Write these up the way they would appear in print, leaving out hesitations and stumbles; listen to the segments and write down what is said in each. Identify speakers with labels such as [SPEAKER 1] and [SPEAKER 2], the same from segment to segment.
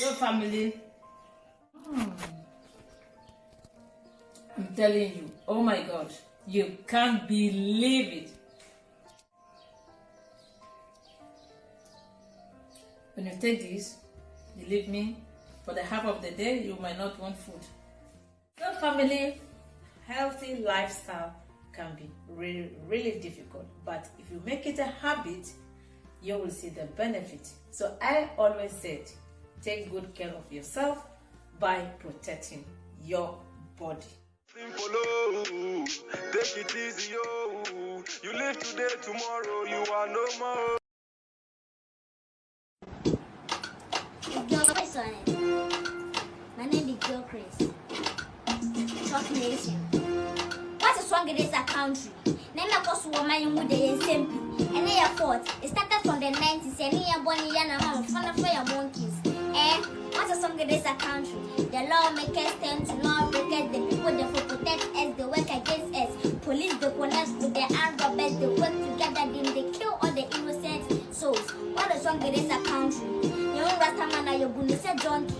[SPEAKER 1] Your family. I'm telling you, oh my God, you can't believe it. When you take this, believe me, for the half of the day, you might not want food. So family, healthy lifestyle can be really, really difficult, but if you make it a habit, you will see the benefit. So I always said, take good care of yourself by protecting your body.
[SPEAKER 2] Simple, take it easy, oh. You live today, tomorrow, you are no more.
[SPEAKER 3] My name is Joe Chris. Talk Nation. What's wrong with this country? Name of course woman you would the SMP. And they are fought. It started from the 90s and here Bonnie and Mom fun of your monkeys. And what's wrong with this country? The lawmakers tend to lawbreakers, the people that for protect us, they work against us. Police they connect with the armed robbers, they work together, then they kill all the innocent souls. What is wrong with this country? You don't rasta man, you're going to say junkie.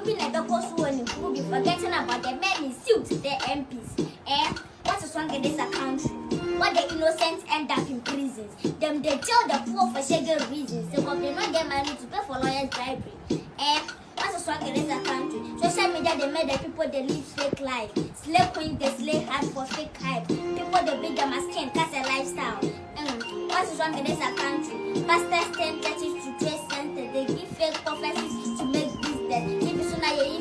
[SPEAKER 3] Be never will be forgetting about the men in suits, the MPs. What is wrong in this country? What the innocent end up in prisons. Them they tell the poor for shaking reasons. So they not get money to pay for lawyers' bribery. What is wrong in this country? Social media they made the people they live fake life. Slave queens they slay hard for fake hype. People they build them as skin, cast a lifestyle. What is wrong in this country? Pastors turn churches to trade centers. They give fake prophecies to make business.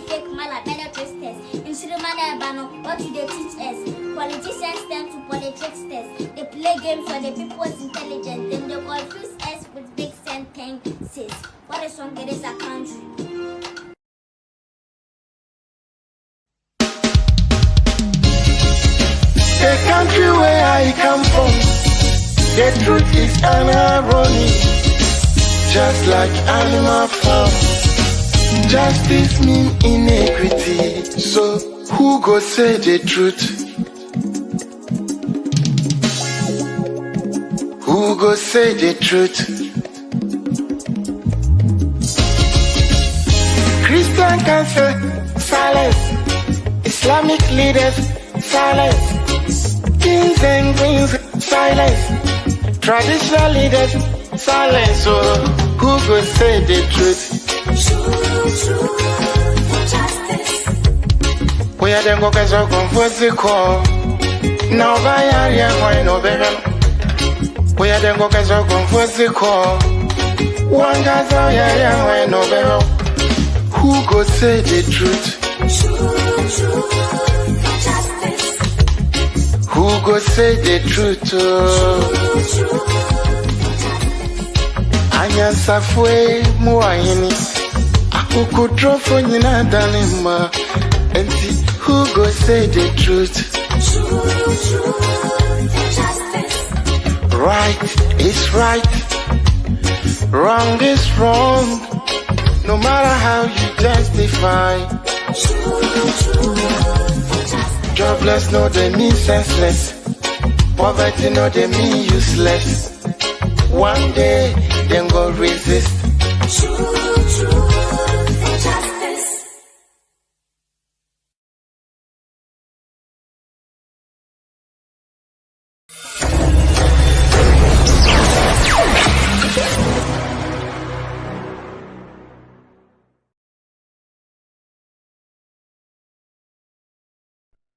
[SPEAKER 3] Fake malaprosters. In Srimana Adanu, what do they teach us? Politicians turn to politics tests. They play games for the people's intelligence. Then they confuse us with big sentences. What is wrong with this country?
[SPEAKER 4] The country where I come from, the truth is an irony. Just like animal farm, justice mean inequity. So who go say the truth? Who go say the truth? Christian can say silence. Islamic leaders silence. Kings and queens silence. Traditional leaders silence. So who go say the truth? We are them go so confused call. Now by area why no better. We are them go so confused call. One guy's area why no better. Who go say the truth? Who go say the truth? Anya safwe muayini. Who could draw for you not anymore? And who go say the truth? Right is right, wrong is wrong. No matter how you justify. Jobless no they mean senseless. Poverty no they mean useless. One day them go resist.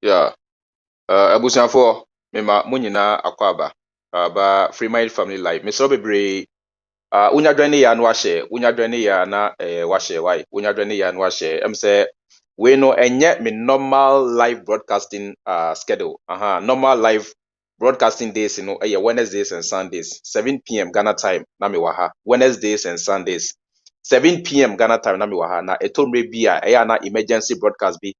[SPEAKER 5] Yeah, abusuafo mema munyina akwaba ba Freemind family life. Mesro bebre unya dwane ya no ahye, unya dwane ya na wahye why. Unya dwane ya no ahye. Say we no enye me normal live broadcasting schedule. Normal live broadcasting days no Wednesdays and Sundays, 7 p.m. Ghana time na me waha. Wednesdays and Sundays, 7 p.m. Ghana time na me waha. Na etomre bia na emergency broadcast bi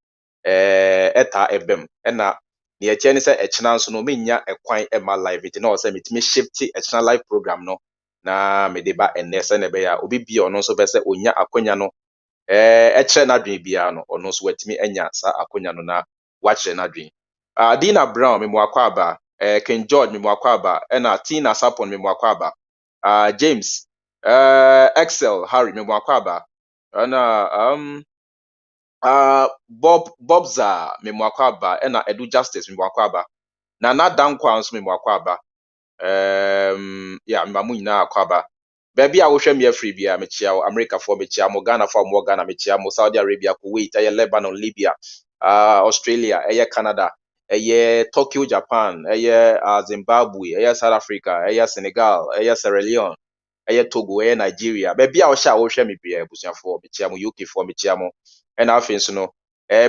[SPEAKER 5] eta ebem na ne eche ne se echena nso no menya ekwan ema live it na o se metime shift echena live program no na me de ba enese ne be ya obi bia ono nso be se onya akonya no eche na dwen bia no ono nso watimi enya sa akonya no na wache na dwen Dina Brown me mwakwa aba King George me mwakwa aba na Tina Sapon me mwakwa aba James Excel Harry me mwakwa aba ana Bobza memwakwaba ena Edu Justice memwakwaba na dankwa nso memwakwaba ya mma mu nyinaa akwaba baabi a wohwɛ me afiri bia mechia wo America fo mechia mo Ghana fo mo Ghana mechia mo Saudi Arabia Kuwait Lebanon Libya Australia Canada Tokyo Japan Zimbabwe South Africa Senegal Sierra Leone Togo Nigeria baabi a wohwɛ me bia abusuafo mechia mo UK fo mechia mo ɛna afei nso no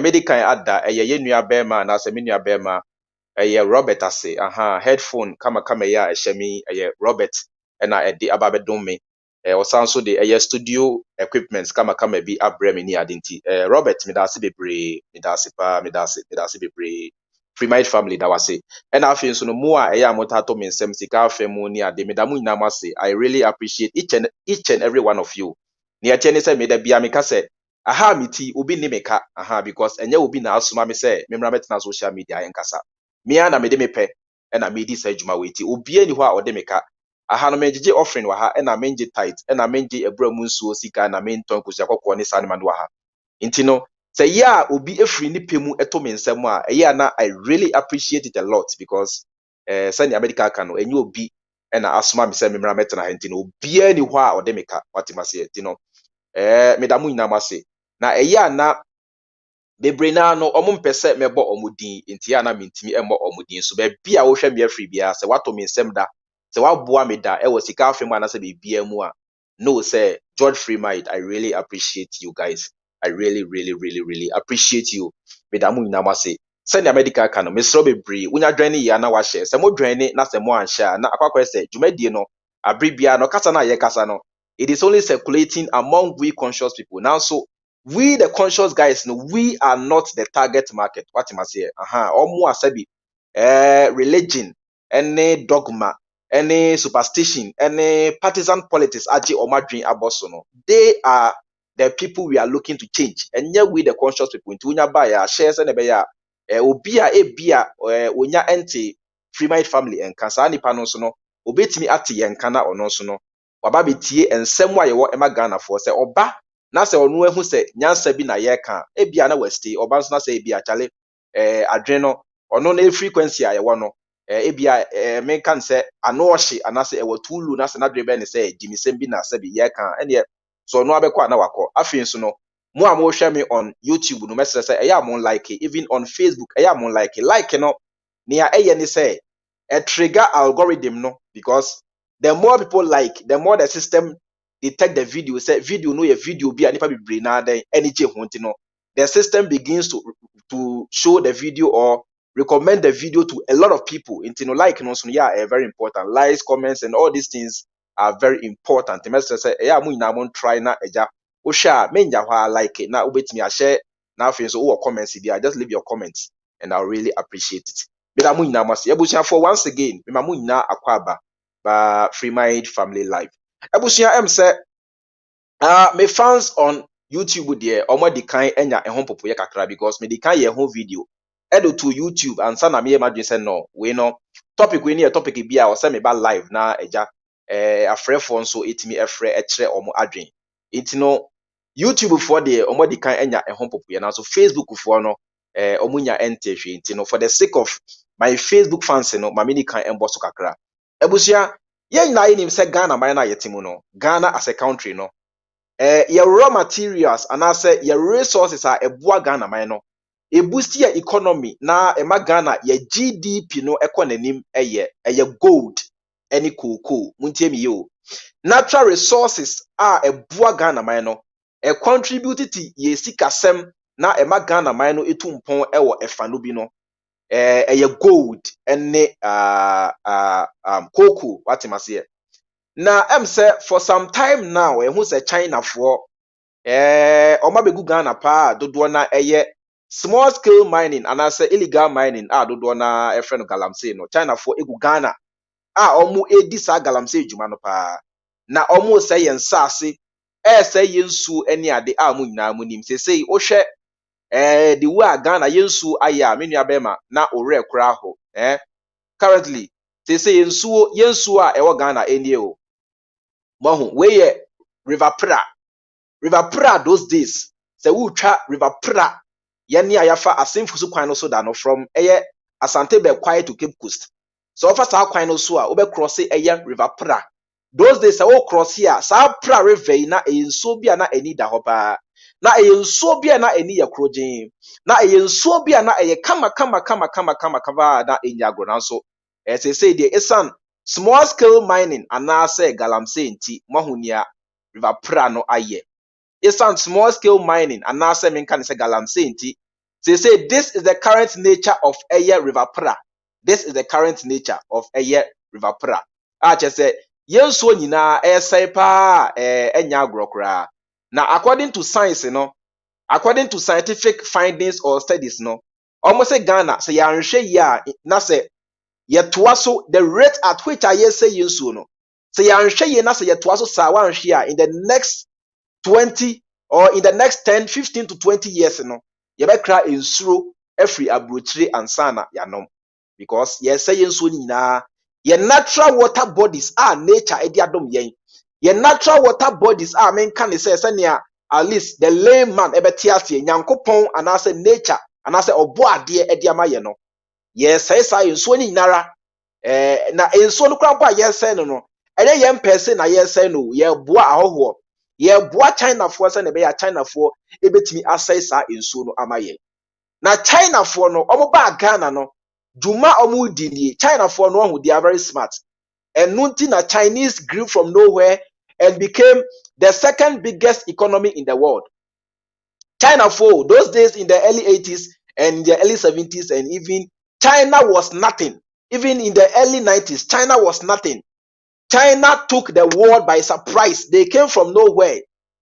[SPEAKER 5] medical ada ye nua bɛrima na sɛ me nua bɛrima Robert ase headphone kama ya ehemi Robert na ede ababedom me osan so de studio equipments kama bi abrɛ me ni ade nti Robert me da ase bebree me da ase bebree Freemind family da wase na afei nso no mo a amotato me nsɛm sika afɛ mu ni ade me da mo nyina mo ase I really appreciate each and every one of you ne ɛte ne sɛ me da bia me ka sɛ aha me ti obi ni me ka because enye obi na asoma me sɛ me mra metena social media enkasa mia na mede mepɛ na medi sa adwuma weti obi ani hɔ a ɔde meka aha no mengyegye offering wa ha na mengye tight na mengye abura mu nsuo sika na mentɔn kusia kɔkɔɔ ne sanema no wa ha nti no sɛ ya obi efiri ne pemu ɛto me nsɛm a ɛyɛ na I really appreciate it a lot because sɛnea America ka no enye obi na asoma me sɛ me mra metena ha nti no obi ani hɔ a ɔde meka watemase nti no meda mo nyina mase na ɛyɛ na bebre na no omo mpese mebo omudin enti ya na mintimi emmo omudin so be bia wo hwe me afri bia se wato me nsem da se waboa me da e wo sika afem ana se be bia mu a no say George Freemind I really appreciate you guys I really appreciate you me da mu nyina mase se na medical ka no mesro bebre unya dwan ya na wa hye se mo dwan ni na se mo anhye na akwakwa se dwumadie no abribia no kasa na ye kasa no it is only circulating among we conscious people now so we the conscious guys no we are not the target market what you must say omo asabi religion any dogma any superstition any partisan politics aje omadwin aboso no they are the people we are looking to change and yet we the conscious people into unya ba ya share se ne be ya obi a ebia onya ente Freemind family and kansa nipa no so no obetimi ate yenka na ono so no waba betie ensem a ye wo ema Ghana for se oba na se onu ehu se nyansa bi na ye ka ebia na westi oba nso na se ebia chale adwen no ono na frequency a ye wo no ebia me kan se ano ohye anase e watulu na se na dwebe ne se jimisem bi na se bi ye ka ene so ono abekọ na wakọ afi nso no mo a mo hwe me on YouTube no mesere se eya mo like even on Facebook eya mo like no nia eye ni se a trigger algorithm no because the more people like the more the system detect the video say video no a video bi anipa bibre na den energy ho nti no the system begins to show the video or recommend the video to a lot of people nti no like no so yeah very important likes comments and all these things are very important the message say yeah mo nyina mo try na eja wo hwa menja hwa like na obetimi a share na afin so wo comments bi just leave your comments and I really appreciate it but mo nyina mo say ebusia for once again me ma mo nyina akwaba ba Freemind family life ebusia em say me fans on YouTube there omo di kan enya ehon popoye kakra because me di kan ye ho video edo to YouTube and sana me imagine say no we no topic we ni a topic bi a o say me ba live na eja afrefo nso etimi efre ekire omo adwen enti no YouTube for there omo di kan enya ehon popoye na so Facebook for no omo nya ente hwe enti no for the sake of my Facebook fans no ma me di kan embo so kakra ebusia ye nyina ye nim say Ghana man na yetimu no Ghana as a country no your raw materials and I say your resources are ebua Ghana man no e boost your economy na ema Ghana your GDP no ekonanim eye gold any cocoa muntie mi yo natural resources are ebua Ghana man no e contribute to ye sikasem na ema Ghana man no etumpon ewo efa no bi no gold any cocoa what am I say na em say for some time now who say China for oma begu Ghana pa dodo na small scale mining and I say illegal mining dodo na friend galamsey no China for egu Ghana omu edi sa galamsey ejuma no pa na omu say yen sase say yensu eni ade mu nyina mu nim say wo hwe the way Ghana yensu aya me nua bema na ore kura ho currently say yensu a ewo Ghana eni o Mahu weye river pra River Pra those days. Se ucha River Pra. Yani ayafa asemfu so kwan no so da no from Asante be quiet to Cape Coast. So offer sa kwan no so a obe cross River Pra. Those days I will cross here. Sa Pra River na nsuo bia na eni da hɔ paa. Na nsuo bia na eni yɛ krogyen. Na nsuo bia na kama na enya agro nanso. Say the esan small scale mining anaasɛ galamsey nti mahunia River Pra no aye. Esan small scale mining anaasɛ menka ne sɛ galamsey nti. Say this is the current nature of River Pra. This is the current nature of River Pra. Kyerɛ sɛ yensuo nyinaa ɛsɛe paa enya agro koraa. Now according to science according to scientific findings or studies almost say Ghana say yanhwɛ yi a na sɛ yɛtoa so the rate at which I say yensuo no say yanhwɛ yi na sɛ yɛtoa so saa wanhwɛ a in the next 20 or in the next 10 15 to 20 years yɛbɛkra nsuro afiri aburokyire ansana yanom because yɛsɛ yensuo nyinaa yɛ natural water bodies nature edi adom yɛn natural water bodies menka ne sɛ sɛnea at least the layman ɛbɛte aseɛ nyankopɔn anaasɛ nature anaasɛ ɔbɔ adeɛ edi ama yɛ no yɛsɛe saa nsuo no nyinara na nsuo no kora mpo a yɛsɛe no ɛyɛ yɛn pɛse na yɛsɛe no yɛboa ahɔhoɔ yɛboa Chinafoɔ sɛ ne bɛyɛ Chinafoɔ ebetumi asɛe saa nsuo no ama yɛn na Chinafoɔ no ɔmo ba Ghana no dwuma ɔmo di nie Chinafoɔ no ɔho they are very smart and nunti na Chinese grew from nowhere and became the second biggest economy in the world. China for those days in the early 80s and the early 70s and even China was nothing. Even in the early 90s, China was nothing. China took the world by surprise. They came from nowhere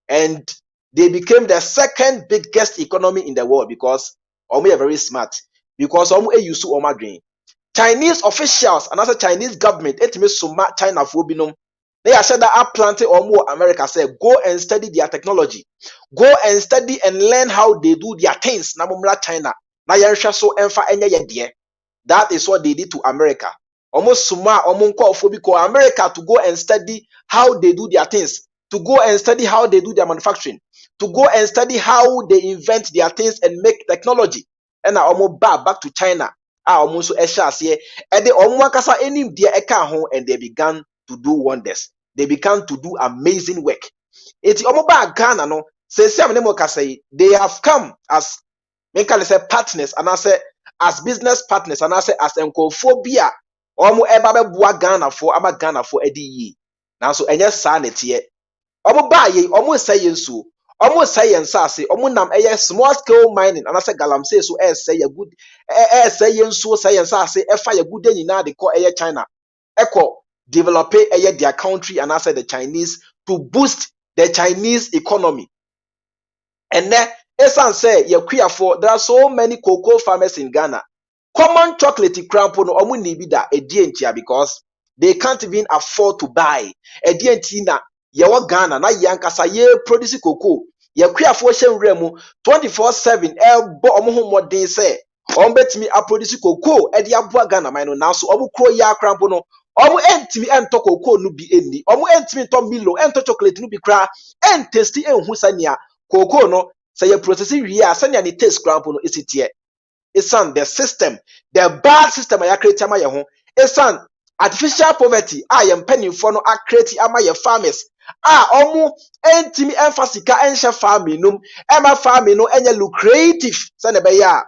[SPEAKER 5] and they became the second biggest economy in the world because Omo are very smart. Because Omo used to Oma dream. Chinese officials and also Chinese government etime suma China for binom. They are said that are planted or more America say go and study their technology. Go and study and learn how they do their things. Namumra China. Na yansha so enfa enye ye. That is what they did to America. Almost suma omunko because America to go and study how they do their things, to go and study how they do their manufacturing, to go and study how they invent their things and make technology. And now almost back to China. Almost so here. And they almost kasa enim dia eka ho and they began to do wonders. They began to do amazing work. It's almost back Ghana no. Say they have come as make say partners and I say as business partners and I say as enkophobia omo eba beboa Ghana for ama Ghana for edi yi na so enye saa netie omo ba ye omo say yensu omo say yensase omo nam small scale mining and I say galamsey so say ya good say yensu say yensase efa ya good nyina de ko China eko develop their country and I say the Chinese to boost the Chinese economy. And then, esan say for there are so many cocoa farmers in Ghana. Common chocolate crampo no omu nibida edientia because they can't even afford to buy. Edientina yawa Ghana na yankasa ye produce cocoa. Ye for shen remu 24/7 elbo omu ho modern say ombetimi a produce cocoa edi abua Ghana mino now so omu kro ya crampo no omu entimi ento cocoa no bi eni omu entimi to milo ento chocolate no bi kra entesti enhu sania cocoa no say you processing we are sending the taste crampo no isitie esan the system the bad system I create ama ye ho esan artificial poverty am penny for no create ama ye farmers omu entimi emphasika enhye farming num ema farming no enye lucrative say be ya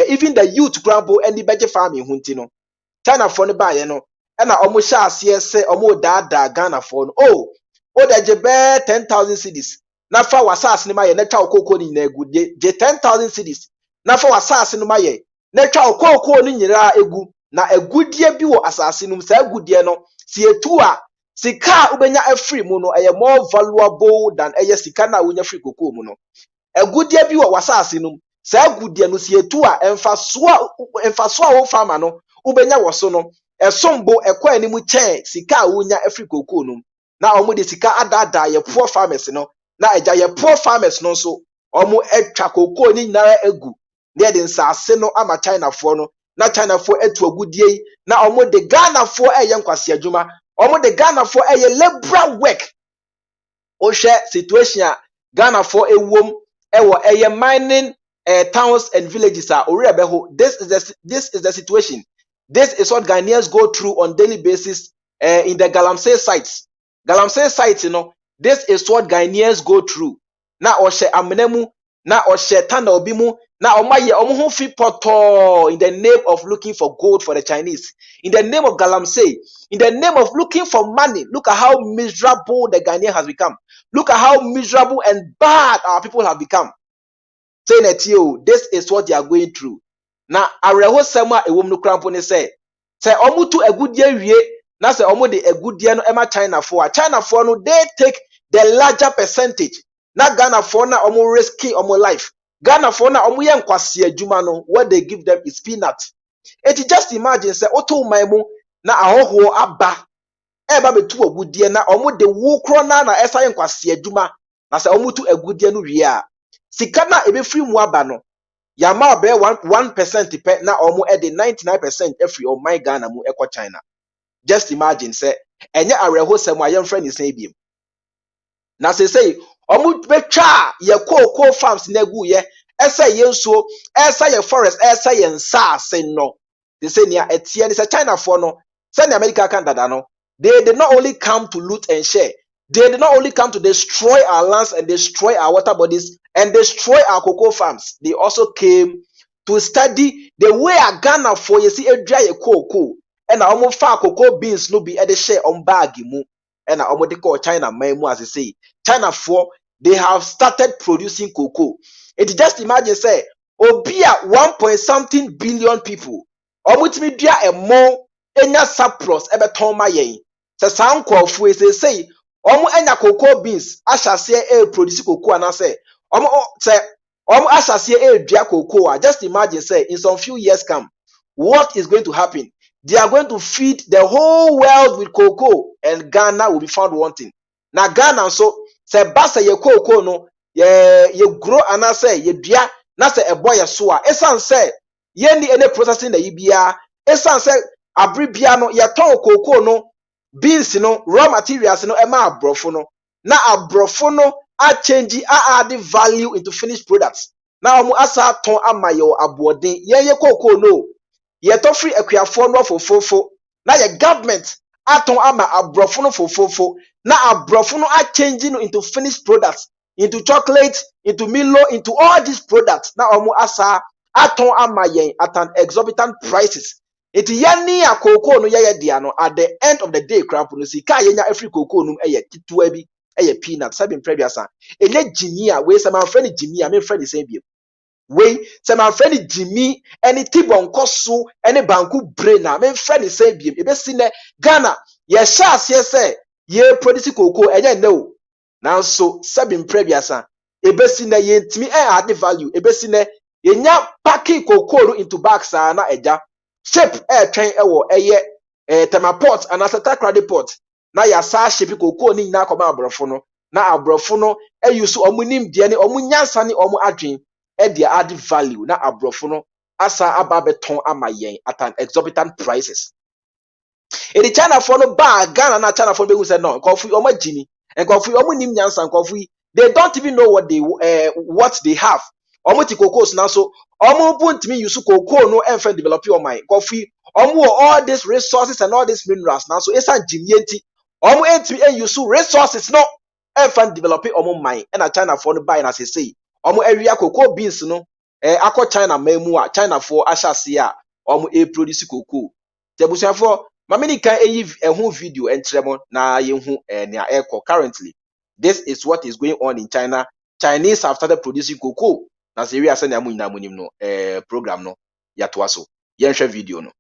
[SPEAKER 5] even the youth crampo and the budget farming hunti no China for no buy no na omu sha ase say omu da Ghana for no o da je be 10,000 cedis na fa wasase ne maye na twa okoko ni na egu je 10,000 cedis na fa wasase ne maye na twa okoko ni nyira egu na egudie bi wo asase num sa egudie no si etu a sika ubenya afri mu no eye more valuable than eye sika na wonya free kokoo mu no egudie bi wo wasase num sa egudie no si etu a emfa so a wo farmer no ubenya wo so no esombo ekwa ani mu chen sika wonya afri kokoo num na omo de sika adada ye poor farmers no na eja ye poor farmers no so omo etwa kokoo ni nyara egu na de nsase no ama China for no na China for etu agudie na omo de Ghana for eye nkwase adwuma omo de Ghana for eye liberal work o hwe situation Ghana for a womb, a mining towns and villages are this is the situation. This is what Ghanaians go through on daily basis in the Galamsey sites. Galamsey sites, this is what Ghanaians go through. Na oshe amenemu, na oshe tanda obimu, na omaye omuhu fi poto in the name of looking for gold for the Chinese. In the name of Galamsey, in the name of looking for money. Look at how miserable the Ghanaian has become. Look at how miserable and bad our people have become. Saying that this is what they are going through. Now, areho sema ewom no krampo ne say omu to a good year wie na say omu de a good year no ema China for no they take the larger percentage. Na Ghana for na omu risking omu life. Ghana for na omu ye nkwase adwuma no what they give them is peanuts. It just imagine say oto maimu na ahoho aba eba betu agudie na omu de wo kro na esa ye nkwase adwuma na say omu to agudie no wie a sika na ebe free mu aba no yama be 1% pe na omu e de 99% every on my Ghana mu ekọ China. Just imagine say enye areho sem a yemfra ni san biem. Na say omu betwa ye cocoa farms na gu ye esa ye nso esa ye forest esa ye nsa ase no. They say near etie ni say China for no say America can dada no. They did not only come to loot and share. They did not only come to destroy our lands and destroy our water bodies and destroy our cocoa farms. They also came to study the way a Ghana for you see a dry cocoa and almost far cocoa beans no be at the share on bag mu and almost they call China memu as they say. China for they have started producing cocoa. It just imagine say obia 1 point something billion people almost me dia a more enya surplus ebe ton ma yen. Say san kwofo say omu enya cocoa beans ashase produce cocoa and say omu say omu ashase dua cocoa. Just imagine say in some few years come what is going to happen. They are going to feed the whole world with cocoa and Ghana will be found wanting. Now Ghana so say basa ye cocoa no ye grow and say ye dua na say a boy so a esan say ye ni any processing the ibia esan say abribia no ye ton cocoa no beans no raw materials no ema abrofo no na abrofo no a change add value into finished products na omo asa ton amayo aboden ye cocoa no ye to free akuafo no fofofo na ye government aton ama abrofo no fofofo na abrofo no a change no into finished products into chocolate into Milo into all these products na omo asa aton ama yen at an exorbitant prices. Iti yani a cocoa no ye dia no at the end of the day cramp no sika yenya every cocoa no eye tituwa bi eye peanut sabin previousa enye jimi a we say man friend jimi a me friend same bi we say man friend jimi any tibon koso any banku brain na me friend same bi e be sine Ghana ye sha ase say ye produce cocoa enye no now so sabin previousa e be sine ye ntimi add value e be sine yenya packing cocoa no into bags na eja shape twen ewo temaport and asata credit pot na ya sa shape cocoa ni nyina akoma abrofo no na abrofo no use omunim de ne omunyansa ne omu adwen de add value na abrofo no asa aba beton ama yen at an exorbitant prices. In the China for no bag Ghana na China for be say no kofu omo jini and kofu omu nim nyansa kofu they don't even know what they have. Omo ti cocoa na so omo puntimi use cocoa no enfa develop your mind coffee omo all these resources and all these minerals now so esa jimienti omo entimi use resources no enfa develop omo mind and a China for no buy na say omo area cocoa beans no akọ China memu a China for ashase a omo produce cocoa tebusia for mamini kan eyi video entremo na yehu na eko currently. This is what is going on in China. Chinese have started producing cocoa. Na se wi ase na mu nyina munim no program no ya to aso yen hwe video no.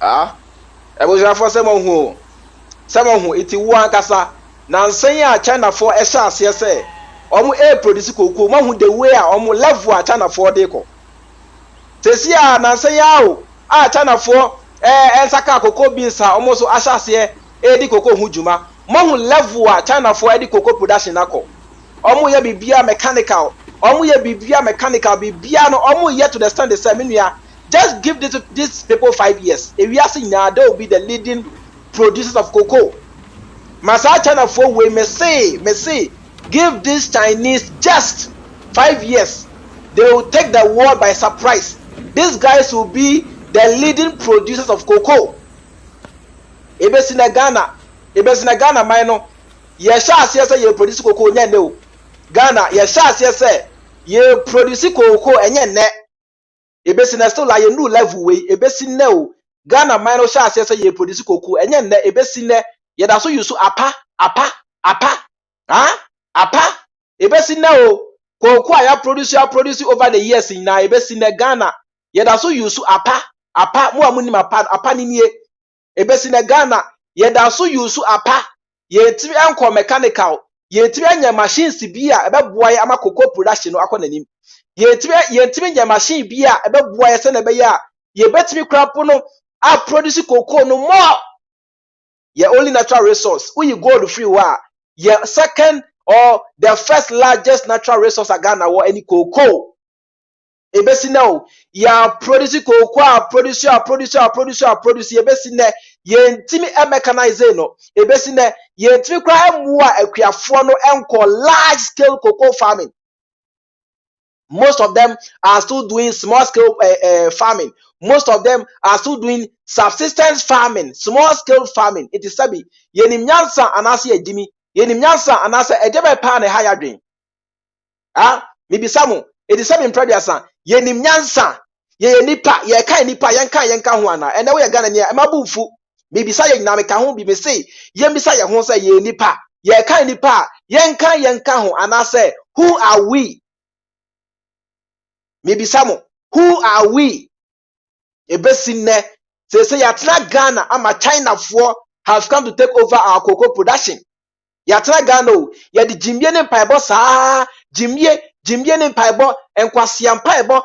[SPEAKER 5] Ah, abusuafo sɛ mo hu iti wo ankasa na nsan a China for ɛhyɛ aseɛ sɛ ɔmo produce cocoa mo hu the way a ɔmo level a China for de kɔ sesi a na nsan a China for ɛnsaka cocoa beans a ɔmo so ahyɛ aseɛ di cocoa hu dwuma mo hu level a China for di cocoa production akɔ ɔmo yɛ bibia mechanical bibia no ɔmo yɛ to the stand sɛ menua just give these people 5 years ewiase nyinaa they will be the leading producers of cocoa. Masa China for we may say, give these Chinese just 5 years. They will take the world by surprise. These guys will be the leading producers of cocoa. Ebesina Ghana, mino. Yesha say you produce cocoa, no. Ghana, yesha say you produce cocoa and yen net. Ebesina still like a new level way. Ebesina Ghana mino sha say you produce cocoa and yen net. Ebesina yeda so use apa ebesi na o cocoa ya produce over the years na ebesi na Ghana yeda so use apa mo amuni apa ni nie ebesi na Ghana yeda so use apa ye tiri enko mechanical ye tiri anya machines bi a ebeboa ya ama cocoa production no akọ nanim ye tiri anya machine bi a ebeboa ya se na be ya ye betimi krapo no a produce cocoa no more. Your only natural resource. When you go to free war, your second or the first largest natural resource at Ghana or any cocoa. Ebesi now, ya produce cocoa, produce. Ebesi ne, ye ntimi mechanize no. Ebesi ne, ye ntimi kwa emwa ekwiafo no enko large scale cocoa farming. Most of them are still doing small scale farming. Most of them are still doing subsistence farming, small scale farming. It is sabi yenim nyansa anase edimi, yenim nyansa anase edebe pa ne higher drain. Ah, mibisamu, it is sabi imprediasa, yenim nyansa, ye nipa, ye kan nipa, yenka ho ana. Ene we Ghana ne emabufu. Mibisa ye nyame ka ho bi me say, yembisa ye ho say ye nipa, ye kan nipa, yenka ho anase who are we? Maybe some who are we? Ebesine say yatra Ghana ama China for have come to take over our cocoa production. Yatra Ghana ya di jimye ne mpaibo saa jimye ne mpaibo enkwasi mpaibo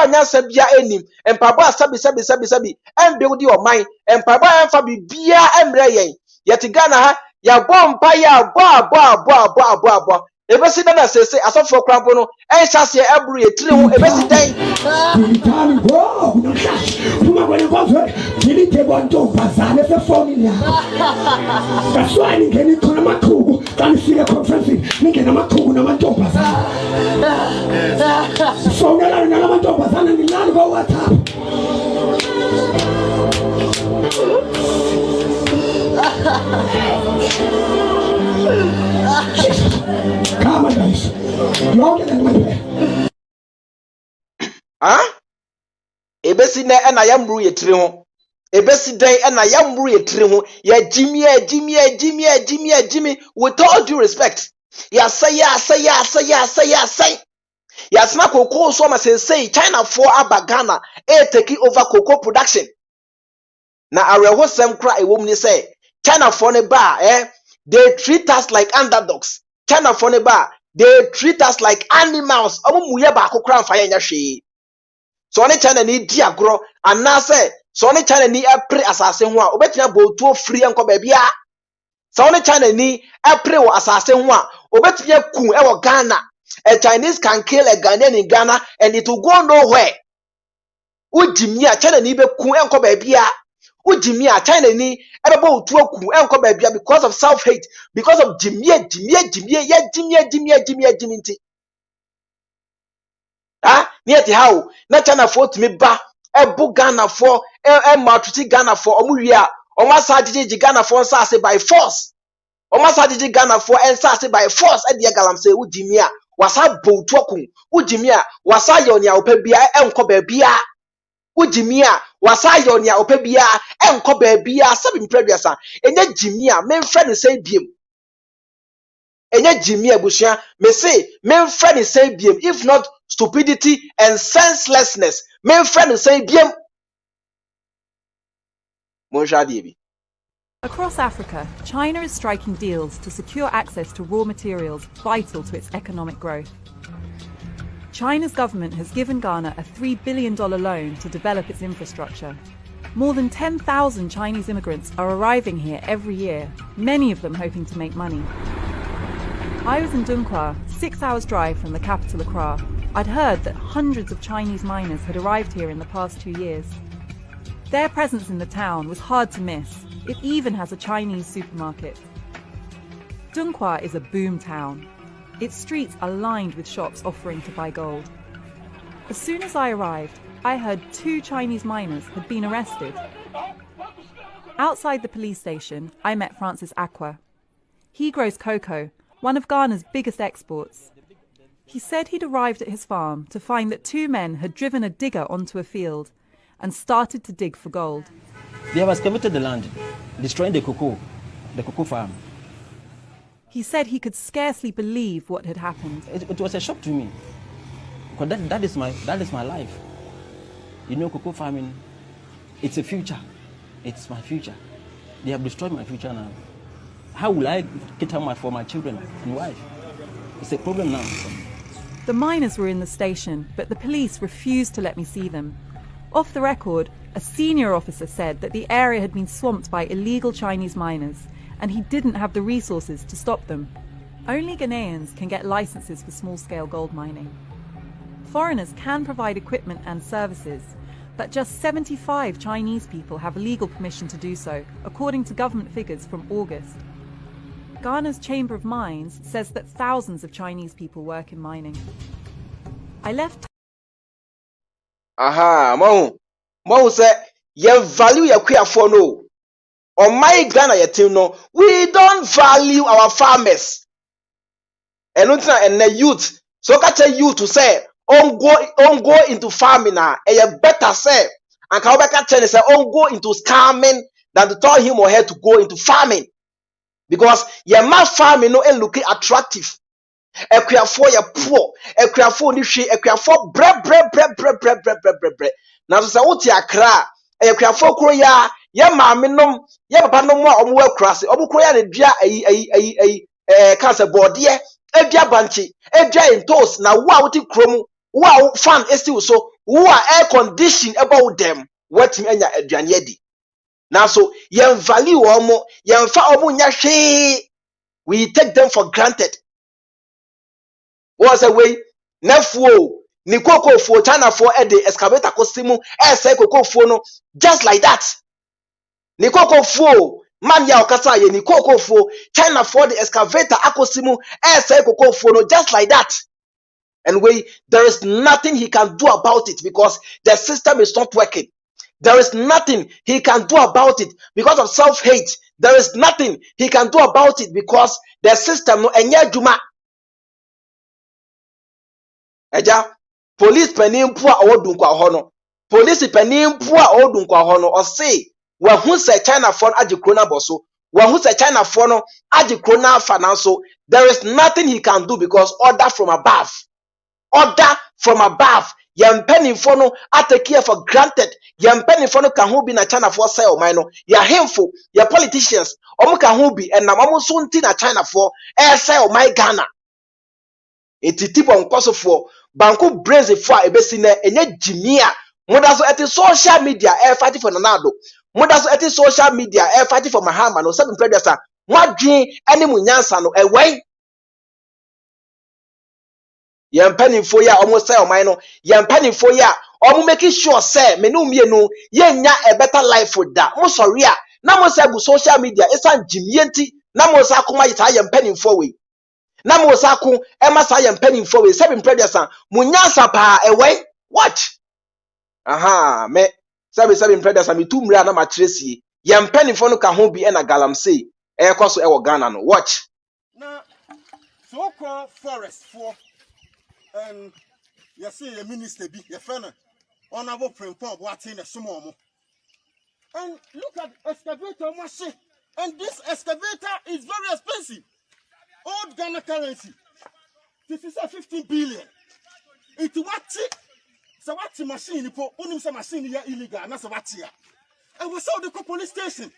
[SPEAKER 5] anyansa bia enim mpaibo asabi en build your mind mpaibo enfa bibia emre yen yet Ghana ha ya bomba ya bo ebesi na sese asofo krampo no enhyase ebru yetire ho ebesi dan
[SPEAKER 6] Military go. Tuma kwene kwa kili tebo ndo bazane fe formula. That's why ni geni kona makugu kani sile conference ni gena makugu na mato bazane. Formula na mato bazane ni nani kwa WhatsApp. Come on guys. Longer than my way.
[SPEAKER 5] ebesi na ena yamru yetire ho ebesi dan ena yamru yetire ho ya jimi with all due respect ya say ya sna cocoa so ma say China for aba Ghana take over cocoa production na areho sem kra ewom ni say China for ne ba they treat us like underdogs. China for ne ba they treat us like animals omo muye ba akokra mfa ya nya hwe. So oni China ni di agro anase so oni China ni epre asase ho a obetia botuo free enko ba bia. So oni China ni epre wo asase ho a obetia ku e wo Ghana. A Chinese can kill a Ghanaian in Ghana and it will go nowhere. Ujimia China ni be ku enko ba bia. Ujimia China ni ebebo otuo ku enko ba bia because of self hate, because of jimie nti. Near how na China for to me ba ebu Ghana for maltreat Ghana for omuwia omasa jiji Ghana for say by force omasa jiji Ghana for say by force e de galam say ujimia wasa botu okun ujimia wasa yonia opabia enko ba bia ujimia wasa yonia opabia enko ba bia sabi mpreduasa enye jimia memfre ne say biem enye jimia busua me say memfre ne say biem if not stupidity and senselessness. Men friend say biem. monhwa de bi.
[SPEAKER 7] Across Africa, China is striking deals to secure access to raw materials vital to its economic growth. China's government has given Ghana a $3 billion loan to develop its infrastructure. More than 10,000 Chinese immigrants are arriving here every year, many of them hoping to make money. I was in Dunkwa, 6 hours drive from the capital Accra. I'd heard that hundreds of Chinese miners had arrived here in the past 2 years. Their presence in the town was hard to miss. It even has a Chinese supermarket. Dunkwa is a boom town. Its streets are lined with shops offering to buy gold. As soon as I arrived, I heard 2 Chinese miners had been arrested. Outside the police station, I met Francis Aqua. He grows cocoa, one of Ghana's biggest exports. He said he'd arrived at his farm to find that 2 men had driven a digger onto a field and started to dig for gold.
[SPEAKER 8] They have excavated the land, destroying the cocoa farm.
[SPEAKER 7] He said he could scarcely believe what had happened.
[SPEAKER 8] It was a shock to me, because that is my life. You know, cocoa farming, it's a future. It's my future. They have destroyed my future now. How will I get out for my children and wife? It's a problem now.
[SPEAKER 7] The miners were in the station, but the police refused to let me see them. Off the record, a senior officer said that the area had been swamped by illegal Chinese miners, and he didn't have the resources to stop them. Only Ghanaians can get licenses for small-scale gold mining. Foreigners can provide equipment and services, but just 75 Chinese people have legal permission to do so, according to government figures from August. Ghana's Chamber of Mines says that thousands of Chinese people work in mining. I left.
[SPEAKER 5] Aha, mo say ye value your queer for no. On my Ghana yetim no, we don't value our farmers. And the youth, so catch a youth to say, go into farming now. And you better say, and Kawabeka tell say, go into scamming than to tell him or her to go into farming. Because your ma farming no and looking attractive. Equiafo ya poor, equiafo ni hwe, equiafo bre. Na so say wuti akra, equiafo kro ya maame nom, ya papa nom a omo akra se, obo kro ya na dua cancer bode edua banchi, edua entos na wo a wuti krom, wo a fan esti so, wo a air condition about them, watimi anya aduane adi. Na so yen value omo, yen fa omo nya hwe, we take them for granted. Was away nefuo ni koko fo China for e de excavator kosimu e say koko fo no just like that. Ni koko fo man ya okasa ye ni koko fo China for the excavator akosimu e say koko fo no just like that. And there is nothing he can do about it because the system is not working. There is nothing he can do about it because of self-hate. There is nothing he can do about it because the system no enye juma. Eja police penimpo a odunkwa ho no police penimpo a odunkwa ho no o say wa hu se China for agikrona boso wa hu se China for no agikrona financial. There is nothing he can do because order from above yam penimfo no take care for granted yam penimfo no kan ho bi na China for say o man no ya hemfo ya politicians omo kan ho bi enam omo so nti na China for say o my Ghana etitipo nkosofo banku braze fo a ebesi na enye jimia moda so eti social media fight for nanado moda so eti social media fight for mahama no seven predators mwadwen ene munyansa no ewen yempanifo ya almost say o man no yempanifo ya omo make sure say me no mienu yenya a better life for that mo sorry a na mo say bu social media esan jimie nti na mo say akoma yita yempanifo we na mo saku emasa ye mpanimfo we seven predators munyansa pa ewe what aha me seven predators me tumra na ma tresie ye mpanimfo no ka ho bi na galamsey ekoso ewo Ghana no watch
[SPEAKER 9] na so called forest for you see a minister be your friend honorable Prempon what in a small and look at excavator machine and this excavator is very expensive. Old Ghana currency. This is a 15 billion. It's what? So what's machine? Unim sa machine ya illegal. Na so what here? I was out the police station.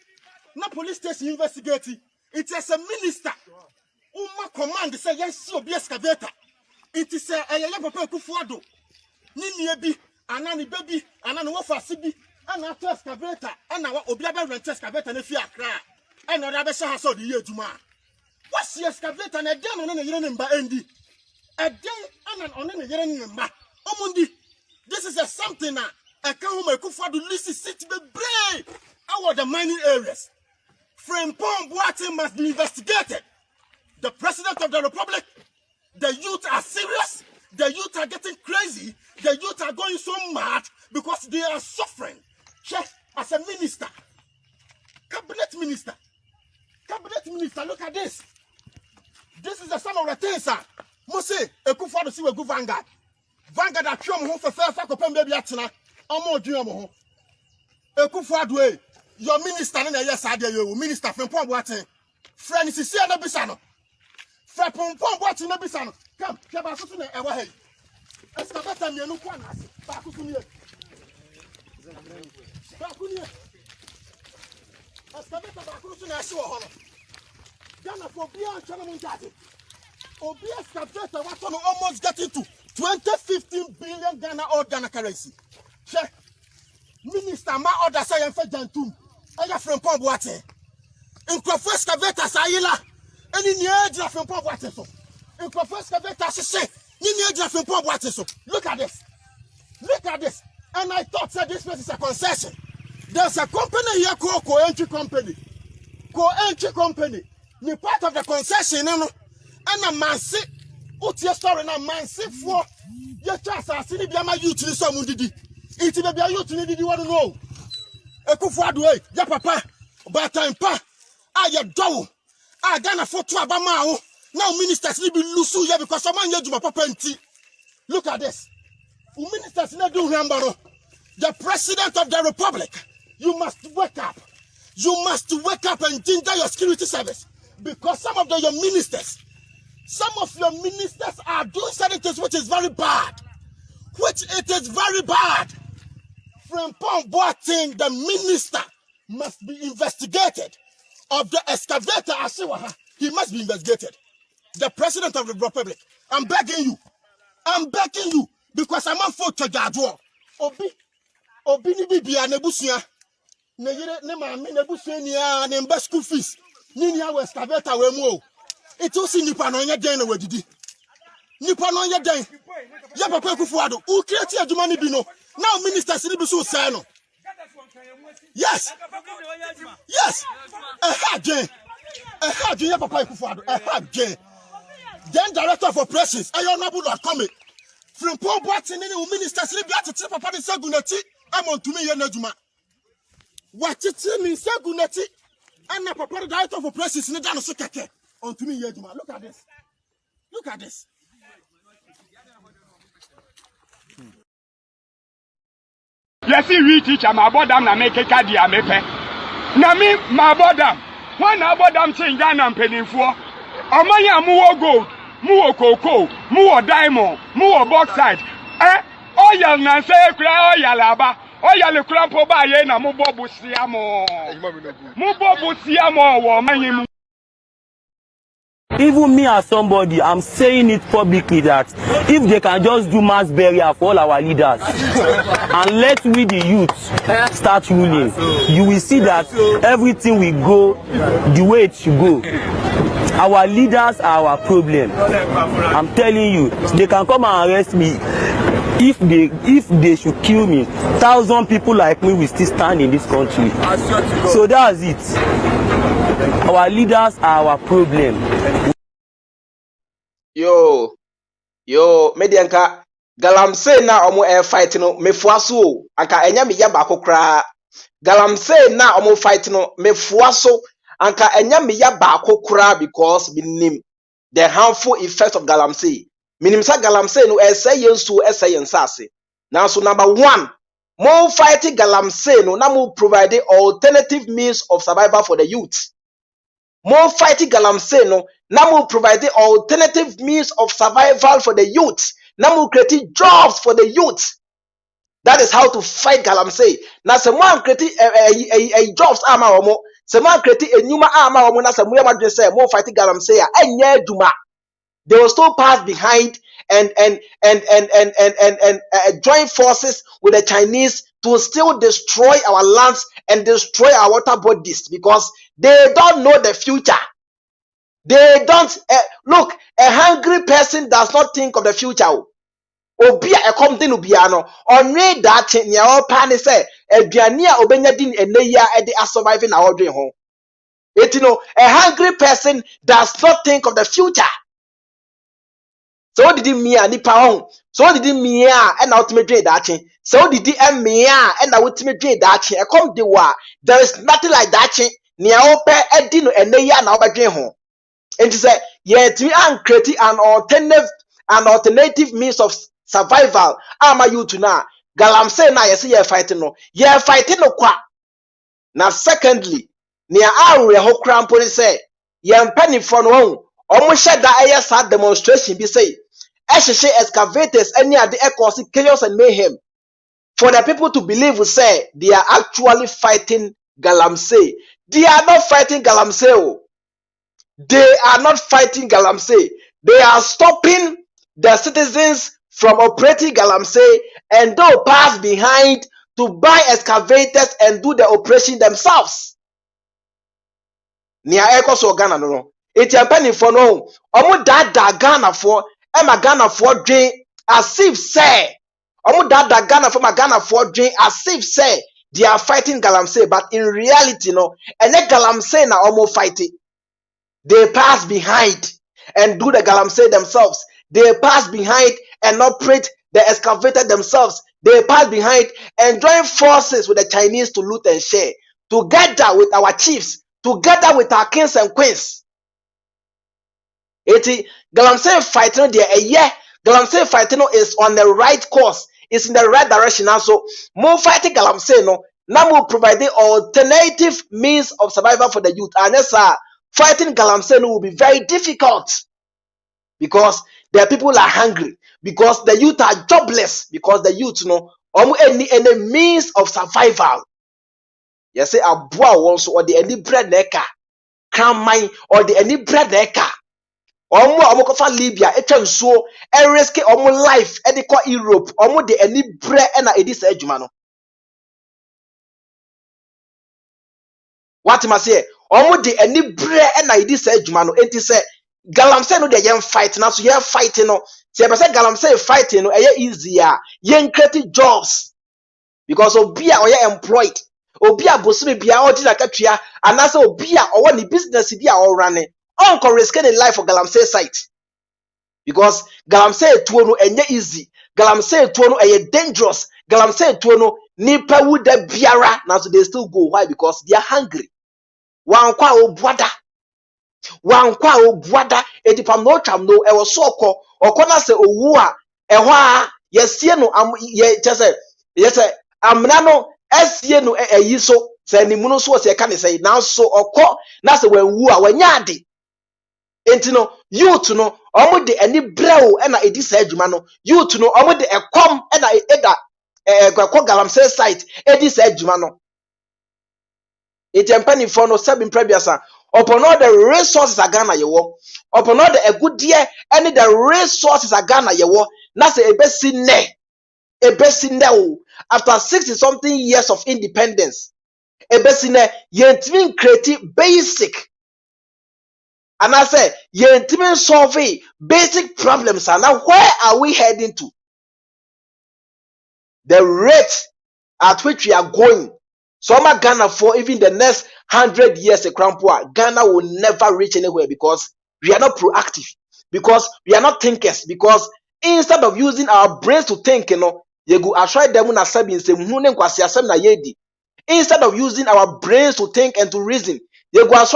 [SPEAKER 9] Na police station investigating. It is a minister. Uma command say yes, you be excavator. It is a papa kufuado. Nini ebi, anani baby, anani wafa sibi, ana to excavator, ana wa obi aba rent excavator na fi akra. Ana oda be sha haso de ye adwuma. What's the excavator na dem no na yire ne mba endi. A day anan on ne yire ne mba. Omundi. This is a something na I can home kufuado list city be brave. Our the mining areas. Frimpong Boating must be investigated. The president of the republic, the youth are serious, the youth are getting crazy, the youth are going so mad because they are suffering. Check as a minister, cabinet minister, look at this. This is the son of the thing, sir. Mose, a good father, see a good vanguard. Vanguard that come home for fair faculty, baby, atina, I'm more dream. A good father, your minister, and yes, I do you, minister from Pomboating. Friend, is here, no bisano. Friend, Pomboating, no bisano. Come, Kabasu, and away. Excavator, you know, one, Bakunia. Bakunia. Excavator, Bakunia, I saw honor. Ghana for beyond Chanamunjati. Obi excavator, what on almost getting to 15 billion Ghana or Ghana currency. Check. Minister, my order say I'm for Jantum. I am from Pomboating. In Crawford excavator, Sayila. Any near from Pomboating. So, in Crawford excavator, she say, near from Pomboating. So, look at this. Look at this. And I thought that this place is a concession. There's a company here called Co-Entry Company. Co-Entry Company. The part of the concession, and a man say, what's your story now, man? Say for your chance, I see the youth to some did. It will be a youth need you want to know. A kufuadu way, ya papa, but time pa, I ya do. I done a photo about Mao. Now ministers will be lusu here because someone yet to my papa and tea. Look at this. Ministers not do remember. The president of the republic, you must wake up. You must wake up and ginger your security service. Because some of your ministers are doing certain things which is very bad. Which it is very bad. From Pomboating, the minister must be investigated. Of the excavator, Asiwaha, he must be investigated. The president of the republic, I'm begging you. I'm begging you. Because I'm on foot to Jadwo. Obi ni bibia nebusia. Ne yire ne maami nebusia ni a ne mba school fees. Nini a excavator we mu. It will see nipa no nya den na wadidi. Nipa no nya den. Ya papa Kufuado. U create adwuma ni bi no. Now ministers ni bi so say no. Yes. Yes. Ya papa Kufuado. Then director of operations, Ayonabu not coming. From Pomboating ni ministers ni bi atete papa ni sagunati. I'm on to me yenaduma. What it means sagunati. And now papa the director of operations ni dano so keke. On to me yenaduma. Look at this. Look at this.
[SPEAKER 10] Yes, we teacher, my bodam na make a cadia mepe. Na me, my bodam. One abodam change down and penny for. Amaya more gold, more cocoa, more diamond, more bauxite. Oil na say cry oil laba. Oil crampo ba ye na mo bobu siamo. Mo bobu siamo wo manyem.
[SPEAKER 8] Even me as somebody, I'm saying it publicly that if they can just do mass burial for all our leaders and let we the youth start ruling, you will see that everything will go the way it should go. Our leaders are our problem. I'm telling you, they can come and arrest me. If they should kill me, 1,000 people like me will still stand in this country. So that's it. Our leaders are our problem.
[SPEAKER 5] Yo, medianka galamse na omo fight no mefuaso anka enya me ya baako kra. Galamse na omo fight no mefuaso anka enya me ya baako kra because minim the harmful effect of galamse. Minim sa galamse no essay yensu essay yensase. Now so number 1, more fighting galamse no na mo provide alternative means of survival for the youth. More fighting galamse no now we provide alternative means of survival for the youth. Now we create jobs for the youth.
[SPEAKER 11] That is how to fight galamsey. Now, someone create a jobs ama omo. Someone create a numa ama omo. Na someone madre say more fighting galamsey. Enye duma. They will still pass behind and join forces with the Chinese to still destroy our lands and destroy our water bodies because they don't know the future. They don't look. A hungry person does not think of the future. Obia a company ubiano only that near all pan say aduania obenya din eneya e de surviving our dream home. It a hungry person does not think of the future. So did me and nipa home. So did me and ultimate dream that thing. So did me and ultimate dream that thing. A come the war. There is nothing like that thing near all pe edino eneya na our dream home. And he said, yet we are creating an alternative means of survival. Ama you to now. Galamsey na yesi ye fighting no. Ye fighting no kwa. Now secondly, near our ho cramponi say, ye penny for no. Almost shed that sad demonstration be say. Eshe excavators any of the echoes chaos and mayhem. For the people to believe we say they are actually fighting Galamsey. They are not fighting Galamsey. They are not fighting Galamsey. They are stopping the citizens from operating Galamsey and they'll pass behind to buy excavators and do the operation themselves. Nia Eko so Ghana no. It's a penny for no. Omo da Ghana for Emma Ghana for drain as if say. Omo da Ghana for my Ghana for drain as if say they are fighting Galamsey, but in reality no. And let Galamsey na omo fighting. They pass behind and do the galamsey themselves. They pass behind and operate the excavator themselves. They pass behind and join forces with the Chinese to loot and share. Together with our chiefs, together with our kings and queens. Galamsey fighting there a year. Galamsey fighting is on the right course. It's in the right direction. Also, more fighting Galamsey no. Now we provide the alternative means of survival for the youth. And yes, fighting Galamsey will be very difficult because the people are hungry, because the youth are jobless, because the youth any means of survival. You say a boy also or the any bread neka, crown mine or the any bread neka. Omo kofa Libya, so risk omo life and the Europe, omo the any bread and a this edge. What must say? Omo de any bread and I this edge man. It is a Galamsey no de yen fight now. So you fighting no. See, I say Galamsey fighting no. Easier. Yen create jobs because obia or you employed. Obia bosumi bia or dina katria and also obia or one the business bia or running. Uncle risk the life of Galamsey site because Galamsey tuono enye easy. Galamsey tuono eye dangerous. Galamsey tuono nipa would de biara now so they still go. Why? Because they are hungry. Wankwa obwada edipam no twam no e wo so okona se owu a ehwa a yesie no ye chese yese amna no esie no eyi so se nimu no so se ka ne se na so okọ na se wanwu a wanya ade enti no youth no omo de ani brew e na edi sa adwuma no youth no omo de ekom e na eda kwakọ Galamsey site edi sa adwuma no enti empani for no sabin prebiasa upon all the resources are Ghana yewo upon all the good year any the resources are Ghana yewo na say ebesi ne after 60 something years of independence ebesi ne yentimi create basic and I say yentimi solve basic problems and now where are we heading to? The rate at which we are going. Some are Ghana for even the next 100 years, Ghana will never reach anywhere because we are not proactive, because we are not thinkers, because instead of using our brains to think, instead of using our brains to think and to reason, you
[SPEAKER 6] know what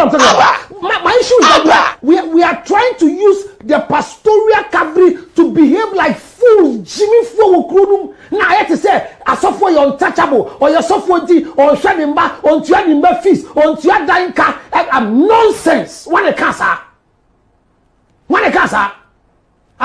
[SPEAKER 6] I'm talking about? My issue is that we are trying to use the pastoral cavalry to behave like fools. Jimmy Fowo now I have to say, a software you're untouchable, or your software or Shanimba, on Tianimba feast, on Tiadainka, nonsense. One a cancer.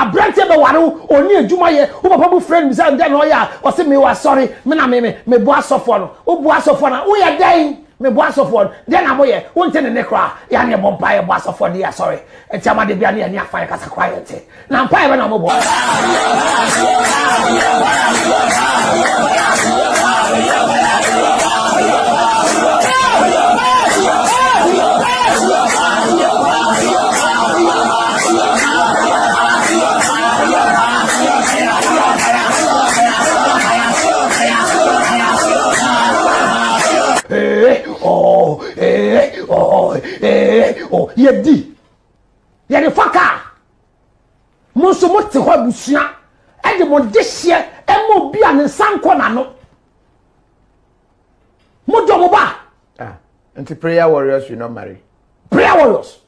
[SPEAKER 6] abrante be ware oni adwuma ye wo papa bu friend mi say nda no ya o say me wa sorry me na me bu asofo no wo bu asofo na wo ye dan me bu asofo no den na mo ye wo nte ne kra ya ne bo mpa ye bu asofo no ya sorry enti de bia ne ani afa kasa kwa ye nte na mpa ye be na mo bo yedi yedi faka monso mote ho abusua e de mo dehye e mo bia ne sanko na no mo do mo ba
[SPEAKER 12] Anti prayer warriors will not marry.
[SPEAKER 6] Prayer warriors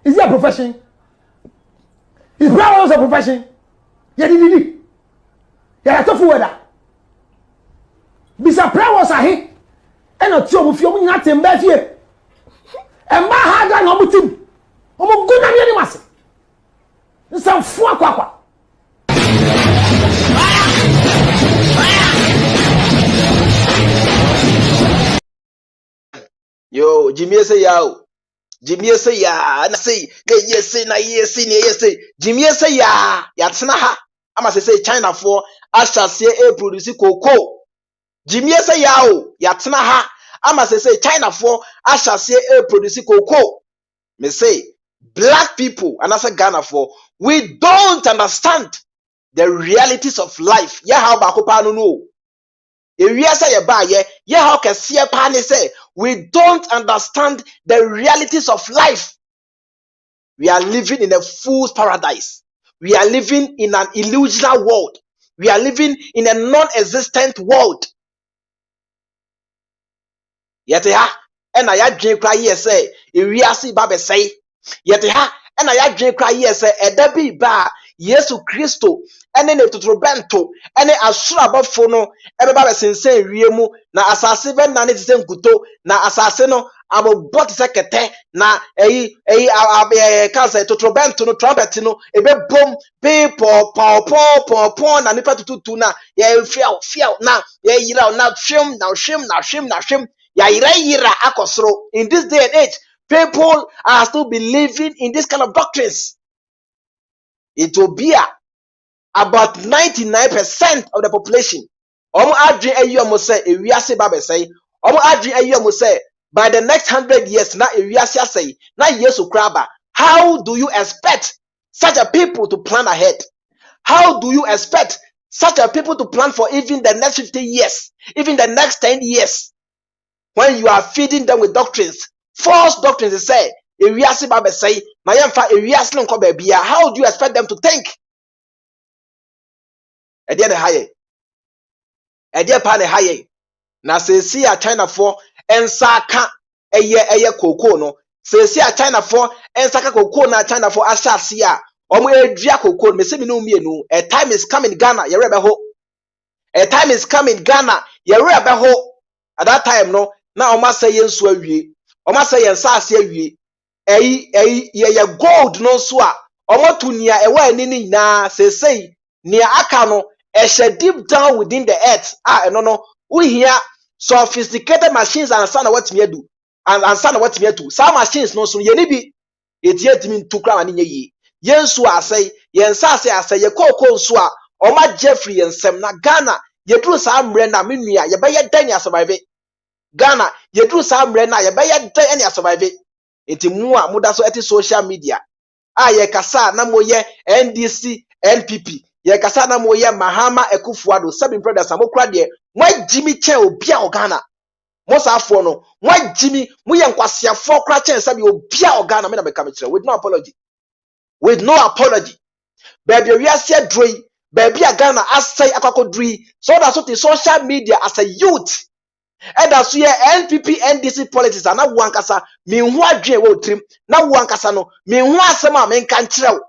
[SPEAKER 6] is it a profession? Is prayer warriors a profession? Yedi ya to fu weda bisa prayer warriors ahe e na ti o mo fi o mo nyina temba fie Emma had an omutim. Omo guna ni animase. Nsa fu akwa.
[SPEAKER 11] Yo, Jimmy say ya. Jimmy say ya. Na say yes. Jimmy say ya. Ya tsena ha. Ama say China for Anastasia produce cocoa. Jimmy say ya o. Ya tsena ha. Ama say China for Anastasia produce cocoa. Me say black people and I say Ghana for we don't understand the realities of life. Yeah, how bakopa no no. If we say yeah, how can see a pan say we don't understand the realities of life. We are living in a fool's paradise. We are living in an illusional world. We are living in a non-existent world. Yet and I drink cry here say if we are see Baba say yet and I drink cry here say a debi ba Yesu Christo ene ne totrobento ene asura bafo no ebeba besensen wiemu na asase be na ne tise nkuto na asase no abobot sekete na kansa totrobento no trumpet no ebe bom be po na nipa tutu na ye fiao na ye yira na hwem ya yira akosro. In this day and age people are still believing in this kind of doctrines. It will be about 99% of the population. Omo adwin ayi say ewiase ba be say. Omo adwin ayi say by the next 100 years na ewiase asay na Yesu kraba. How do you expect such a people to plan ahead? How do you expect such a people to plan for even the next 50 years, even the next 10 years, when you are feeding them with doctrines, false doctrines? They say ewiase ba be say na yemfa ewiase no nko ba bia. How do you expect them to think? Ede pa ne haye na sesi a China for ensaka eye koko no sesi a China for ensaka koko na China for ashasi a omo edua koko me se me no mienu. A time is coming Ghana ye rebe ho. A time is coming Ghana ye rebe ho. At that time no na omo say yensu awie omo say yensase awie ye gold no so a omo to nia ewa ani ni na sesei nia aka no deep down within the earth. No. We hear sophisticated machines and son what me do. And son what me do. Some machines no so ye ni bi. It yet mean to crown ani ye. Yensu asay, yensase asay ye koko so a oma Jeffrey yensem na Ghana ye dru sa mre na menua ye be ye dan ya survive. Ghana ye dru sa mre na ye be ye dan ya survive. Enti mu a muda so eti social media. Ye kasa na moye NDC NPP ye kasa na moye Mahama Ekufuado seven brothers amokra de mo Jimmy che obi a Ghana mo safo no mo Jimmy mo ye nkwasiafo kra che sabi obi a Ghana me na meka me kire with no apology baby we are say droi baby a Ghana asai akwakodri so that so the social media as a youth and that's where NPP NDC politics and na wankasa me hu adwen we otrim na wankasa no me hu asem a me nka nkirew.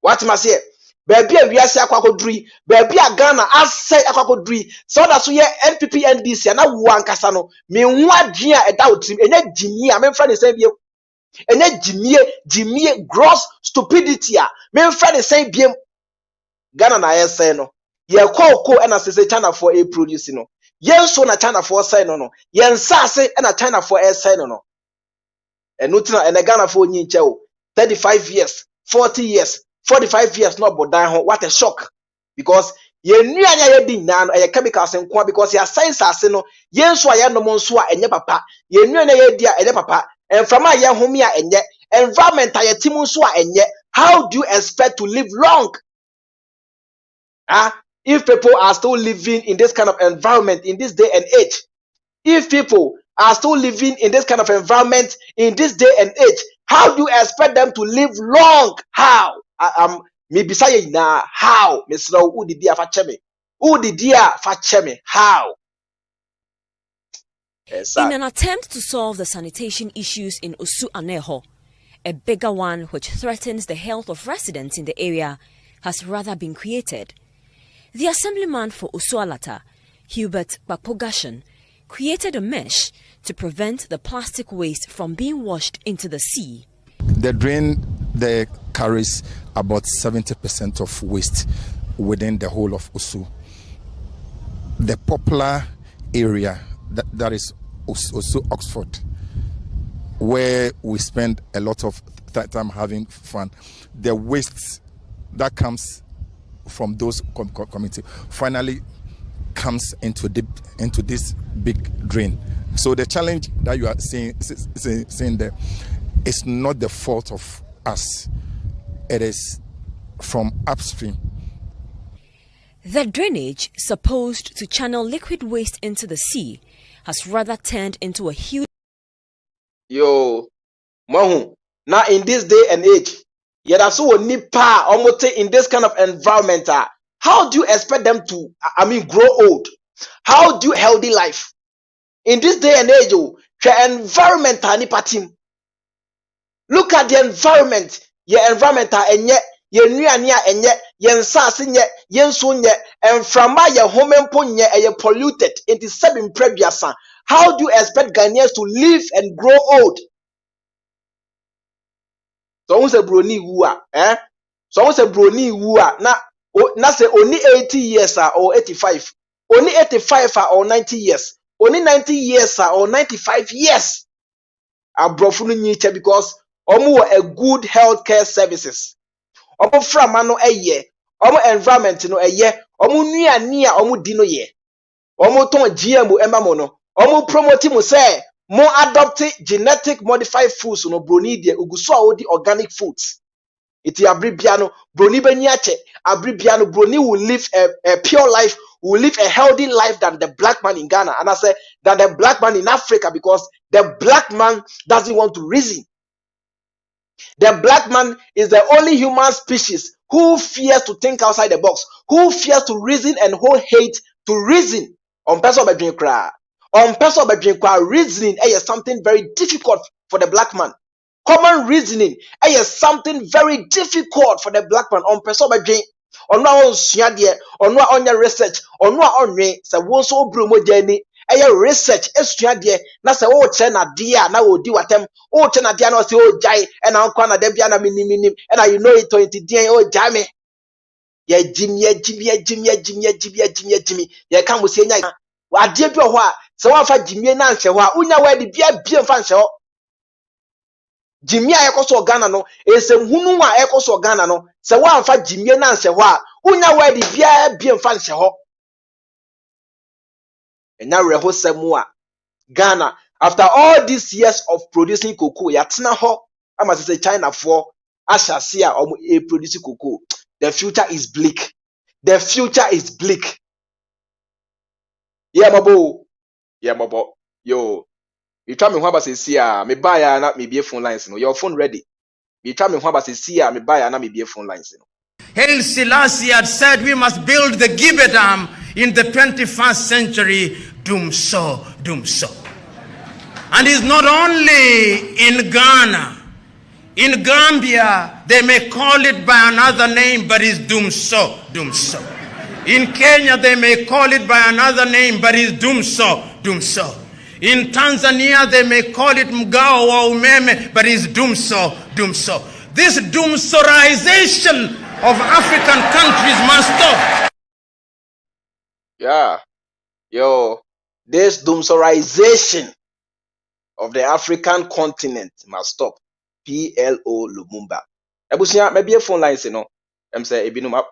[SPEAKER 11] What must say? Baby a wiase akwakodri baby a Ghana asai akwakodri so that's where NPP NDC and na wankasa no me hu adwen a eda otrim enya jimi a me mfa ne say bi Enye jimie gross stupidity a. Me friend say biem Ghana na yɛsɛn no yɛ kɔɔko ɛna sese China for a produce no yɛn so na China for sɛn no yɛn saase ɛna China for ɛsɛn no ɛno tina ɛna Ghana for nyi nkyɛw 35 years 40 years 45 years no bodan ho what a shock because yɛn nnuane a yɛdi nyinaa no ɛyɛ chemicals nko because yɛ asɛn saase no yɛn so a yɛn nom nso a ɛnyɛ papa yɛn nnuane a yɛdi a ɛnyɛ papa ɛnframa a yɛn home a ɛnyɛ environment a yɛtim nso a ɛnyɛ how do you expect to live long? If people are still living in this kind of environment in this day and age, if people are still living in this kind of environment in this day and age, how do you expect them to live long? How? Maybe say na how? Mr. Who did facheme? Who did facheme? How?
[SPEAKER 13] In an attempt to solve the sanitation issues in Osu Aneho, a bigger one which threatens the health of residents in the area has rather been created. The assemblyman for Osualata, Hubert Bapogashan, created a mesh to prevent the plastic waste from being washed into the sea.
[SPEAKER 14] The drain there carries about 70% of waste within the whole of Osu. The popular area that is Osu Oxford, where we spend a lot of time having fun, the waste that comes from those community finally comes into this big drain. So the challenge that you are seeing there is not the fault of us. It is from upstream.
[SPEAKER 13] The drainage, supposed to channel liquid waste into the sea, has rather turned into a huge...
[SPEAKER 11] Yo, Mahu, now in this day and age, so nipa almost in this kind of environment. How do you expect them to, grow old? How do you healthy life? In this day and age, the environment nipa team. Look at the environment. Your environment enye, your nuania enye, your sas nye, your sunye, and from my your home emponye are polluted into 7 previous. How do you expect Ghanaians to live and grow old? So say broni wua, So say broni wua na say only 80 years or 85. Only 85 or 90 years. Only 90 years or 95 years. Abrofunu nyiche because omo a good healthcare services. Omo frama no eye. Omo environment no eye. Omo nuane a omo di no ye. Omo ton GMO emma no. Omo promote mo say more adopting genetic modified foods no broni de uguso a odi organic foods. Iti abribiano broni benyache abribiano broni will live a pure life, will live a healthy life than the black man in Ghana, and I say than the black man in Africa, because the black man doesn't want to reason. The black man is the only human species who fears to think outside the box, who fears to reason and who hate to reason. On person of a on person of a reasoning is something very difficult for the black man. Common reasoning is something very difficult for the black man. On person of a on no on no on your research on no on me so won't so bromo journey research esuade na se wo che na dia na odi watem wo che na dia na o se o jai e na nkwa na da bia na minim e na you know it 20 dia o jai me ye jim ye kan mo se nya ade bi ho a se wa fa jimie na nhye ho a unya wa de bia bia fa nhye ho jimie a yekoso Ghana no esem hunu a yekoso Ghana no se wa fa jimie na nhye ho a unya wa de bia fa nhye ho. And now we're Ghana, after all these years of producing cocoa, yatina ho, I must say China for Anastasia or producing cocoa. The future is bleak. The future is bleak. Yeah, mabo. Yo, you try me what say me buy na me be phone lines no. Your phone ready. You try me what say me buy na me be phone lines no.
[SPEAKER 15] Haile Selassie had said we must build the Gibe Dam in the 21st century. Doom so. And it's not only in Ghana. In Gambia, they may call it by another name, but it's doom so. In Kenya, they may call it by another name, but it's doom so. In Tanzania, they may call it Mgao or Umeme, but it's Dumso, Dumso. This Dumsorization of African countries must stop.
[SPEAKER 11] Yeah, yo, this doomsorization of the African continent must stop. PLO Lumumba. Ebusia, maybe a phone line, you know. Say ebinum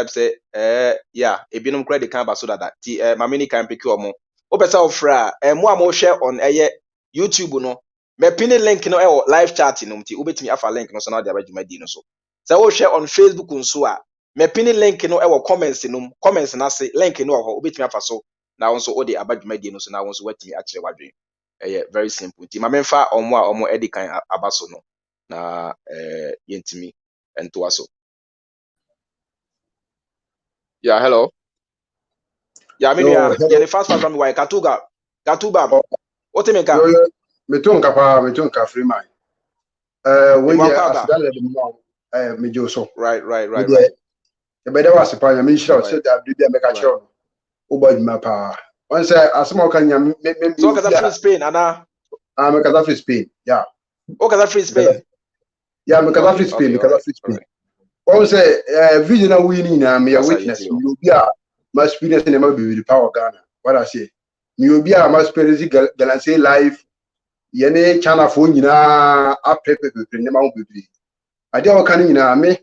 [SPEAKER 11] say yeah, ebinum credit can so that mamini can pick you more. Opesa ofra mo share on YouTube no. Me pin link no live chat no mti ubetimi afa link no so na de abadwuma di no so. Say wo share on Facebook nso a me pin link no comments na say link no ho ubetimi afa so na won so ode abadwuma di no so na won so watimi akire wadwe. Very simple. Ti mamemfa omo edi kan abaso no na yentimi ento aso. Yeah, hello. Yeah, I mean, yeah, the first one from why Katuba. What do you mean?
[SPEAKER 16] Me too, Freemind. We are me Joso.
[SPEAKER 11] Right.
[SPEAKER 16] The better was a part of me. Sure, said that did make a show. Over my power. Once I small can you
[SPEAKER 11] so because free Spain, Anna.
[SPEAKER 16] I'm a Kazakh Spain. Yeah.
[SPEAKER 11] Oh, because free Spain.
[SPEAKER 16] Yeah, because free Spain. Because free Spain. Once vision of winning, me a witness. You be a my experience in the power Ghana. What I say, you be a my experience Galanse live. Yene channel phone na up pepe ne ma obebre. Ade a waka ni na me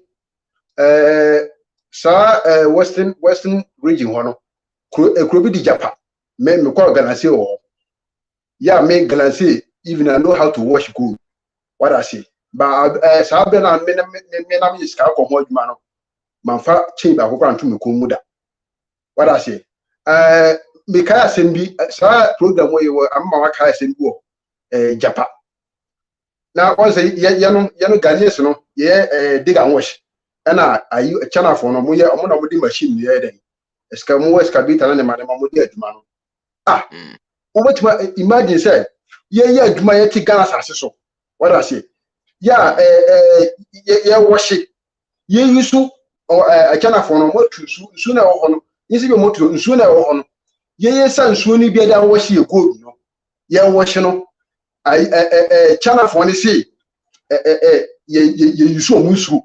[SPEAKER 16] western region ho no ekro bi di Japan. Me call Galanse o. Yeah, me Galanse even I know how to wash gold. What I say. But sabe na me na me ska ko ho adwuma no manfa chain ba ko kwanto me ko muda. What I say, me kaya sembi sa program we amma wa kaya sembi wo Japan. Now once yano Ghanaians no ye dig and wash. Na ayu channel for no mo ye omo na mo di machine ye den. Eska mo excavator na ma mo di adwuma no. Obetima imagine say ye adwuma ye ti Ghana sase so. What I say? Yeah, wash it. Ye yusu a channel for no more to sooner or you see your motor sooner or ye san soon be that wash ye good no. Ye wash no. I channel for any say ye so musu.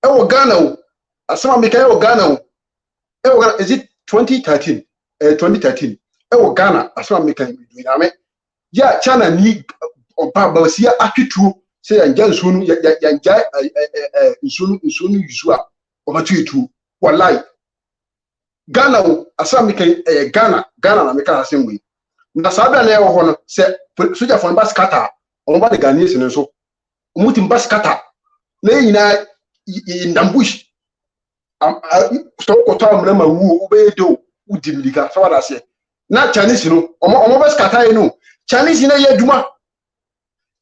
[SPEAKER 16] Ghana, as some make Ghana. Is it 2013? 2013. Ghana, as some make yeah, channel need or Babasia Akitu. Say and Jan soon, Yanjai, soon, Yusua, or Matu, or like Ghana, as some make Ghana, make a same way. Nasabe leo hono, say, Suja from Bascata, on what the Ghanaians and so. Mutim Bascata, lay in Dambush. Stop or Tom Rama woo, obey do, Udimika, so what I say. Not Chinese, you know, or Bascata, you know, Chinese in a Yaduma.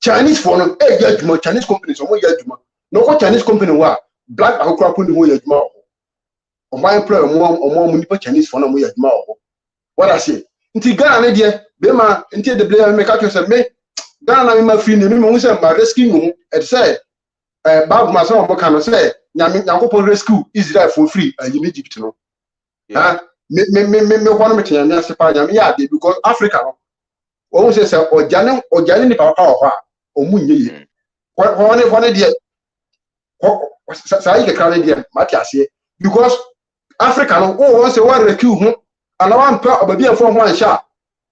[SPEAKER 16] Chinese for no yaduma Chinese companies or yaduma no Chinese company wa black akokra put no yaduma o my employer more money Chinese for no yaduma o what I say nti Ghana ne de be ma nti de blame make accuse me Ghana me free ne me mo say ma rescue mo et say bag ma so mo kan say nyakopon rescue Israel for free in Egypt no me hono me tian na se pa nyame ya de because Africa no o say ojane ni papa o omunye one dia say ke kan dia matiase because Africa no won say one recue ho ana wan pa obabi afo ho ansha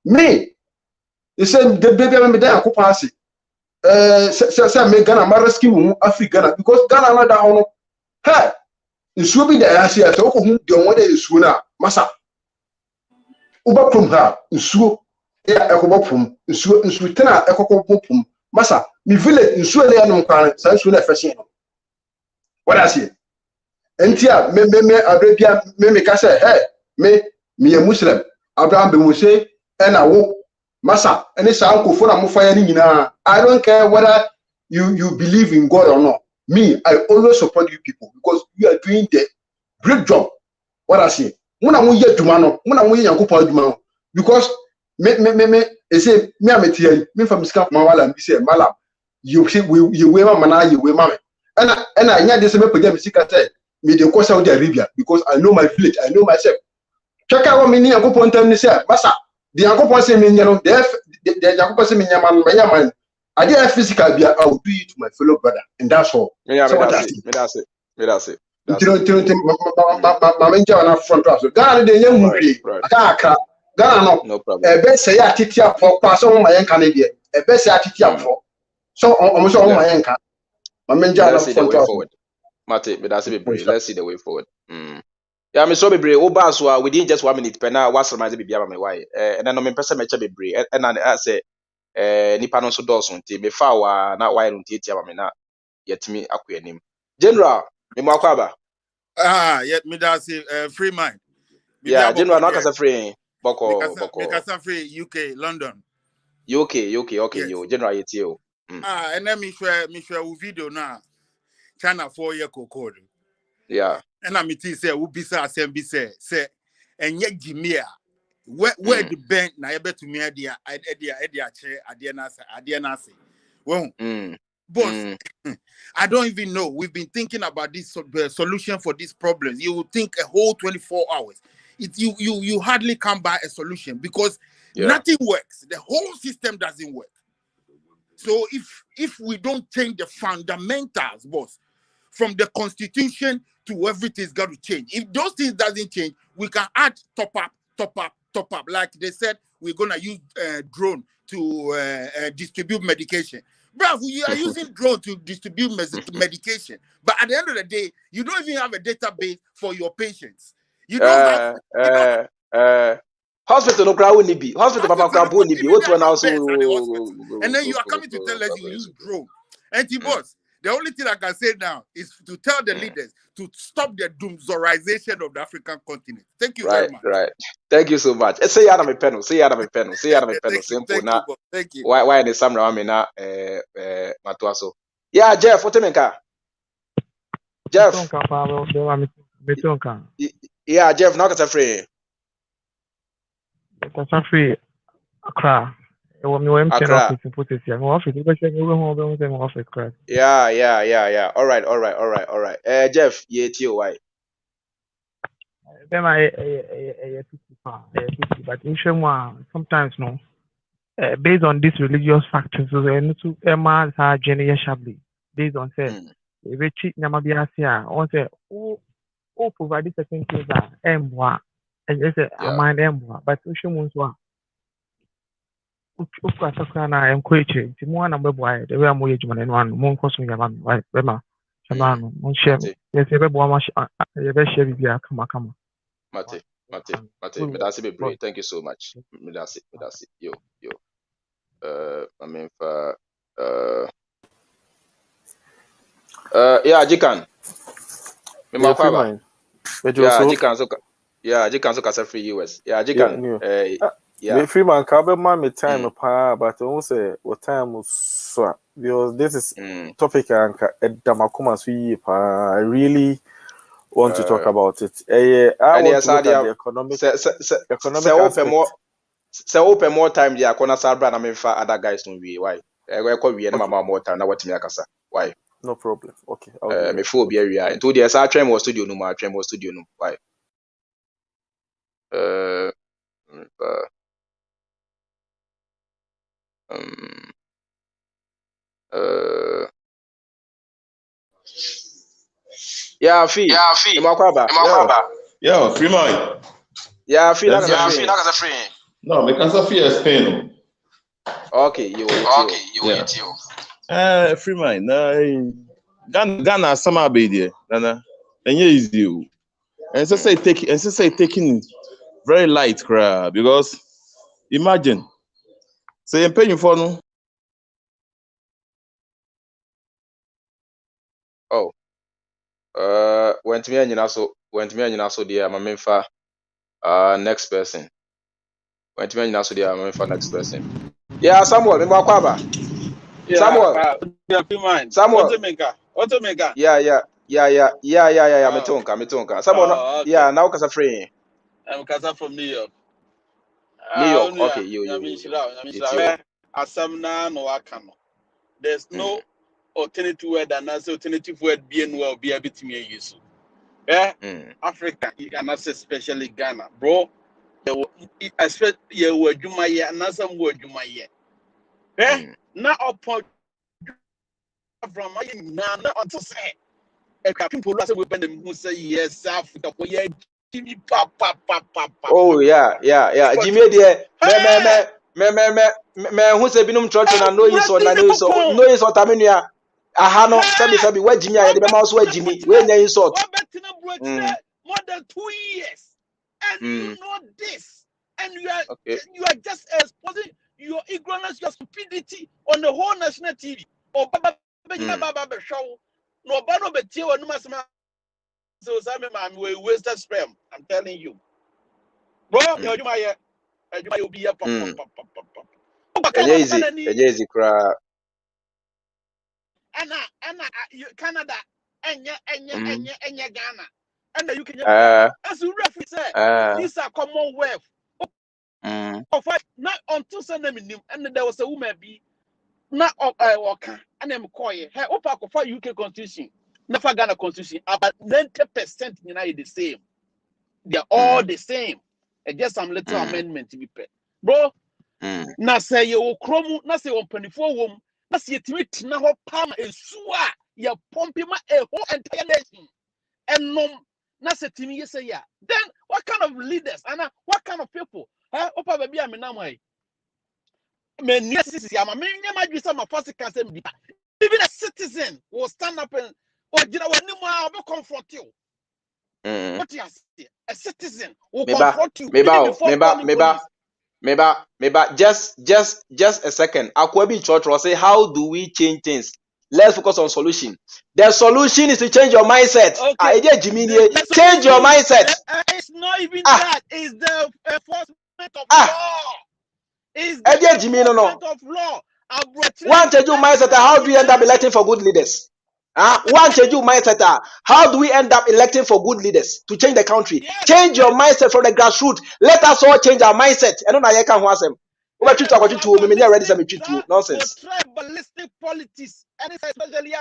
[SPEAKER 16] me they say the baby me dan akopon ase say me Ghana ma rescue mu Africa because Ghana na da ho no hey nsuo bi da ya se so ko hu de won da nsuo na masa uba prom ha nsuo ya ekobopum nsuo tena ekokopum masa mi village nsuo le ya no kwan sa nsuo na fashion no what I say entia me abrabia me ka say hey me a Muslim Abraham be Mose na wo masa any sa ankofo na mo fa ya ni nyina I don't care whether you believe in God or not. Me I always support you people because you are doing the great job. What I say muna mo ye dwuma no muna mo ye yankopon dwuma no because me say me ametia me from scam mawala me say malam you say we we mama na you we mama and nya dey say me pagya me sika say me dey go Saudi Arabia because I know my village I know myself check out me ni yankopon tam ni say masa the Uncle say me, you know, the Uncle say me, man. I did physical, I will do it to my fellow brother, and that's all. So what I say.
[SPEAKER 5] Me that's it.
[SPEAKER 16] My mentor on front of us. Ghana, the young movie. Ghana,
[SPEAKER 5] no problem.
[SPEAKER 16] A best say I teach up for pass on my Canadian. A best say I teach up for. So almost on my anchor. My mentor on front of us.
[SPEAKER 5] Mate, but that's it. Let's see the way forward. Yeah, me so be brave. Oba so within just 1 minute. Pena what's remind me be my why. And then no me person me be brave. And I say nipa no so dɔɔso nti me fa wa na why no ntia ma me na yetimi akɔ anim. General, me mo akɔ aba.
[SPEAKER 17] Yet me da say free mind.
[SPEAKER 5] Yeah, General na kasa free. Boko.
[SPEAKER 17] Me kasa free UK, London.
[SPEAKER 5] UK, okay,
[SPEAKER 17] yes.
[SPEAKER 5] Yo. General yetie o.
[SPEAKER 17] And then me share video na China 4 year code.
[SPEAKER 5] Yeah.
[SPEAKER 17] And I mean say we be say and yet Jimia where the band na ebe to me adia well boss I don't even know. We've been thinking about this solution for these problems. You would think a whole 24 hours. You hardly come by a solution because nothing works. The whole system doesn't work. So if we don't change the fundamentals, boss, from the constitution to everything's got to change. If those things doesn't change, we can add top up. Like they said, we're gonna use drone to distribute medication. Bro, you are using drone to distribute medication, but at the end of the day, you don't even have a database for your patients. You don't
[SPEAKER 5] have. Hospital no crowd won't be. Hospital papa crowd won't be. What one also?
[SPEAKER 17] And then you are coming to tell us you use drone. And boss, the only thing I can say now is to tell the leaders to stop the doomsorization of the African continent. Thank you very much.
[SPEAKER 5] Right. Thank you so much. Say ya na me peno. Simple na.
[SPEAKER 17] Thank you.
[SPEAKER 5] Why the samra me na matuaso. Yeah, Jeff, what menka? Jeff. Yeah, Jeff, now kasa free.
[SPEAKER 18] Kasa free Accra.
[SPEAKER 5] Accra. Yeah. All right. Jeff, you why?
[SPEAKER 18] Then but sometimes no. Based on these religious factors, so based on say, if cheat Namabiasia, on say, provide certain things that and it's a mind but I'm quite more number boy, the way I'm waging and one costing a man, right? Rema, Shamano, one share, yes, ever share come.
[SPEAKER 5] Mate, that's a bit. Thank you so much. That's it. Yo. I mean, yeah, Jikan. Jikan so kasa free US. Yeah, Jikan.
[SPEAKER 19] Yeah. Freemind can man me time but also what time so because this is topic and damakuma so I really want to talk about it. I want to look at the economic aspect.
[SPEAKER 5] Open more time there kona sabra na me fa other guys no we why we na mama more time na what me akasa why
[SPEAKER 19] no problem okay
[SPEAKER 5] me fo be area into the sa train was studio no why yeah, fee.
[SPEAKER 20] Yeah, Freemind.
[SPEAKER 5] Yeah, fee. Not as a free.
[SPEAKER 20] No, because I feel Spain.
[SPEAKER 5] Okay, you.
[SPEAKER 20] Freemind. Ghana summer baby, Nana. And yeah, is you. And so say taking very light, crowd, because imagine, say I'm paying for no.
[SPEAKER 5] Oh. Went me and so dear my memfa next person. Went me and so dear my memfa next person. Yeah, Samuel, me kwaba. Samuel. Samuel.
[SPEAKER 21] Automeka.
[SPEAKER 5] Yeah, metonka. Samuel,
[SPEAKER 21] okay.
[SPEAKER 5] Yeah, now kasa free.
[SPEAKER 21] I'm Kasa from New York.
[SPEAKER 5] New York, okay, you.
[SPEAKER 21] Asamna no akano. There's no alternative word and as alternative word being well be a bit me use. Africa, and that's especially Ghana, bro. expect you were Jumaya and not some word Jumaya. Eh? Now upon from my nana until say a people will bend them who say yes, Africa, Jimmy Papa.
[SPEAKER 5] Oh yeah. Jimmy there. Me who say binum church na no is on na no is tamenia. Aha no sabi where Jimmy aye be ma so where Jimmy we nya insult.
[SPEAKER 21] More than 2 years. And you know this. And you are just exposing your ignorance, your stupidity on the whole national TV. Or Baba show. No Baba Betio or Numasma. So some man will waste that sperm. I'm telling you. Bro, you might be a
[SPEAKER 5] Easy cry.
[SPEAKER 21] Anna, Canada, and Ghana. And you can as you referee said, these are Commonwealth. Of not until Sunday, and there was a woman be not walker, and I'm calling her Opa for UK Constitution, never Ghana Constitution, about 90% United the same. They are all the same. And just some little amendment to be paid. Bro, now say you chromo, now say 24 womb, now say it now palm and sua, you're pumping my whole entire nation. And no, now say to me, you say, yeah. Then what kind of leaders and what kind of people? Opa baby, I'm in way. Men, yes, I'm a man, might be some of us can say, even a citizen will stand up and or you know what new will confront you. What do you say? A citizen will confront you.
[SPEAKER 5] Maybe just a second. Akwabi Church will say, how do we change things? Let's focus on solution. The solution is to change your mindset.
[SPEAKER 21] Okay.
[SPEAKER 5] Change your mindset.
[SPEAKER 21] It's not even that. It's the enforcement of law. It's the enforcement of law.
[SPEAKER 5] One change your mindset. How do we end up electing for good leaders? One change your mindset. How do we end up electing for good leaders to change the country? Yes. Change your mindset from the grassroots. Let us all change our mindset. I don't know. I can't answer. Nonsense.
[SPEAKER 21] Tribalistic politics, and especially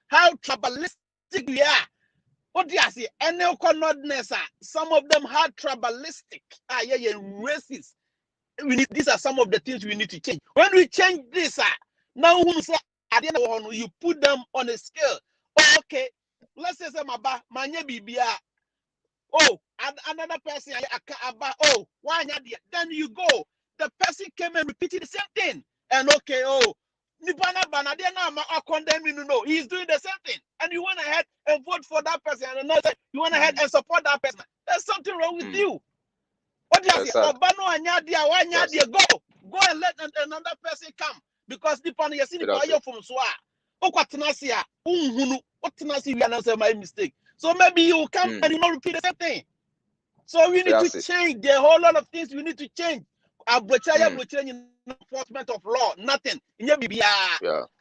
[SPEAKER 21] how tribalistic we are. What do you say? And some of them are tribalistic. Racist. These are some of the things we need to change. When we change this, now at the end of you put them on a scale. Okay, let's say oh, another person oh, why not? Then you go. The person came and repeated the same thing. And okay, oh, I condemn you. No, he's doing the same thing. And you went ahead and vote for that person. And another, you went ahead and support that person. There's something wrong with you. What do you say? Go and let another person come. Because the pan you see the fire from Swa. What tenacity we my mistake. So maybe you come and you not repeat the same thing. So we need to change. There are a whole lot of things we need to change. Enforcement of law, nothing.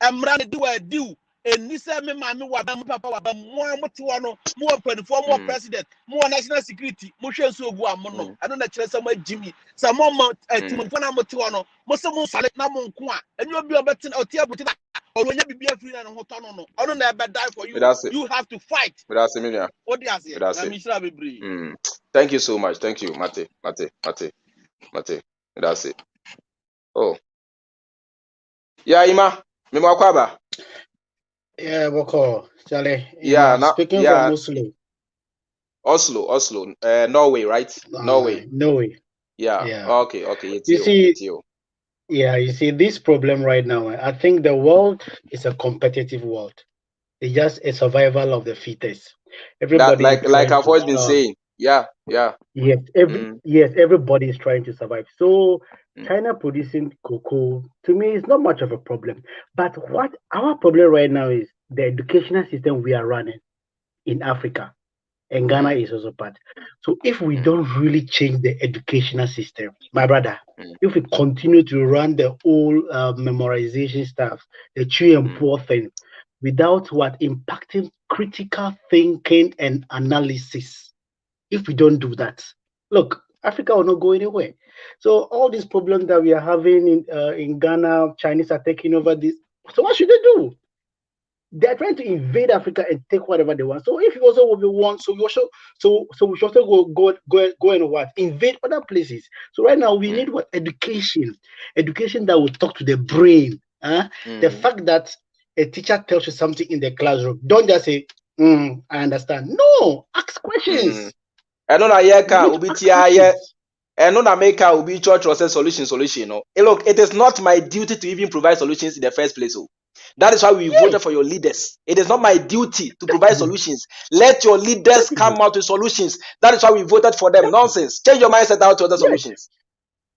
[SPEAKER 21] I'm running do. And this me papa more president, more national security, more so go I don't know some Jimmy, some more Timothy select na and you'll be about to or when you be free and hotono. I don't ever die for you. You have to fight. What do you say?
[SPEAKER 5] Thank you so much. Thank you, Mate. That's it. Oh. Yeah, Ima. Mimwakwaba.
[SPEAKER 1] Yeah, Boko. Charlie.
[SPEAKER 5] Yeah,
[SPEAKER 1] speaking from
[SPEAKER 5] Oslo. Norway, right? Norway. Yeah. Okay. It's you.
[SPEAKER 1] Yeah, you see this problem right now. I think the world is a competitive world. It's just a survival of the fittest. Everybody,
[SPEAKER 5] like I've always been saying. Yeah.
[SPEAKER 1] Yes, everybody is trying to survive. So China producing cocoa, to me, is not much of a problem. But what our problem right now is the educational system we are running in Africa, and Ghana is also part. So if we don't really change the educational system, my brother, if we continue to run the old memorization stuff, the true and poor thing, without impacting critical thinking and analysis, if we don't do that, look, Africa will not go anywhere. So all these problems that we are having in Ghana, Chinese are taking over this. So what should they do? They're trying to invade Africa and take whatever they want. So if you also want, so we should also go and what invade other places. So right now we need what education that will talk to the brain. The fact that a teacher tells you something in the classroom, don't just say, I understand. No, ask questions.
[SPEAKER 5] I know that and not America will be church or say solution. No. Hey, look, it is not my duty to even provide solutions in the first place. Oh. That is why we voted for your leaders. It is not my duty to provide solutions. Let your leaders come out with solutions. That is why we voted for them. Nonsense. Change your mindset out to other solutions.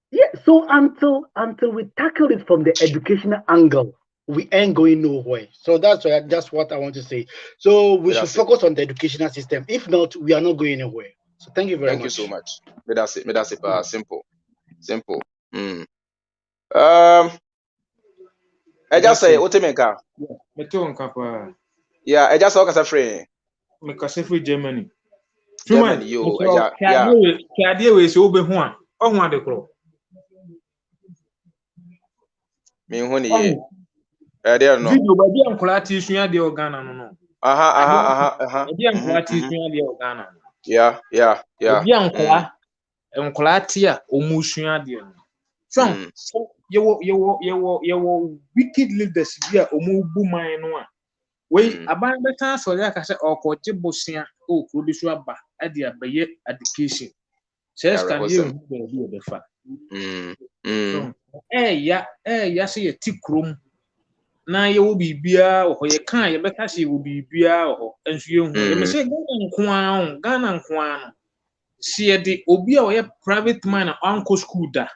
[SPEAKER 1] Yeah. So until we tackle it from the educational angle, we ain't going nowhere. So that's what I want to say. So we should focus on the educational system. If not, we are not going anywhere. So thank you very much.
[SPEAKER 5] Thank you so much. That's it. Simple. I just say Otemeka. Yeah, I just saw a friend.
[SPEAKER 2] Because free Germany.
[SPEAKER 5] Germany, yo, yeah. Me honey, yeah. I don't know.
[SPEAKER 2] Video, but the uncle teaching the organa no. The uncle teaching the organa.
[SPEAKER 5] Yeah.
[SPEAKER 2] The uncle tia omusuya the. So you wicked leaders here omubu man no. We aban better so ya ka say okoje bosia o produce aba e de abaye education. Says can you be the fa. So ya say ye tikrom na ye wo bibia o ye kan ye beka say wo bibia o enso ye hu ye me say Ghana nko an see de obi a o ye private man uncle school da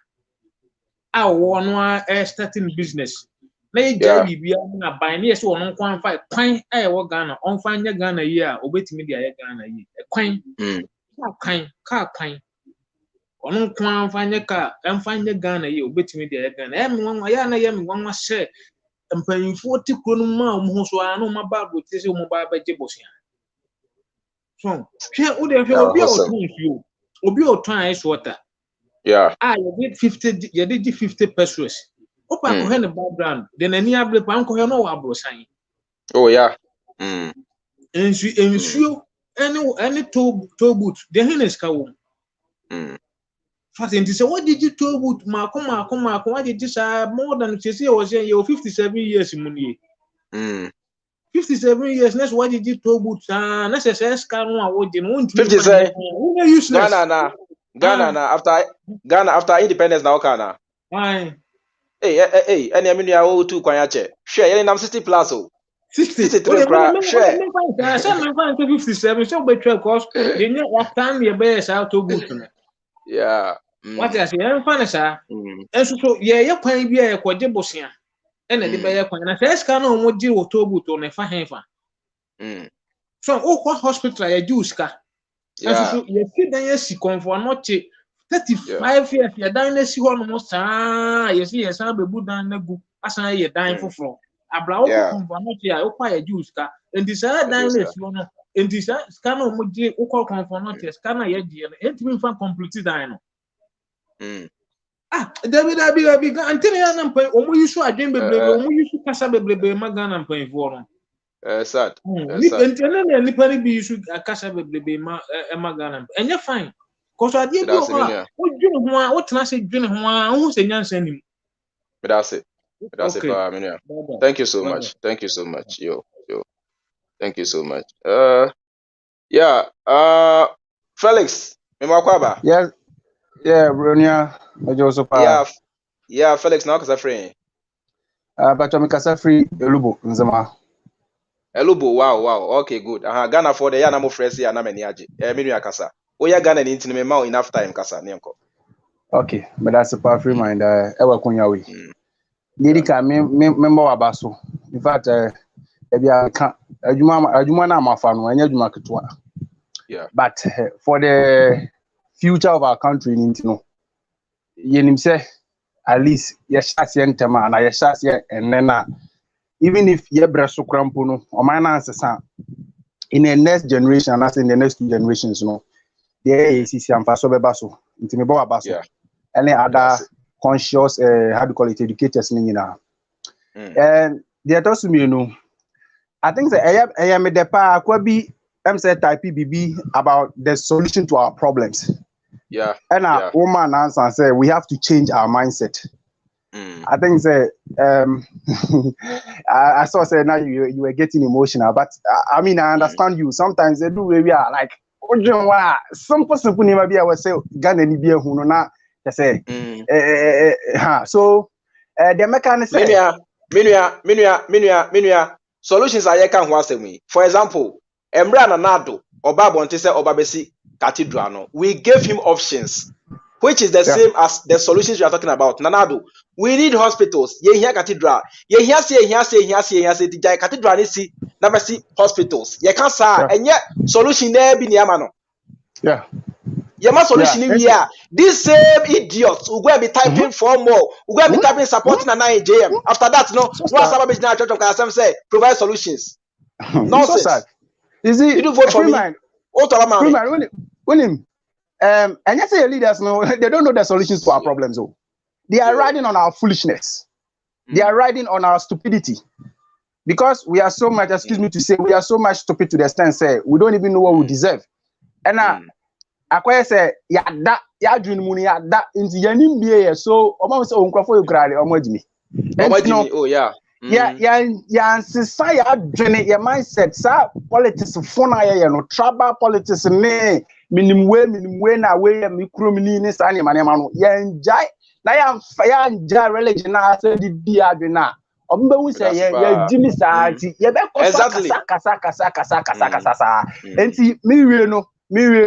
[SPEAKER 2] a wo no starting business na ye ja bibia na ban na ye say ono nko an fa kwan a ye wo Ghana on fa nya Ghana yi a obetimi de aye Ghana yi kwan ka kwan ono nko an fa nya ka emfa nya Ghana yi obetimi de aye Ghana nwa ya na ye me nwa share mpanyinfo ti kuro no ma omo so ano ma ba go ti se omo ba ba je bosia so hwe o de hwe obi o tun fio obi o tun ice water you did 50 pesos opa ko he ne background de nani able pa nko he no wa brosan ensuo any toe boot de he ne ska wo Fast and say, what did you told with Marco? Why did this more than Chelsea was saying you're 57 years in 57 years. Next, what did you told with necessary scan one
[SPEAKER 5] 57 Ghana after independence now Ghana.
[SPEAKER 2] Why?
[SPEAKER 5] Hey, any amount of 2 kwanyache. Share, you 60 plus. 63 crap. Share.
[SPEAKER 2] I said, my 57, so better because they know what time your best out to boot.
[SPEAKER 5] Yeah.
[SPEAKER 2] What I say, I'm funny, sir. And so, yeah, can be a quadribosia. And the bear can. And first can on what deal with Tobu to never have. So, what hospital I do, Ska? And so, you see, then you see, comfort not 35 years, you're dying, see one almost. You see, yes, I'll be good down the book as I you're dying for floor. A blow comfort not here, okay, a Jew, Ska. And this other dying, and this scan of Muji, Oko comfort not here, scanner, yet, and to me, find completely dying. David Abi until I am paying almost you so I didn't be almost you should pass up a baby Magan and paying for
[SPEAKER 5] sad.
[SPEAKER 2] And Nipani be you should cash up a baby Magan and you're fine. Because I didn't know what can I say, who's a young sending.
[SPEAKER 5] But that's it. Thank you so much. Thank you so much. Yo. Thank you so much. Felix,
[SPEAKER 22] Yes. Yeah, Bronya,
[SPEAKER 5] yeah, Felix now kasa free.
[SPEAKER 22] But I'm kasa free Elubo nzema.
[SPEAKER 5] Elubo, wow. Okay, good. Ghana for the ya na mo fresh ya na meni aje. Minu ya kasa. Oya Ghana ni ntini me ma enough time kasa ni enko.
[SPEAKER 22] Okay, but that's a Freemind ewa kunya we. Didi ka member wa baso. In fact, ebia ka adwuma na amafa no anya adwuma ketwa.
[SPEAKER 5] Yeah.
[SPEAKER 22] But for the future of our country, you say at least yes, and then even if you breast crampono or my answer in the next generation, as in the next 2 generations, there is some baso, intimate baso, any other conscious, how do you call it, educators, and there does me, I think I am the pa kwabi say type BB about the solution to our problems.
[SPEAKER 5] Yeah.
[SPEAKER 22] And a woman answer and say we have to change our mindset. I think say I saw say now you were getting emotional, but I mean I understand you. Sometimes they do where we are like some person maybe I was say Ghana ni bia hu no na they say so the mechanic say
[SPEAKER 5] Minua solutions are can ho asemi. For example, Emra Nanado Oba Bonte say Oba Besi Cathedral no. We gave him options, which is the same as the solutions you are talking about. Nanado, we need hospitals. Ye here cathedral. Ye here say the cathedral ni see never see hospitals. Ye can say and yet solution there be niama no.
[SPEAKER 22] Yeah.
[SPEAKER 5] Yema solution we are. These same idiots who go be typing for more, who go be typing supporting an IJM. After that, no Sabah Business Church of Kasam say provide solutions. Nonsense.
[SPEAKER 22] So is it
[SPEAKER 5] you do vote for
[SPEAKER 22] Freemind?
[SPEAKER 5] Freemind,
[SPEAKER 22] William. And you say leaders know they don't know the solutions to our problems. Oh, they are riding on our foolishness. They are riding on our stupidity. Because we are so much, excuse me to say, we are so much stupid to the extent say we don't even know what we deserve. And I say ya dream money that into yanim be so omo say onkrofo yukrale omodimi.
[SPEAKER 5] Oh yeah.
[SPEAKER 22] Yeah, society adwene your mindset sa politics for na ye no tribal politics ne minimwe na we me kromini ni sa ne manema no ye njai na ya njai religion na say di adwena obembe wu say ye jimi sa anti ye be kosa kasa enti mi wie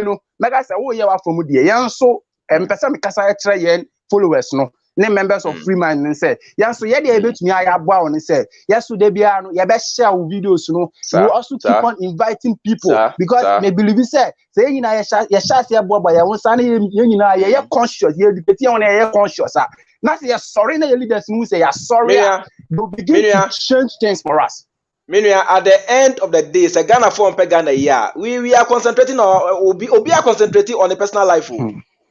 [SPEAKER 22] no mega say wo ye wa from die ye nso empesa me kasa e kire ye followers no ne members of Freemind and say yes so ye dey betumi ayabo on say yes so dey bia no ye be share videos no you also keep on inviting people because me believe say nyina ye share say boba ye won say ye nyina ye conscious ye educate ye won ye conscious na say ye sorry na ye leaders mu say ye sorry you begin to change things for us.
[SPEAKER 5] Meanwhile, at the end of the day, say Ghana for Ghana yeah, we are concentrating on Obi are concentrating on the personal life.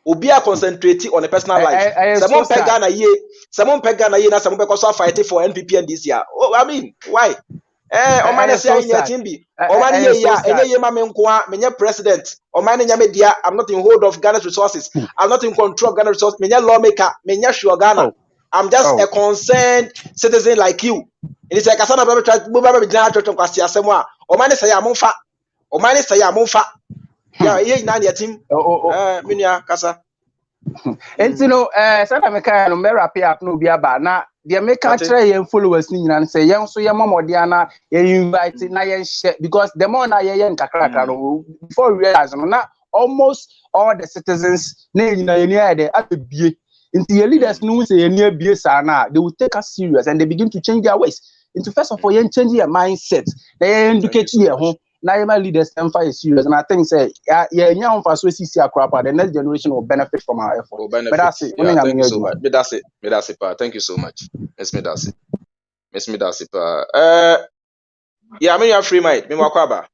[SPEAKER 5] Obi are concentrating on the personal life. Someone peg Ghana ye, na someone because fighting for NPP and this year. Oh, I mean, why? Omane say in your timbi. Omane ye ma menkwa, menye president. Omane nya media, I'm not in hold of Ghana's resources. I'm not in control of Ghana's resources. Menye lawmaker, menye sure Ghana. I'm just a concerned citizen like you. It is like a son of a church of Cassia Samoa. Omane say amonfa. Omane say amonfa. Yeah, ye na your team. Minya Casa.
[SPEAKER 22] And you know, Santa Meka no mera pay up no biaba na the American try and followers ni and say young so your mama diana you invite na ye share because the more na ye kakra no before we realize no na almost all the citizens na you near the abie into your leaders no say near bie sa na they will take us serious and they begin to change their ways into first of all you change your mindset they educate you home. Now my leaders empire is serious, and I think say yeah, for so the next generation will benefit from our effort. But that's it.
[SPEAKER 5] Yeah, thank you so much. That's it, pa. Thank you so much. Miss me that's it, pa. Yeah, I mean you have Freemind. Me wakwaba.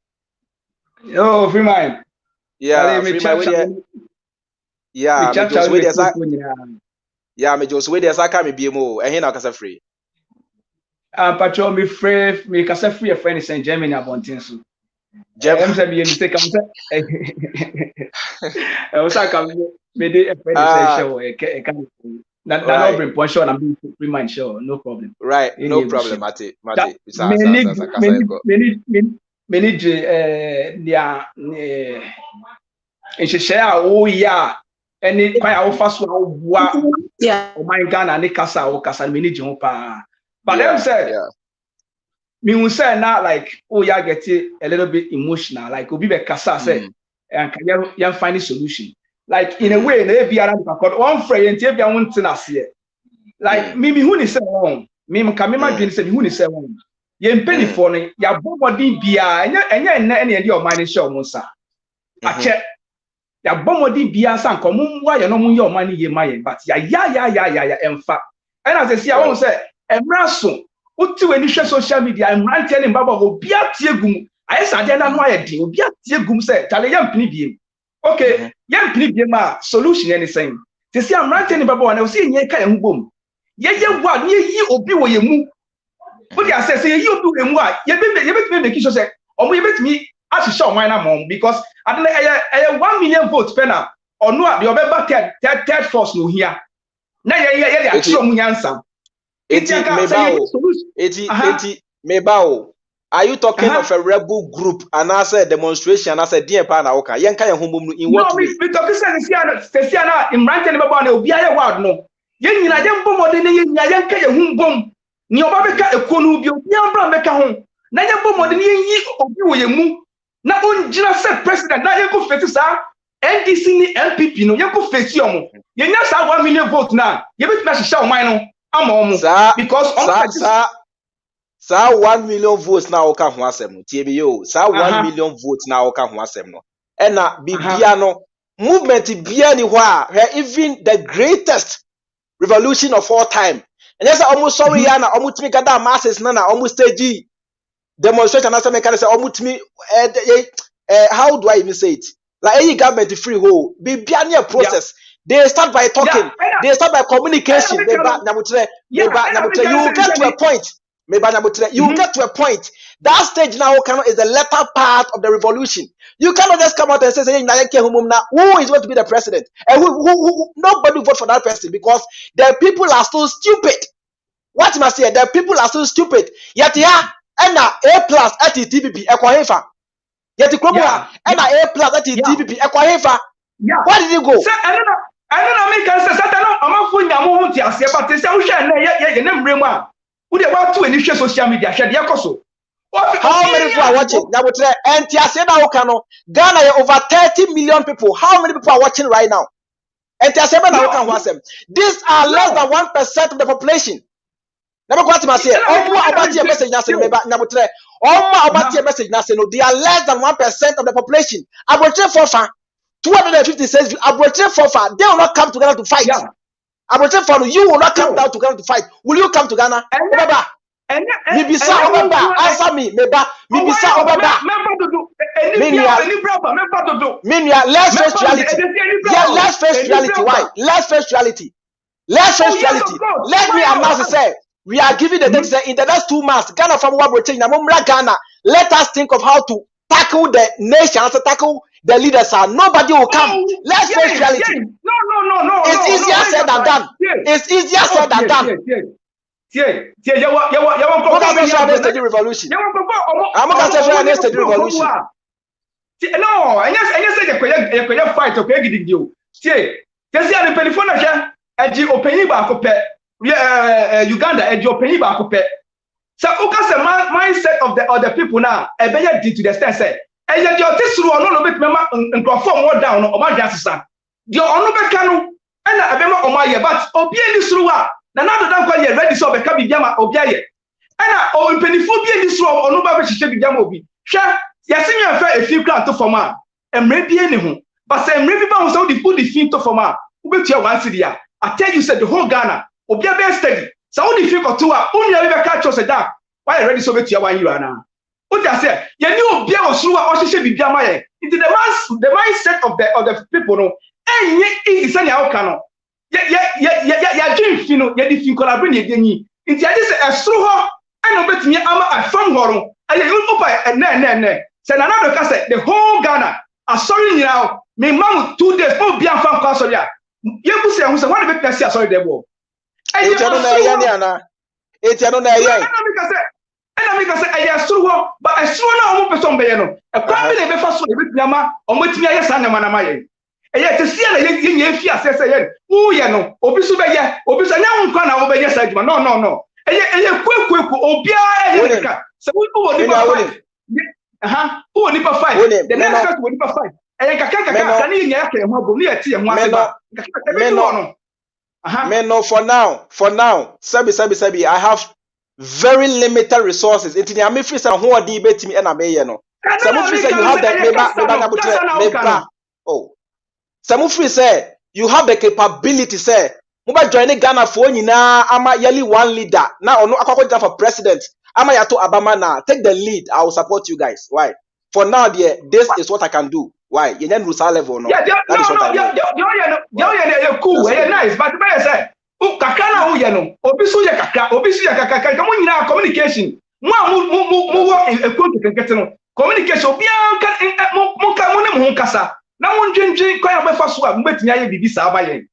[SPEAKER 3] Yo, Freemind.
[SPEAKER 5] Yeah, Freemind. Yeah, me just wait there. Yeah, me just wait there. Saka me BMO. And here now kasa free.
[SPEAKER 3] Patron me free. Me kasa free a friend is in Germany abontin so. I'm saying you mistake. I'm saying. I was like, me dey a friend is show. That no bring point show. I'm Freemind show. No problem.
[SPEAKER 5] Right. No problem. Mate.
[SPEAKER 3] Many yeah. And she share oh yeah. Any quite our first one. Yeah. Oh my God, and the casa or casa many jump. But them say. Me will say now like oh yeah get a little bit emotional like obi be kasa say and can find a solution like in a way na be around because one friend and be won tin ase like me who ni say won me can me madwin say me who ni say won ye mpeni for no ya bomodin bia enya na e dey o man show mo sa ache ya bomodin bia san ko mo wa ye no mo ye o man ye maye but ya emfa and as I see I won say emraso uti we ni hwe social media emrante ne mbaba obi atie gum ayesa de na no ayedi obi atie gum say tale yam pini biem okay yam pini biem a solution any saying te see emrante ne mbaba na o see nye ka ehubom ye wa ne yi obi wo ye mu What you say you do and what? You bet me sure say or you bet me as show mine mom because I don't 1 million votes penna or no the other third force no here. Now yeah actually mu answer.
[SPEAKER 11] Mebao. Are you talking of a rebel group and I said demonstration and I said dear pana oka yanka ya humum in what way?
[SPEAKER 3] No, we talking say in ranking about no be a word no. Yen nyina yen bom ode ne yen yanka ya humbom. Ni oba beka ekonu bi obi ambra beka ho. Na yen bom ode ne yen yi obi wo yemu. Na onjina say president na yen go face sa NDC ni MPP no yen go face omo. Yen nya sa 1 million vote na. Ye bet na shisha oman no ama omo because
[SPEAKER 11] Sa 1 million votes na oka ho asem no tie bi yo sa 1 million votes na oka ho asem no e na bibia no movement bia ni ho a even the greatest revolution of all time and yes almost sorry ya na almost me gada masses na almost stage demonstration na say me can say almost me how do I even say it like any government free ho bibia ni a process they start by talking they start by communication you get to a point. You get to a point. That stage now is the latter part of the revolution. You cannot just come out and say, who is going to be the president? And who nobody vote for that person because the people are so stupid. What must say? The people are so stupid. Yet and A plus at the TPP ekwahefa. Yet the and A plus at the TPP ekwahefa. Where did you go?
[SPEAKER 3] I don't make sense. I'm not going to say, but they say, who they want to initiate social media?
[SPEAKER 11] How many people are watching? Ghana over 30 million people. How many people are watching right now? These are less than 1% of the population. They are less than 1% of the population. 250 says they will not come to Ghana to fight. You will not come down to Ghana to fight. Will you come to Ghana? Answer me. Let's face reality. Let's face reality. Why? Let's face reality. Let me announce it. Say we are giving the text in the next 2 months. Ghana from Ghana. Let us think of how to tackle the nation, to tackle the leaders. Nobody will come. Let's face reality.
[SPEAKER 3] No.
[SPEAKER 11] It's easier said than done. It's easier said than done. Revolution. I'm going to say next revolution.
[SPEAKER 3] No, I just say the fight. Okay, gidi you. See, just the telephone here. Eji openi ba kope. Uganda eji openi ba kope. So, okay, mindset of the people now. Ebeye did to the extent say. Eje di otisuru ono no bet mema nkrofo mo down no o ma jasisa. Di ono beka no na abema o ma ye but obi eni suru a na na do kwa ye ready so beka bibiama obi aye. Na o mpenifo bi eni suru ono ba be hihye bibiama obi. Hwe yesi me fa efi kra to forma. Emre bi eni ho. But say emre bi ba ho so di put the fin to forma. Ubetua one city a. I tell you said the whole Ghana obi be steady. So wo di fi ko to a unya be ka cho say da. Why ready so betua one you ana. What I say, you know, be able to the mindset of the people. No, and it's any outcome. Yeah, dream, you know, if you collaborate again, it's a through her. I know bet me, I'm a from horror. I look by and Say another case, the whole Ghana. I'm sorry now, my mom 2 days, oh, be a fan castle. You could say, who's one of the sorry, they will. And I saw, but I saw no one person bayano. A family never first with Yama, or with me, yes, and Manamay. And yet to see a young Fia says, oh, yeah, no, Obisubaya, Obisana, one over yes, no. And yet, quick, Obia, so who will never fight? Who will never fight? The next person will never fight. And
[SPEAKER 11] I for now, Sabi, I have very limited resources. It's the Ami Free who are debating me and Amay no. Some free say you have the Some free say you have the capability say Muba join Ghana for nyina ama yali one leader. Now no akwakoja for president. Ama yato Abama na take the lead. I will support you guys. Why? For now, this is what I can do. Why? You then Rusa level no.
[SPEAKER 3] Yeah, that is what I do. You're cool. You're nice, but say kakana wo ye no obi so ye kakra obi so ye kakra ka mo nyina communication mo wo ekwo kekete no communication obi an mo ka mo ne mo kasa na mo ndwendwen kwa ya befa so a mbetumi aye bibi sa aba ye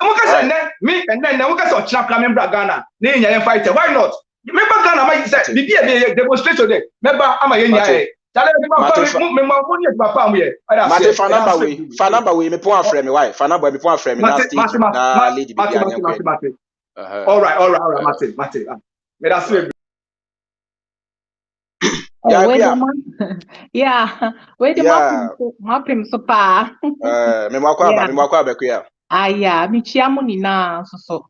[SPEAKER 3] mo kasa ne me ne mo kasa o chira kra me bra Ghana na nya ye fight why not me ba Ghana ma say bibi e demonstration there me ba ama ye nya e tale me ma mo ne ba pa mo ye
[SPEAKER 11] mate fa number we me pon afre me why fa number me pon afre me na stage na lady bibi anya kwa
[SPEAKER 3] all right mate me da say
[SPEAKER 4] yeah, where the mapim so pa.
[SPEAKER 11] Me mwakwa ba kwa.
[SPEAKER 4] Yeah, mi chiamu ni na so.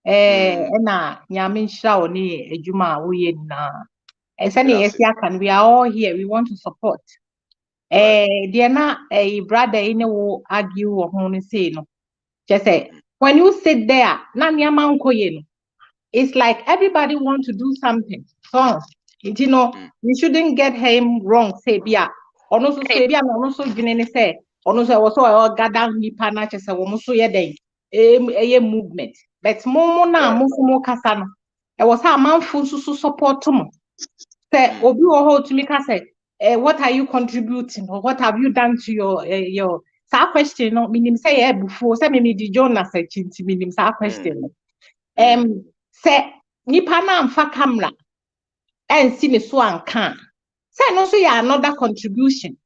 [SPEAKER 4] Na nyame nhira oni adwuma wo na. Sani can we are all here, we want to support. Dear na brother ine wo argue wo ho no say no. Just say when you sit there, na nyama nkoye no. It's like everybody want to do something. So you know, you shouldn't get him wrong. Say, Bia, or no, so say, Bia, no, so Ginny say, or no, so also gather me panaches, or Musu Yede, a movement. But Momona, Musumo Casano. I was a man full to support to me. Say, Obi or to me, say, what are you contributing, or what have you done to your question? No, meaning say, before, say, me, the Jonas, meaning question. Say, nipa na amfa camera and see me so anka. Say no so ya another contribution.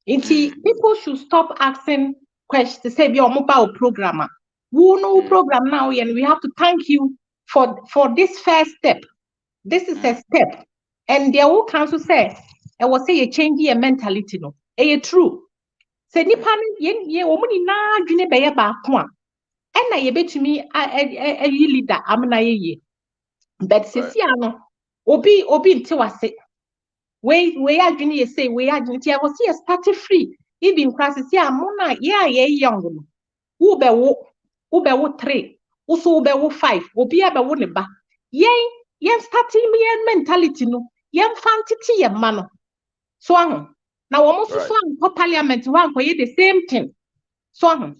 [SPEAKER 4] People should stop asking questions. Say be mobile programmer. Who know program now and we have to thank you for this first step. This is a step. And there will council say, I will say you change your mentality no. True. Say nipa ye omuni na dwene be ye ba ko a. And na ye betumi a leader amna ye. But Sisiano, Obi nti wase. We adwene ye say we adwene ti I was here started free. Even classes here mona ye young. Wo be wo 3. Also be wo 5. Obi be wo ne ba. Yen starting me mentality no. Yen fantity ye mano. So now almost so for parliament one for the same thing. So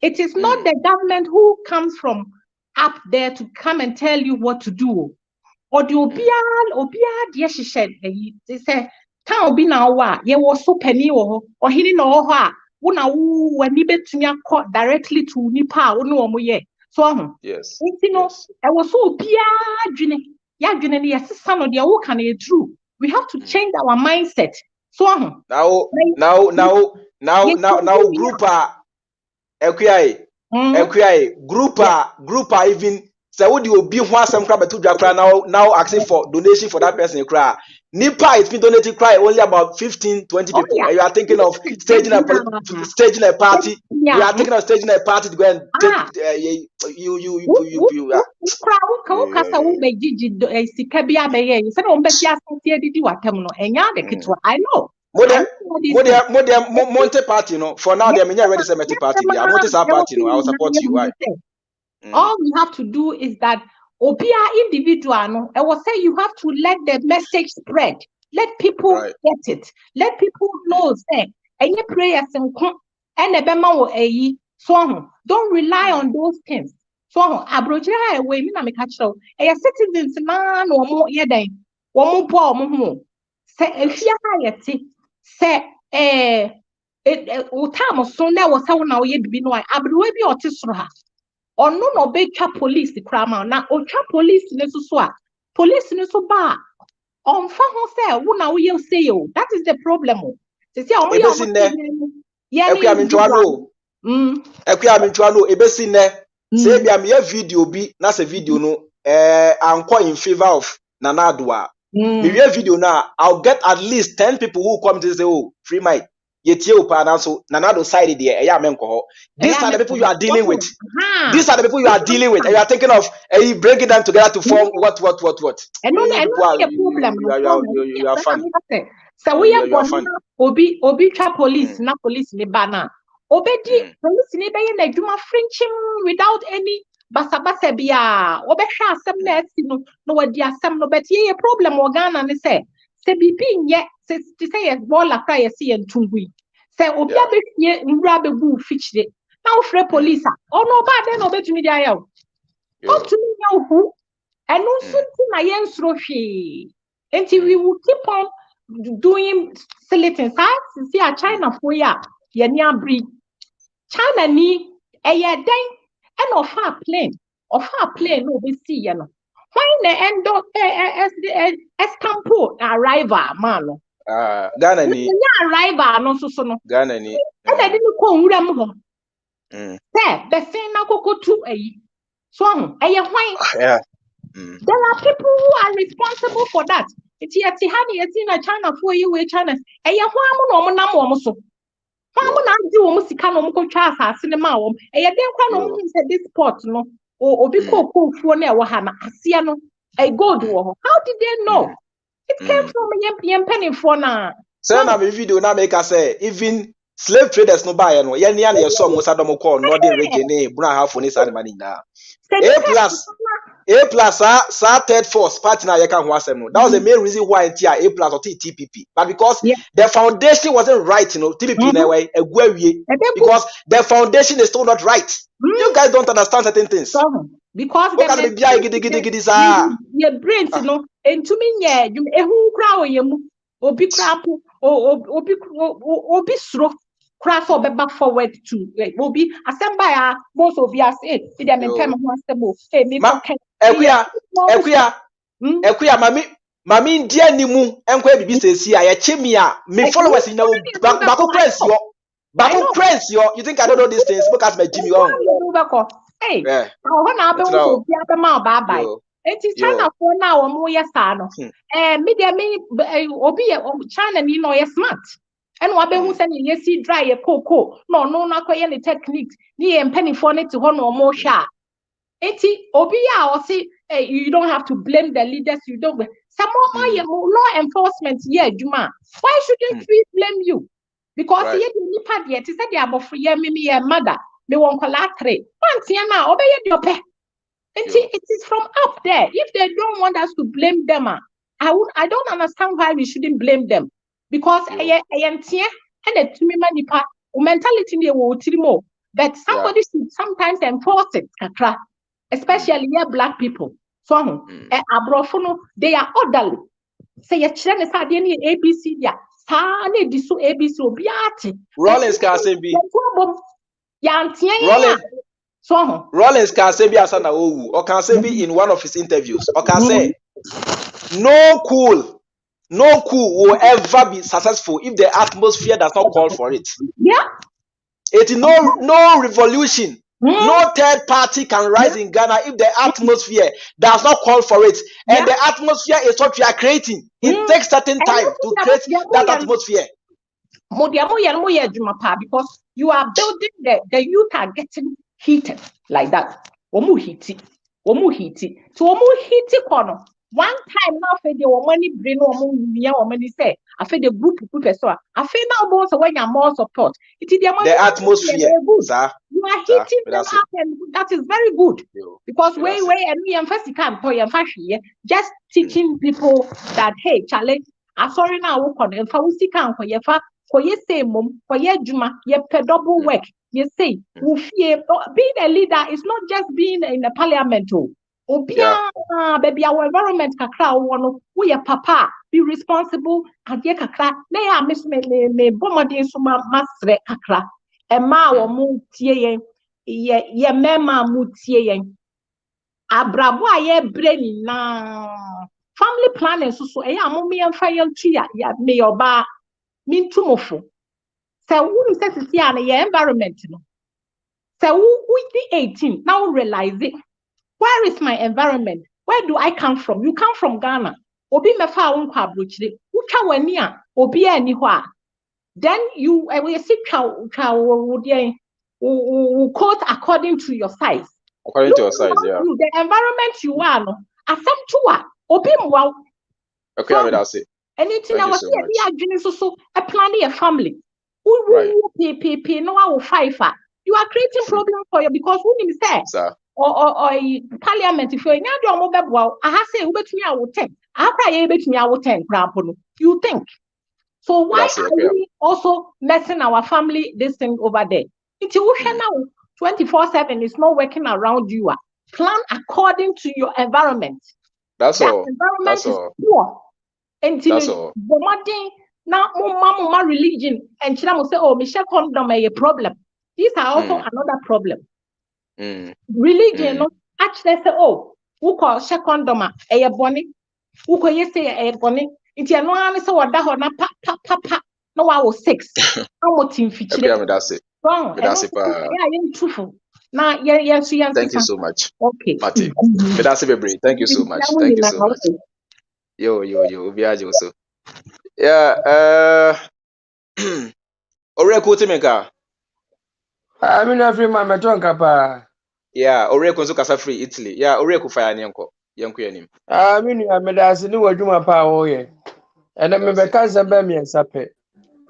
[SPEAKER 4] it is not the government who comes from up there to come and tell you what to do. Or the obia dear she said they say can obi na wa ye was so penny or he no ha una when ni betumia court directly to nipa no mo ye. So
[SPEAKER 11] yes.
[SPEAKER 4] You know, I was so obia dwene ya dwene ne yesesa no de wo can e true. We have to change our mindset. So
[SPEAKER 11] now group group even say wo di obi ho asem kra betu dwa kra now asking for donation for that person kra nipa it's been donated cry only about 15-20 people and you are thinking of staging a party you are thinking of staging a party to go and take you
[SPEAKER 4] I know
[SPEAKER 11] Monte party, no. For now, they're ready to make party. Monte party, no. I will support you. Why?
[SPEAKER 4] All we have to do is that Obia individual, no. I will say you have to let the message spread. Let people get it. Let people know. Say, any prayers and a bema will so don't rely on those things. So abroja way me na me catch show. Citizens man or more yeden. One more say if you say time so na wo say na wo ye bibi no abrewe bi otisoro ha onu no be twa police krama na o twa police ne so a police ne so ba on fa ho say wo na wo ye say o that is the problem say say o ye
[SPEAKER 11] ekwa mi ntwa no ebesi ne say bia me video bi na say video no anko in favor of Nana Adua me video now I'll get at least 10 people who come to say oh Freemind yetie opa na so Nana side there eya menko. These are the people you are dealing with. These are the people you are dealing with and you are thinking of breaking them together to form what
[SPEAKER 4] and no
[SPEAKER 11] you are funny.
[SPEAKER 4] So we are going obi twa police na police ni bana obedi police ni be na adwuma frenchim without any basa bia obehwa asem na asi no wadi asem no but ye problem organa ne se bibi nye se say yes ball akra ye se entungui se obi abehie nwura begu fichire Now free police. Oh no, bad then obey to me there. Up to me now who? And no something I answer she. Until we will keep on doing silly things. See a China for ya. Yenya breed. China ni a year day and of her plane. Of her plane no we see you know. When the end of Estampo arrival, man.
[SPEAKER 5] Ghana ni.
[SPEAKER 4] Arrival no so no.
[SPEAKER 5] Ghana ni.
[SPEAKER 4] And I didn't call them. There, the same now go to a song. Yeah. There are people who are responsible for that. It's yet honey, it's in a China for you, China. A young woman, so. Why do almost can almost trust our cinema? A young one said this spot, no, or be called for near Wahama, Asiano, a gold war. How did they know? It came from a young penny for now.
[SPEAKER 11] So now, if you do not make us say, even slave traders no buy no yen ya na so mo sadom call northern region e buna half for this animal now A plus sa third force partner you can wasem no. That was the main reason why A plus or TPP. But because the foundation wasn't right, you know, TPP na way because the foundation is still not right. You guys don't understand certain things.
[SPEAKER 4] Because
[SPEAKER 11] your
[SPEAKER 4] brains, you know, and to me, yeah, you who crow you obi crapo obi sro craft or back forward to obi assemble most of us they dem time ho assemble me
[SPEAKER 11] ekuya mami ndi animu enko bibi sesi a ye chemi a me followers na bako crazy yo you think I don't know these things because my Jimmy on
[SPEAKER 4] hey how na be so bia be ma bye bye. It's China for now, more yes, no. Media me obi China ni no smart. And what be who send you see dry a cocoa. No, not any techniques. Ni penny for it to honor more sharp. Obi or see you don't have to blame the leaders, you don't. Some more law enforcement, Juma. Why shouldn't we blame you? Because yet you nipa yet, he said they are free me a mother. They won't collaterate. Once now, obey your pet. It is from up there. If they don't want us to blame them, I don't understand why we shouldn't blame them. Because I am here and a to me manipa mentality they will more. But somebody should sometimes enforce it, especially black people. So abrofono they are orderly. Say a children is any ABC ya. Sane disu ABC obiati.
[SPEAKER 11] Rollins can say be.
[SPEAKER 4] So
[SPEAKER 11] Rollins can say be asana owu or can say be in one of his interviews or can say no cool will ever be successful if the atmosphere does not call for it.
[SPEAKER 4] Yeah.
[SPEAKER 11] It is no revolution. No third party can rise in Ghana if the atmosphere does not call for it. And the atmosphere is what we are creating. It takes certain time to create that atmosphere.
[SPEAKER 4] Because you are building the youth are getting heated like that. Omu hiti. So omu hiti kono. One time now for the money brain omu niya omu say. I feel the group so. I feel now most when you more support. It is the
[SPEAKER 11] atmosphere.
[SPEAKER 4] You are hitting them up, and that is very good. Because way and we first come to your fashion. Just teaching people that hey, challenge. I'm sorry now. We can and for can for your fa for your same mum for your juma your double work. You say, being a leader is not just being in the parliament. Baby, our environment we are papa, be responsible, and ye kakra, may I miss me bomadi suma masre kakra, and ma or mu tie ye mema mutie abrabo ye brain na family planning so mommy and fire tree ya me oba min tumofo. So who says it's here your environment? So who is the 18 now realize it? Where is my environment? Where do I come from? You come from Ghana. Obi mefa unkwa brochire. Ucha wania obi anihwa. Then you will see quote according to your size.
[SPEAKER 5] According to your size, yeah.
[SPEAKER 4] The environment you are no. Asem tuwa obi mwa.
[SPEAKER 5] Okay, I mean that's it.
[SPEAKER 4] Anything I was here so a planning a family. Right. You are creating problems for you because who name say or parliament if you do mobile I say me I will 10 after me I will 10 you think so why are we also messing our family this thing over there it's now 24/7 is not working around you. Plan according to your environment.
[SPEAKER 5] That's all.
[SPEAKER 4] Environment
[SPEAKER 5] That's
[SPEAKER 4] is
[SPEAKER 5] all.
[SPEAKER 4] poor.
[SPEAKER 5] That's all.
[SPEAKER 4] Now, my religion and China say, oh, Michelle condom a problem. These are also another problem. Religion, no, actually say, oh, who call share condom a bonnet, who call you say a bonnet. It's a no answer or that or not, pa. No, I was 6. How much in feature?
[SPEAKER 5] That's it.
[SPEAKER 4] Wrong.
[SPEAKER 5] That's it.
[SPEAKER 4] Yeah, you're truthful. Now, yes.
[SPEAKER 5] Thank you so much.
[SPEAKER 4] Okay.
[SPEAKER 5] Mate. That's it, thank you so much. Thank you so much. Yo. Biajo so. Yeah. Ore kuti meka.
[SPEAKER 7] I'm in every man metonka pa.
[SPEAKER 5] Yeah, ore kunzo kasa free Italy. Yeah, ore ku fire ne enko. Yenko yanim.
[SPEAKER 7] I mean I made as ni waduma pa oye. And me be kansa be me ensape.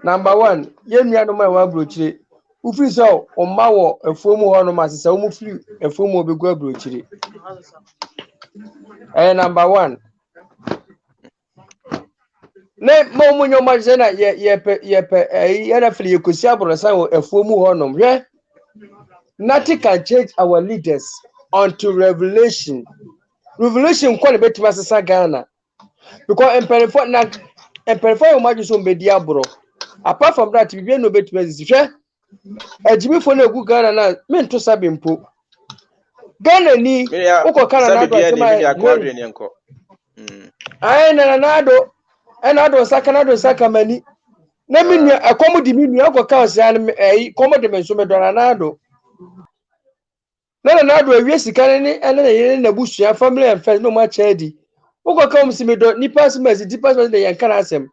[SPEAKER 7] Number 1, ye nua no ma wa brochire. Ufiri so o ma wo efuomu ho no ma sesa o mu firi efuomu obegu abrochire. Number 1. Ne mo mu nyo ma je na ye na firi ekosi abrosan wo efuomu ho no. Hwe nothing can change our leaders until revelation. Revelation kwa betima sesa Ghana. Because emperor o ma ju so mbedi abro. Apart from that, we no betima sisi. Ejimi fo na egu Ghana na me nto sabe mpo. Ghana ni uko kana na do
[SPEAKER 5] enko.
[SPEAKER 7] Ai na nado. Enado saka mani. Na minua akomo di minua uko ka osia na komo de menso me do nado. Na nado awie sika ni ene na yene na busua family and friends no ma chedi. Uko ka om sime do ni pass message di pass message yan kana asem.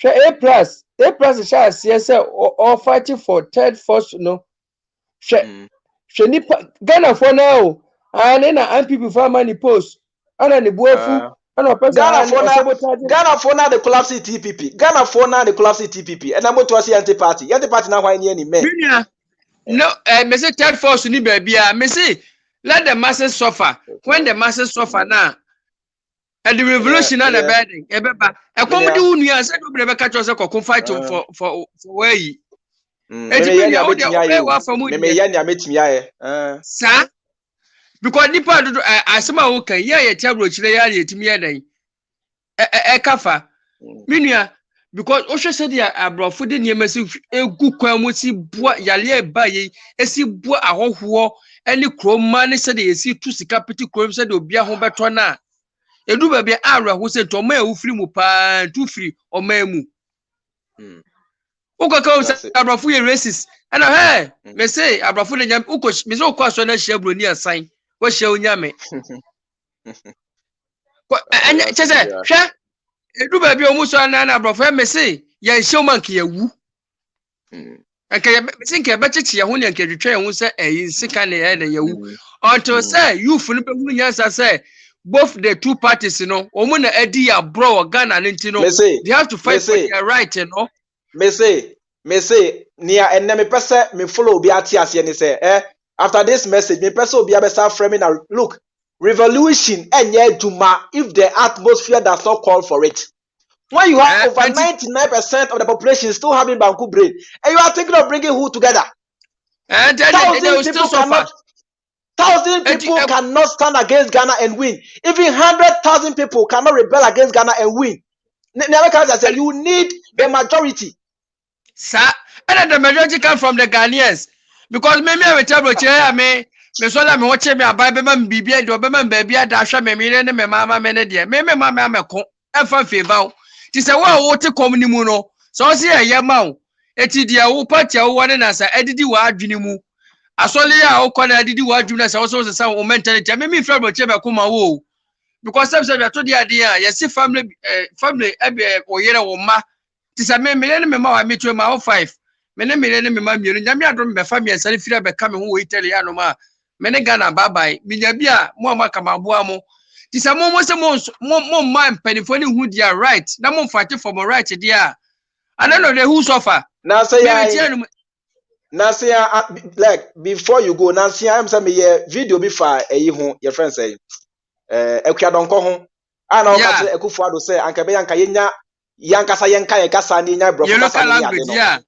[SPEAKER 7] Hwe A plus sha say all fighting for third force no. Hwe ni Ghana for now. Na MPP for money post. Ana ni buafu. Ana person
[SPEAKER 11] Ghana for now the collapse TPP. Ghana for now the collapse TPP. And I'm going to see anti-party. Anti-party now why any men.
[SPEAKER 7] No, me say third force ni baby. Me say let the masses suffer. When the masses suffer now, and the revolution and the burning. A comedy union said we never catch us a fight for where ye. Sir, because Nipa as some okay, yeah, terrible chile to me a kafa. Minia, because Osha said ya brought food in your massive a good quamusi bois yalia baye, a si bois a whole any chrome money said they see 2 capital crimes said will be a home batona. A do baby ara who said to me who free mu pan 2 free or memu. Uka comes abrafu racist. And I may say abrafu and yam ukosh miso question and share near sign. What shall yame? And Chesa, do baby almost an abrafu may say, ya showman kia woo. I can think a better chia when you can return who say a sick and a you. Until say you for yes, I say. Both the two parties, you know, Omuna Eddie bro Ghana and you know, they have to fight for their right, you know.
[SPEAKER 11] Me say, near and me person me follow be at and say, after this message, me person will be able to framing now. Look, revolution and yet Juma if the atmosphere does not call for it. When you have over 99% of the population still having Banku brain, and you are thinking of bringing who together?
[SPEAKER 7] And they still suffer.
[SPEAKER 11] 1,000 people cannot stand against Ghana and win. Even 100,000 people cannot rebel against Ghana and win. Never can say you need the majority.
[SPEAKER 7] Sir, and the majority come from the Ghanaians. Because maybe I will tell you, me so that me watch me a Bible man bibi do be man baby adasha me ne me mama me ne de. Me mama me ko e fa favor. Ti say wa wo te komni mu no. So say ye ma wo. Eti dia wo party wo ne na sa edidi wa adwini mu. Asole ya okona didi waju na so say o mentality me feel bo che be kuma wo because some say to dia dia ya see family ebe oyere wo ma ti say me ne me ma wa me 5 me ne me ma mienu nyame adom be fa me sare fira be ka me ho Italy ya no ma me ne Ghana bye bye me nya bia mo ma ka maboa mo ti say mo say mo man penifo ni hu dia right na mo fight for my right dia I don't know the who suffer
[SPEAKER 11] now say Nasia, like before you go, Nasia, I'm saying me video before your friend say, Ekia don't go home. I know that Ekufuado say, Anka Bianca Yenya, Yankasa Yanka, Yakasa, Nina, bro.
[SPEAKER 7] Yeah.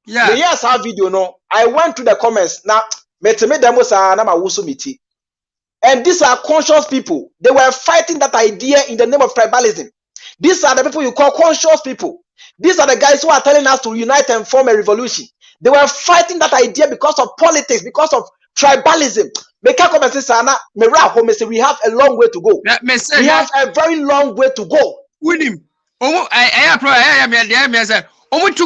[SPEAKER 11] Yes, our video. No, I went to the comments now. Meteme demo sa na ma wusu miti. And these are conscious people. They were fighting that idea in the name of tribalism. These are the people you call conscious people. These are the guys who are telling us to unite and form a revolution. They were fighting that idea because of politics, because of tribalism. We have a long way to go. We have a very long way to go.
[SPEAKER 7] William, to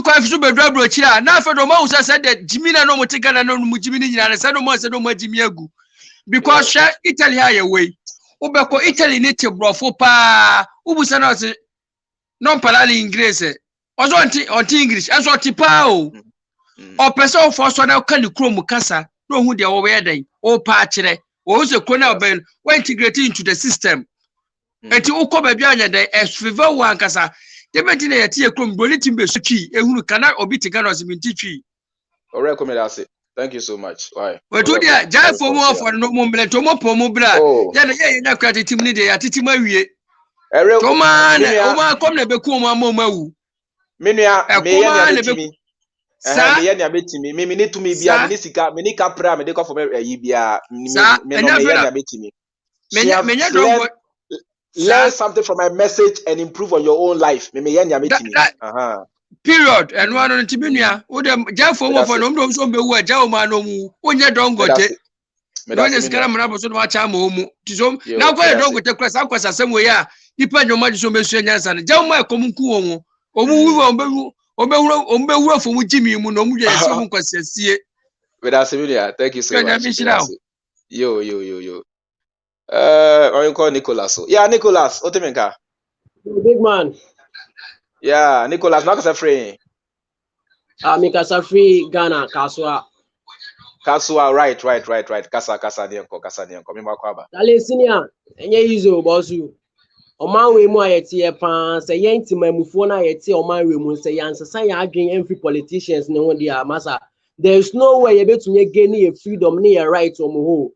[SPEAKER 7] quite super double chia. Now for the most I said that Jimina no Motica no Mujimini and said no more said no more Jimiagu. Because Italy high away. Ubeko Italy native brofo pa Ubusana non parlare inglese. Also on English, as what tipao. Or person for so now can you chrome casa, no who they are wedding, or patchere, or also corner bell, were integrated into the system. And to Okoba Biana, as Fivo one casa, the Bettina Tia Crum Bolitim Besuki, and who cannot obey Tiganos in Tichi.
[SPEAKER 5] Or recommend us. Thank you so much. Why?
[SPEAKER 7] Well, to the Jan for more for no moment, Tomo Pomobra, Yana Crati Timide, Atitimari. Toman, Oma, come the Becuma Momo.
[SPEAKER 11] Minia, me need to me be a minisika, minika pram, and they for Yibia, learn something from my message and improve on your own life.
[SPEAKER 7] Period. And one on Timinia, would them Jafo for no so be where Jaumano, when you don't got it. When is Garamabo so much amo to some now go along with the class aquas somewhere. Depend on much so messages and Jama Comuncuomo, or from Jimmy Munomu,
[SPEAKER 5] with us, thank you so much. Yo. Or you call Nicholas. Yeah, Nicholas, Otemenka.
[SPEAKER 9] Big man.
[SPEAKER 5] Yeah, Nicholas, not a free.
[SPEAKER 9] Mikasa free Ghana, Kaswa.
[SPEAKER 5] Kaswa, right. Kasa Nianko, Mimakwaba.
[SPEAKER 9] Dale senior, and ye use your boss you. O man we mo ayeti pan say yenti mamufo na ayeti o man we mu say yansa say adwen every politicians ne ho dia masa. There is no way you betunye gain your freedom ne your right o mo ho.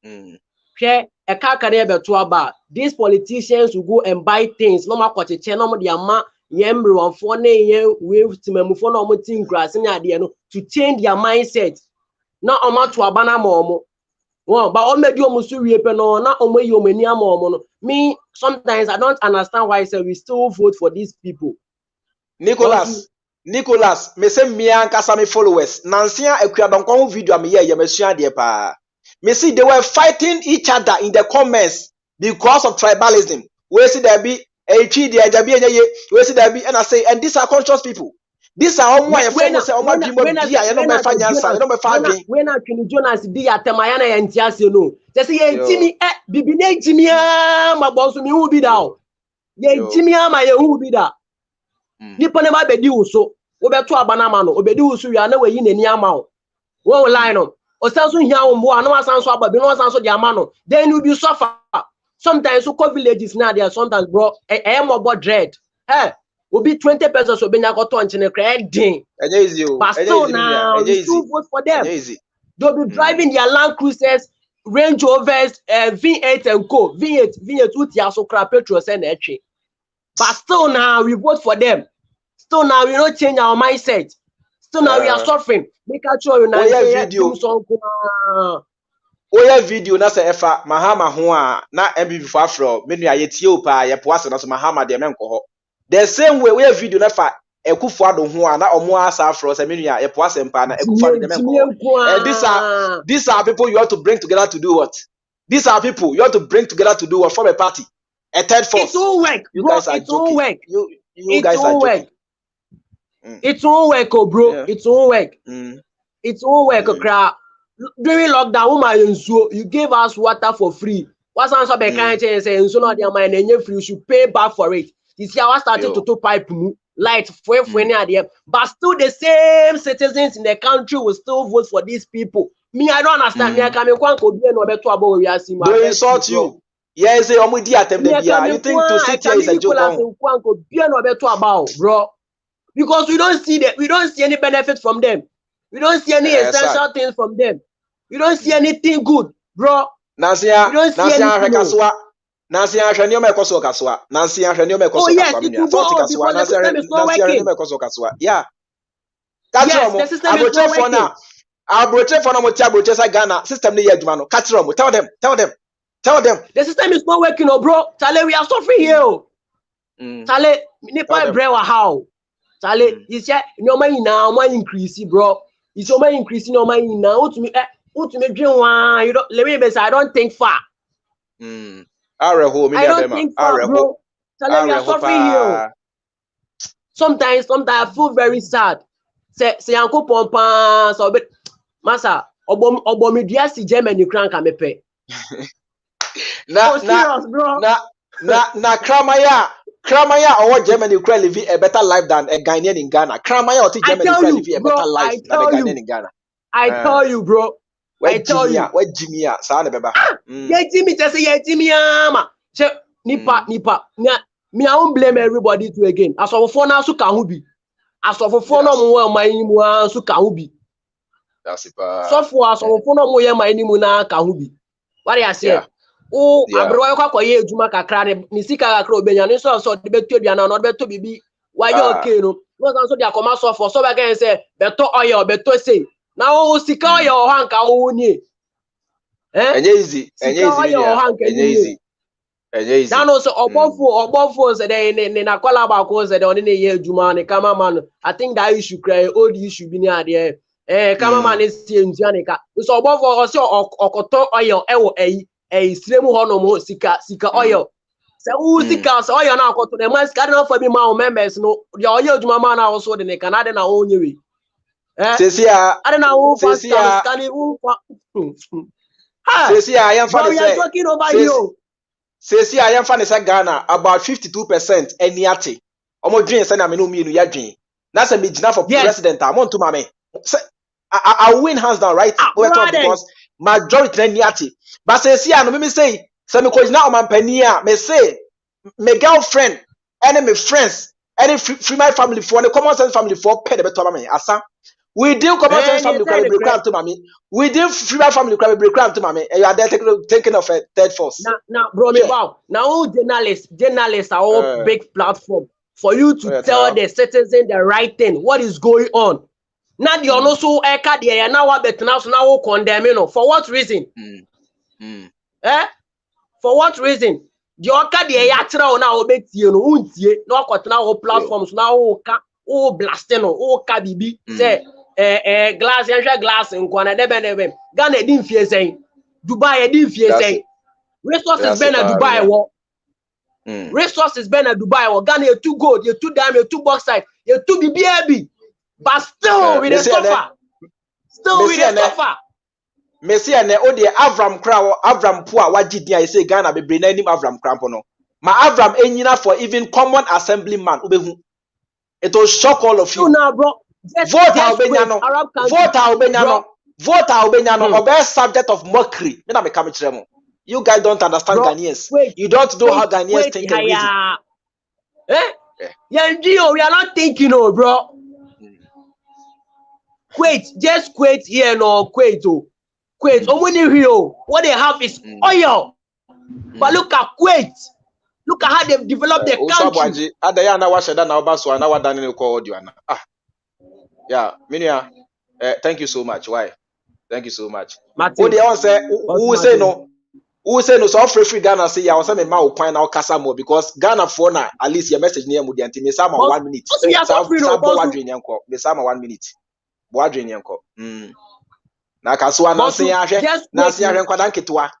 [SPEAKER 9] Hwe e ka kare e beto aba. These politicians will go and buy things no makocheche no mo dia ma yemronfo ne yen we timamufo na o mo tin grass ne ade no to change their mindset. Na o ma to aba na ma o mo. Well, but all made you no, not only you many more. Me, sometimes I don't understand why I say we still vote for these people.
[SPEAKER 11] Nicholas, me say me and Kasami followers. Nansia ekwadon video me ye mesua de pa. Me see they were fighting each other in the comments because of tribalism. We see there be a chi de ajabi enye, we see there be and I say and these are conscious people. These are all my friends say all my dream of dia, you know me fa nyansa, you know me fa adwen.
[SPEAKER 9] When I can Jonas be at Mayana and Tiasio no. Just say Jimmy bibine Jimmy ma boss me who be down. Ye Jimmy ma ye who be da. Nipa ne ma bedi uso. Wo beto abana ma no, obedi uso ya na we yi nani ama o. Wo line no. O sanso hia o mbo ana wasanso ababi no wasanso di ama no. Then you be suffer. Sometimes so call villages now there sometimes bro I am about dread. Hey, will be 20 pesos so benya got on chine credit. But still now we still vote for them. They'll be driving their Land Cruisers, Range Rovers, V8 and Co. V8 with ya so crap petrol send etche. But still now we vote for them. Still now we don't change our mindset. Still now we are suffering. Make sure you now
[SPEAKER 11] Oya video na se efa mahama ho a na mbifo afro menu ayetie opa ye poase na so mahama de menko ho. The same way oya video na fa ekufo ado ho a na omo asa afro se menu ye poase mpa na ekufo ado de menko ho. And these are people you have to bring together to do what? These are people you have to bring together to do what? Form a party. A third force.
[SPEAKER 9] It all work.
[SPEAKER 11] You
[SPEAKER 9] bro,
[SPEAKER 11] guys are
[SPEAKER 9] it
[SPEAKER 11] joking.
[SPEAKER 9] all work.
[SPEAKER 11] You guys are joking.
[SPEAKER 9] It all work, oh bro.
[SPEAKER 11] Yeah.
[SPEAKER 9] It all work. It all work, crowd. During lockdown, you gave us water for free. What's answer by kind and say, so not your mind and free, you should pay back for it. You see, I started to pipe light for any idea, but still the same citizens in the country will still vote for these people. Me, I don't understand. Me, I come in one could be no better about we are seeing.
[SPEAKER 11] They insult you. Yes, you think to sit here is a joke?
[SPEAKER 9] Bro, because we don't see any benefit from them. We don't see any essential things from them. We don't see anything good, bro.
[SPEAKER 11] Nasia,
[SPEAKER 9] we don't see anything.
[SPEAKER 11] Oh yes,
[SPEAKER 9] it will go on because the system is not working.
[SPEAKER 11] Yeah. That's
[SPEAKER 9] yes, the system is not working.
[SPEAKER 11] Abroche for no motia broche sa Ghana system ni adwuma no. Catch them. Tell them.
[SPEAKER 9] The system is not working, oh bro. Chale, we are suffering here. Chale, nipa brewa how? Chale, you say no money now, money increase, bro. It's your money increasing, no money now. What to me dream one? You don't let me say I don't think far. I don't think far, bro. Chale, we are suffering here. Sometimes I feel very sad. Say uncle pompa so bit masa obomi dia si Germany kran ka mepe.
[SPEAKER 11] Na Kramaya or Germany can live a better life than a Ghanaian in Ghana. Kramaya or Germany can live a better life than a Ghanaian in Ghana.
[SPEAKER 9] I tell you, bro.
[SPEAKER 11] I tell you. Where Jimmy sound beba.
[SPEAKER 9] Yeah, Jimmy just say Jimmy ama. Nipa. Me I won't blame everybody to again. As of for now so can who be. As of for no mo my mu so can who be.
[SPEAKER 11] That's it.
[SPEAKER 9] So for as of for no mo my mu na can who be. What I say? Oh, abrowa yo kwakoye ejuma kakra ne misika kakra obenya ne so de beto aduana no de beto bibi why you okay no so dey akoma so for so be can say beto oil beto say na o sika oil ho anka wo ni
[SPEAKER 11] enye easy
[SPEAKER 9] na no so obofo say dey na kwala ba ko say dey oni ne ye ejuma ne kama man I think that issue cry old issue bi ni ade kama man is entua ne ka so obofo o se okoto oil ewo siremu hono sika oil se sika so oil na akoto the man sika na for be ma members no the oil adwuma ma na also de ne Canada na onyewe
[SPEAKER 11] sesia
[SPEAKER 9] ade na wo pastor scan wo
[SPEAKER 11] sesia I am for the sesia I am for the Ghana about 52% eniate omo dwen se na me no mienu ya dwen na se me gina for president amon to mame I win hands down right because majority eniate. But say no me say me ko na o man pani a me say me girlfriend any me friends any free my family for the common sense family for pay the better me asa we deal common sense family crime break am to mami we deal free my family crime break am to mami and you are there thinking of a third force
[SPEAKER 9] now bro me wow now journalists are all big platform for you to tell the citizen the right thing what is going on now the also eka there now what betna so now condemn no for what reason for what reason? The oka de yatra na obetie no untie na okotena o platforms na o ka o blaste no o ka bibi say glass yan glass nkwana de be Ghana di mfie sen Dubai di mfie sen resources be na Dubai wo resources be na Dubai wo Ghana you too gold you too diamond you too bauxite you too bibi but still we dey suffer
[SPEAKER 11] Messi and Odi Avram Crow, Avram Pua, Wajidia, I say Ghana, be bring name Avram Crampono. Ma Avram Enina for even common assemblyman. It will shock all of you.
[SPEAKER 9] Now, bro.
[SPEAKER 11] Vote Albaniano. Vote Albaniano. Or best subject of mockery. You guys don't understand Ghanaians. You don't know how Ghanaians think and reason.
[SPEAKER 9] Yeah, we are not thinking, oh, bro. Just quit here, no, quit, oh. What they have is oil. But look at Kuwait. Look at how they've developed their country.
[SPEAKER 11] Yeah, Minia. Thank you so much. Why? Thank you so much. Who they all say? Who say no? Who say no? So free Ghana say I was saying ma point now kasa more because Ghana for now at least your message near Mudi and me sama 1 minute. Me sama 1 minute. Boadrin yanko. Na kaswa na se ahwe nkwadan ketewa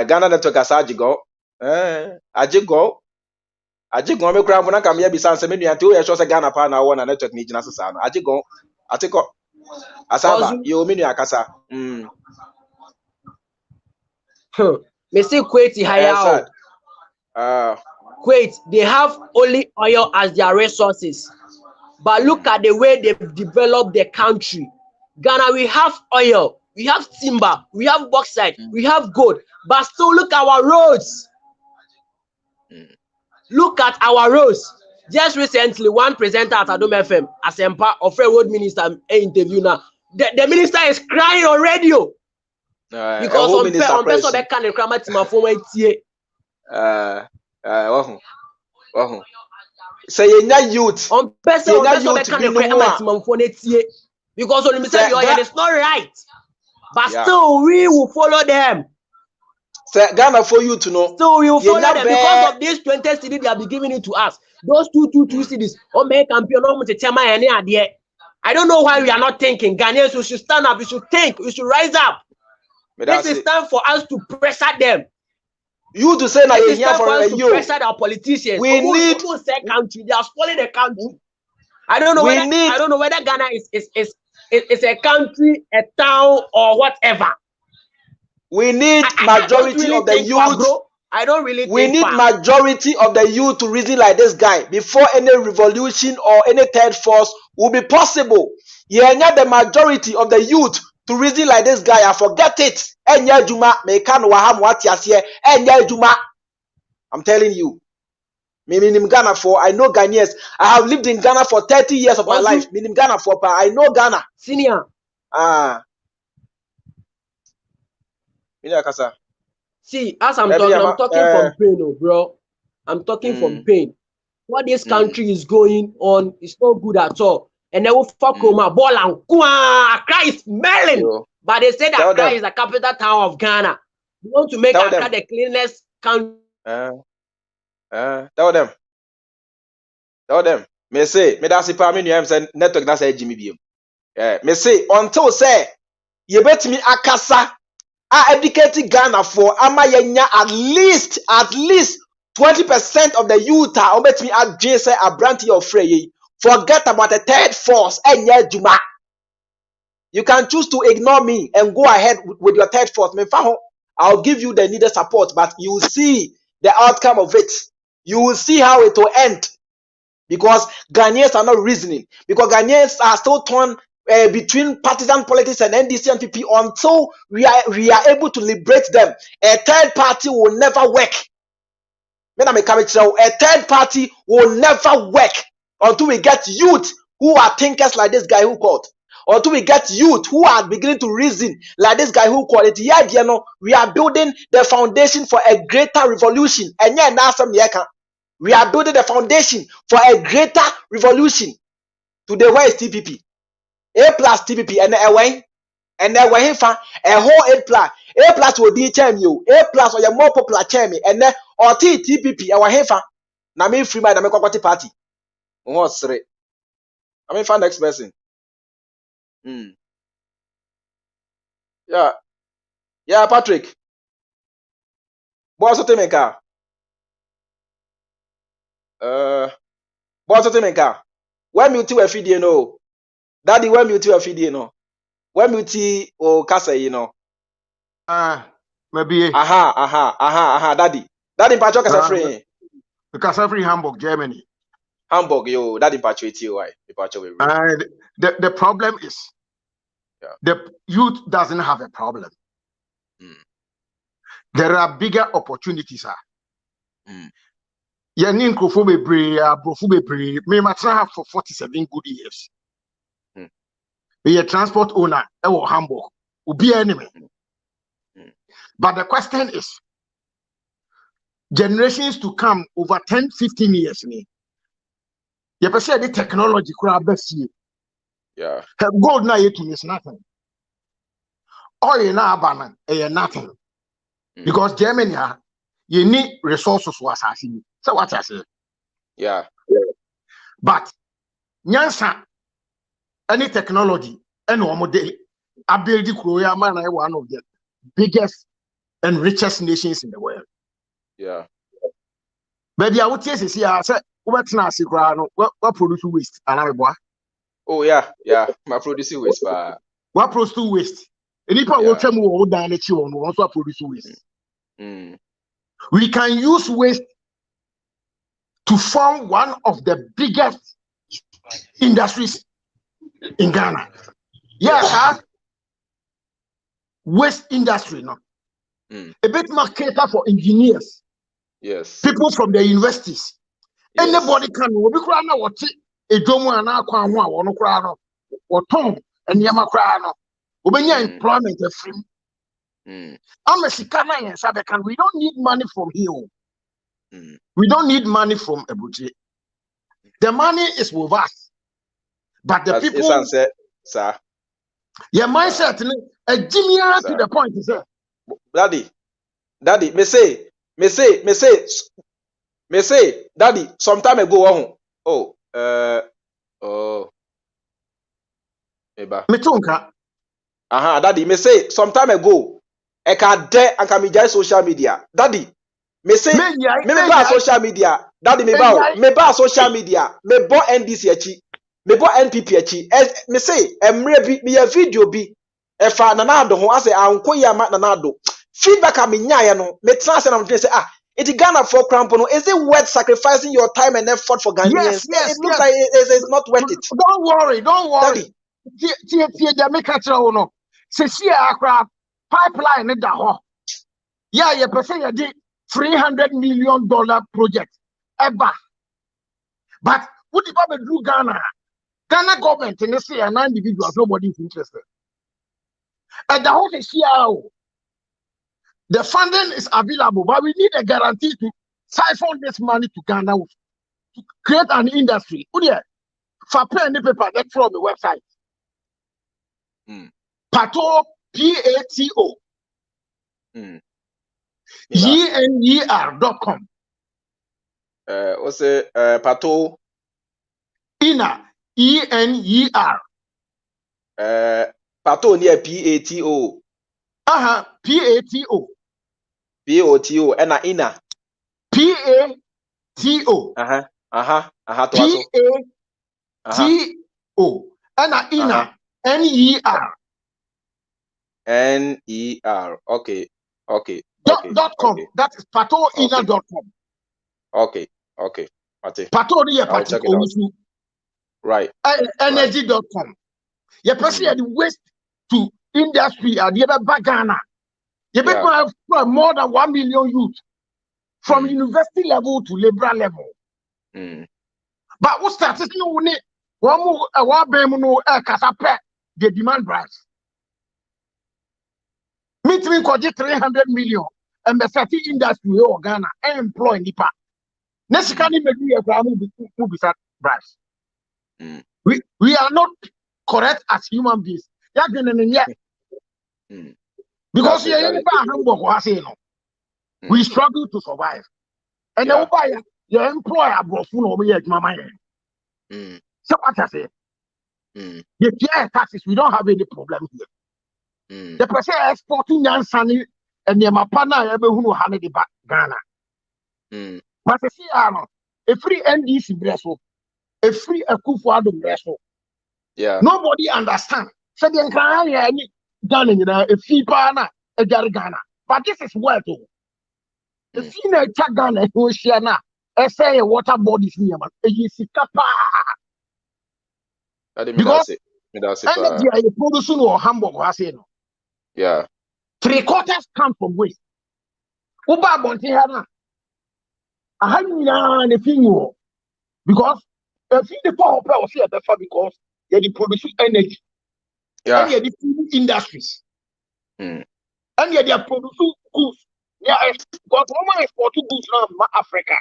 [SPEAKER 11] Ghana network asajigo ajigo me kura mbona kam ya bisa nse me nuante o ye sho se Ghana pa na wo na network ni gina sesa no ajigo atiko asaba yo me nu akasa
[SPEAKER 9] me say Kuwait higher Kuwait they have only oil as their resources. But look at the way they've developed the country. Ghana, we have oil, we have timber, we have bauxite, we have gold. But still look at our roads. Look at our roads. Just recently, one presenter at Adanu FM, as of a road minister interview now. The minister is crying on radio. Because on person that can cram at my phone.
[SPEAKER 11] say yenya youth.
[SPEAKER 9] On person because when we say it's not right. But still we will follow them.
[SPEAKER 11] Say Ghana for you to know.
[SPEAKER 9] Still we will follow them because of this 20 cities they have been giving it to us. Those two cities. I don't know why we are not thinking. Ghanaians, we should stand up, we should think, we should rise up. This is time for us to pressure them.
[SPEAKER 11] You to say that
[SPEAKER 9] it's time for us to pressure our politicians.
[SPEAKER 11] We need
[SPEAKER 9] say country, they are spoiling the country. I don't know whether Ghana is a country, a town, or whatever.
[SPEAKER 11] We need majority of the youth.
[SPEAKER 9] I don't really
[SPEAKER 11] we need majority of the youth to reason like this guy before any revolution or any third force will be possible. Yeah, the majority of the youth to reason like this guy. I forget it. I'm telling you. Minim Ghana for I know Ghanaians. I have lived in Ghana for 30 years of my life. Minim Ghana for I know Ghana.
[SPEAKER 9] Senior. See, as I'm talking from pain, bro. I'm talking from pain. What this country is going on is not good at all. And they will fuck my ball and Accra is smelling. But they say that Accra is the capital town of Ghana. You want to make Accra the cleanest country.
[SPEAKER 11] Tell them. Me say, me that's pa me nuam say network na say Jimmy biem. Me say until say you bet me akasa educated Ghana for ama yenya at least 20% of the youth are bet me adjust say abranti of free. Forget about the third force enya juma. You can choose to ignore me and go ahead with your third force. I'll give you the needed support, but you will see the outcome of it. You will see how it will end. Because Ghanaians are not reasoning. Because Ghanaians are still torn between partisan politics and NDC and PP until we are able to liberate them. A third party will never work. A third party will never work until we get youth who are thinkers like this guy who called. Until we get youth who are beginning to reason like this guy who called it. Yeah, you know, we are building the foundation for a greater revolution. And yeah, now we are building the foundation for a greater revolution. Today, where is TPP? A plus TPP and a way. And then we have a whole A plus. A plus will be you. A plus or your more popular chairman. And then or TPP, our heifer. Now me Freemind, I'm a party. What's it? I mean, find next person. Yeah, Patrick. Boss to make car. Boss to make car. When you two a feed, no. Daddy, when you two a feed, no. When you tea or casa, you know.
[SPEAKER 12] Maybe.
[SPEAKER 11] Daddy. Daddy, Patrick is free.
[SPEAKER 12] Because every Hamburg, Germany.
[SPEAKER 11] Hamburg, yo, Daddy Patrick, why?
[SPEAKER 12] The problem is. The youth doesn't have a problem. There are bigger opportunities. Me have for 47 good years. Be a transport owner, Hamburg, will be enemy. But the question is, generations to come over 10, 15 years. You can say the technology could best see.
[SPEAKER 11] Yeah.
[SPEAKER 12] Gold now it means nothing. Oil now banana, nothing. Because Germany, you need resources for assassin. So what I say?
[SPEAKER 11] Yeah.
[SPEAKER 12] But Nyansa, any technology, and one day, I build the Korea man, one of the biggest and richest nations in the world.
[SPEAKER 11] Yeah.
[SPEAKER 12] But I would say, I said, what's not what produce waste?
[SPEAKER 11] Oh yeah, my producing waste.
[SPEAKER 12] What produce waste? And if I will tell you what direction also produce waste. We can use waste to form one of the biggest industries in Ghana. Yes, waste industry, no. A bit more cater for engineers.
[SPEAKER 11] Yes.
[SPEAKER 12] People from the universities. Yes. Anybody can what a domo and aqua one crown or tongue and yamakra. Employment free. I'm a Sikana and Sabekan. We don't need money from here. We don't need money from Abuja. The money is with us, but the
[SPEAKER 5] That's
[SPEAKER 12] people,
[SPEAKER 5] sir.
[SPEAKER 12] your mindset, a genius to the point, sir.
[SPEAKER 5] Daddy, me say, Daddy, some time ago,
[SPEAKER 12] Mitunka.
[SPEAKER 5] Daddy, me say, some time ago, I can dare and can be social media. Daddy, me say, me ba social media. Daddy, me ba social media. Me bo NDC achi. Me bo NPP achi. Me say, emre bi, me a video bi. Efa nanado ho ase anko ya ma nanado. Feedback a me nya no. Me trans na me say, it Ghana for crampo. Is it worth sacrificing your time and effort for Ghanaians? It looks like it's not worth it.
[SPEAKER 12] Don't worry.
[SPEAKER 5] Daddy.
[SPEAKER 12] Tie make a no. Se see akra pipeline in the yeah, you person you did $300 million project ever. But what if I do Ghana? Ghana government and they say an individual, nobody is interested. And the whole is here. The funding is available, but we need a guarantee to siphon this money to Ghana to create an industry. For pen and paper, that's from the website. Pato, PATO. ENER.com.
[SPEAKER 5] What's it? Pato?
[SPEAKER 12] ENER. ENER.
[SPEAKER 5] Pato near PATO.
[SPEAKER 12] PATO.
[SPEAKER 5] POTO. Ena ina.
[SPEAKER 12] PATO. PATO. Ena ina. NER.
[SPEAKER 5] NER. Okay.
[SPEAKER 12] .com. That is patoina.com.
[SPEAKER 5] Okay.
[SPEAKER 12] Pato niye
[SPEAKER 5] I'll check it out. Right.
[SPEAKER 12] Energy.com. You person the waste to industry and the other Ghana. You people have more than 1 million youth from university level to liberal level. But what started no need one more they demand bribes. Me 300 million and the certain industry or Ghana and employ Nipa. Next can be bribes. We are not correct as human beings. Because we struggle to survive. And now your employer abroad over here, mama. So what I say? You pay taxes, we don't have any problem here. The person exporting Yansani and the Mapana who had the Ghana. But I see, a free NDC bresso, a free Akufuado bresso. Nobody understands. So the Ghana, a free pana, a Ghana. But this is where to. The senior Ghana, who share now, say a water body is near, because energy I produce or Hamburg was in. 3/4 come from waste. Uba Bontihana. I have the thing because if the power was here because they produce energy. And they produce industries. And they produce goods. Because women export goods now in Africa.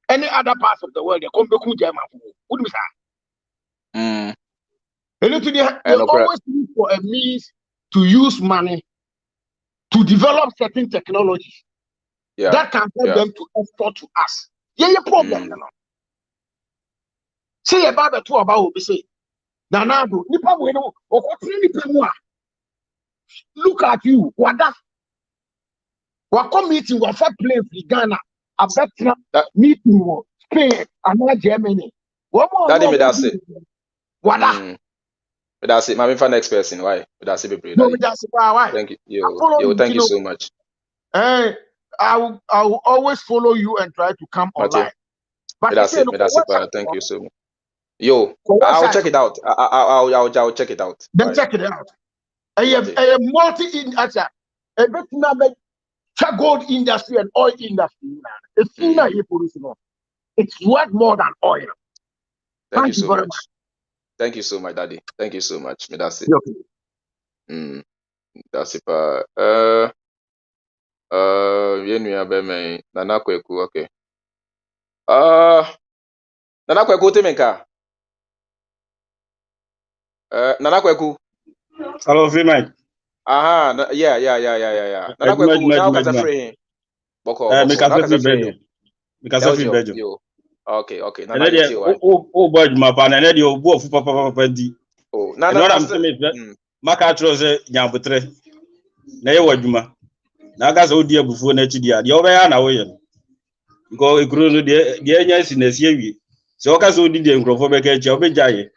[SPEAKER 12] Any other parts of the world, they come back to Germany. What do you say? They always look for a means to use money to develop certain technologies that can help them to export to us. Problem. Say about the two about what we say. Nanado, Nipa bueno, look at you. What that? What meeting? What for play for Ghana? A better meeting Spain and Germany. What more? What that?
[SPEAKER 5] That's it. My next person. Why? That's it.
[SPEAKER 12] No, that's why.
[SPEAKER 5] Thank you. Yo, thank you so much.
[SPEAKER 12] I will always follow you and try to come online.
[SPEAKER 5] But that's it. Thank you so much. Yo, I'll check it out. I'll check it out.
[SPEAKER 12] Then check it out. I have a multi-industry, a bit number gold industry and oil industry. It's worth more than oil.
[SPEAKER 5] Thank you so much. Thank you so much, Daddy. Thank you so much. That's it. That's it. Okay. Nana Kweku Temenka. Nana Kweku.
[SPEAKER 8] Hello, Freemind.
[SPEAKER 5] Aha, yeah. Nana Kweku, now kasa free. Boko. Now kasa free.
[SPEAKER 8] Because free Belgium.
[SPEAKER 5] Yo. Okay.
[SPEAKER 8] And then oh boy, my partner, and then you go for papa di.
[SPEAKER 5] Oh,
[SPEAKER 8] and what I'm saying, Maka chose Yambutre. Na yewa juma. Na kasa odi abufu na chidi ade. Oba na we yen. Because ekuru no de enya sinesie wi. So kasa odi de nkrofo be ka chi obejaye.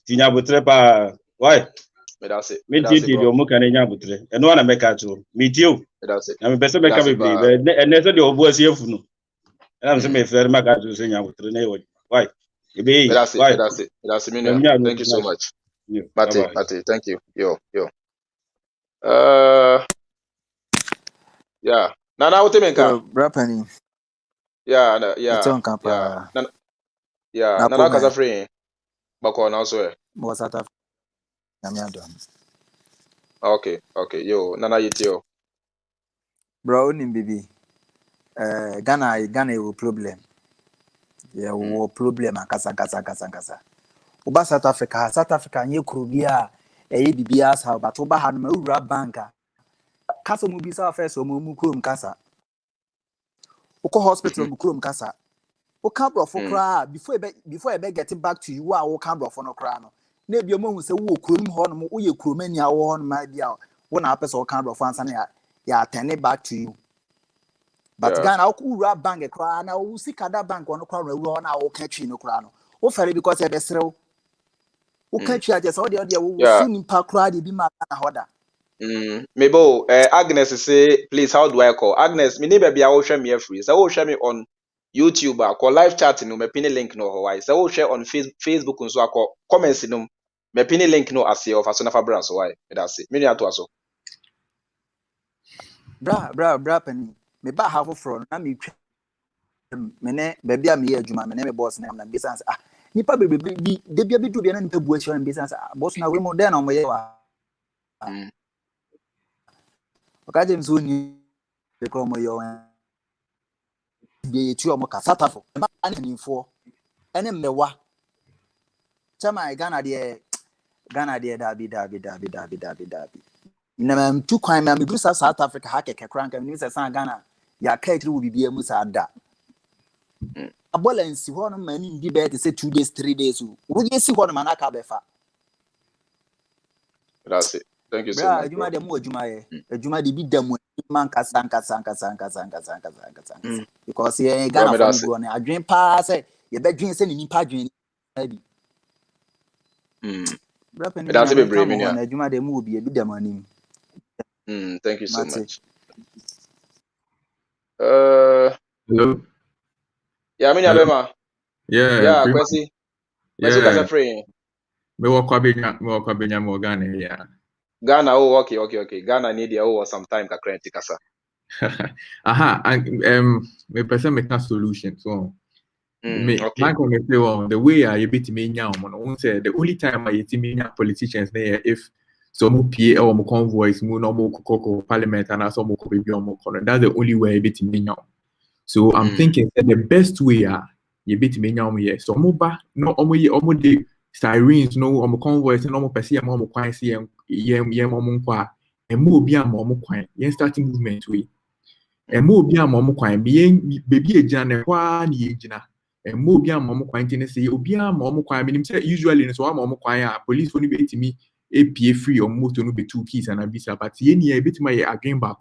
[SPEAKER 8] Tinya butre pa. Why?
[SPEAKER 5] That's it.
[SPEAKER 8] Me titi de omo kan enya butre. And what na make ka cho. Me tio.
[SPEAKER 5] That's it.
[SPEAKER 8] Na me pese be ka be be. And so de obu asiefu no. And I'm saying me fair Maka cho say nya butre na yewa. Why?
[SPEAKER 5] That's it. Thank you so much. Mate. Thank you. Yo. Yeah. Nana Utemenka.
[SPEAKER 10] Brapani.
[SPEAKER 5] Yeah. Nana kasa free. Bako na so.
[SPEAKER 10] Mosata.
[SPEAKER 5] Okay. Yo, Nana yitio.
[SPEAKER 10] Bro, ni bibi. Ghana有 problem. Yeah, wo problem kasa. Oba South Africa nye krobia bibia sa ba to ba ha no ura banka. Kasa mu bi sa first o mu krom kasa. Uko hospital mu krom kasa. O ka brofo kra before e be get back to you o ka brofo no kra no. Na bia mo hu se wo krom ho no mo ye kromani a wo no ma bia wo na apese o ka brofo ansa na ya turn it back to you. But Ghana o ura bank kra na o sika da bank no kra no na o ka twi no kra no. O fere because e be serew. O ka twi aje so de wo su nimpa kra de bi ma na hoda.
[SPEAKER 5] Mebo, Agnes say, please, how do I call? Agnes, me neighbor be a share me free. So share me on YouTube, call live chat no me pin link no Hawaii. So share on Facebook and so call comments no me pin link no as your faso na fa brand so why. That's it. Me to aso.
[SPEAKER 10] Bra pen. Me ba have from na me me baby am here adwuma me boss na business nipa bebe bi de bia bi du bia na nipa bu achi na business boss na we mo den na mo ye wa oka James oni de ko mo yo bi etu o mo ka satafo ma na ninfo ene mmewa chama Ghana de dabi na me tu kwan me du South Africa ha keke kranka ni se san Ghana ya ka etri wo bibia mu sa da abolance ho no mani ndi be say 2 days 3 days wo ye si ho no manaka befa.
[SPEAKER 5] That's it. Thank you so much.
[SPEAKER 10] Adwuma de mo adwuma de bi da mo man kasa because ye Ghana for go na adwen pa say ye be dwen say ni nipa dwen abi
[SPEAKER 5] That's be brave me
[SPEAKER 10] na adwuma de mo bi da mo anim.
[SPEAKER 5] Thank you so much.
[SPEAKER 23] Hello.
[SPEAKER 5] Yeah, me Abema.
[SPEAKER 23] Yeah,
[SPEAKER 5] Kwesi. Kwesi kasa free.
[SPEAKER 23] Me wo kwa benya mo Ghana ya.
[SPEAKER 5] Ghana, okay. Ghana need ya some time ka krenti kasa.
[SPEAKER 23] Aha, me person make a solution. So me
[SPEAKER 5] okay.
[SPEAKER 23] my comment say the way I bit me nya no say the only time I yeti me nya politicians there if so mo PA or mo convoys mo no mo kokoko parliament and so mo ko be mo kono. That's the only way I bit me nya. So I'm thinking that the best way you bit me nya here. So mo ba no omo de sirens no omo convoys no mo pese mo kwan se yem mo nkwa e mo obi am mo kwan yen starting movement we e mo obi am mo kwan be bebi ejina ne kwa na ejina e mo obi am mo kwan tin se obi am mo kwan minim say usually so am mo kwan a police for no be etimi APA free or motor no be 2 keys and abisa but ye ni e betima ye again back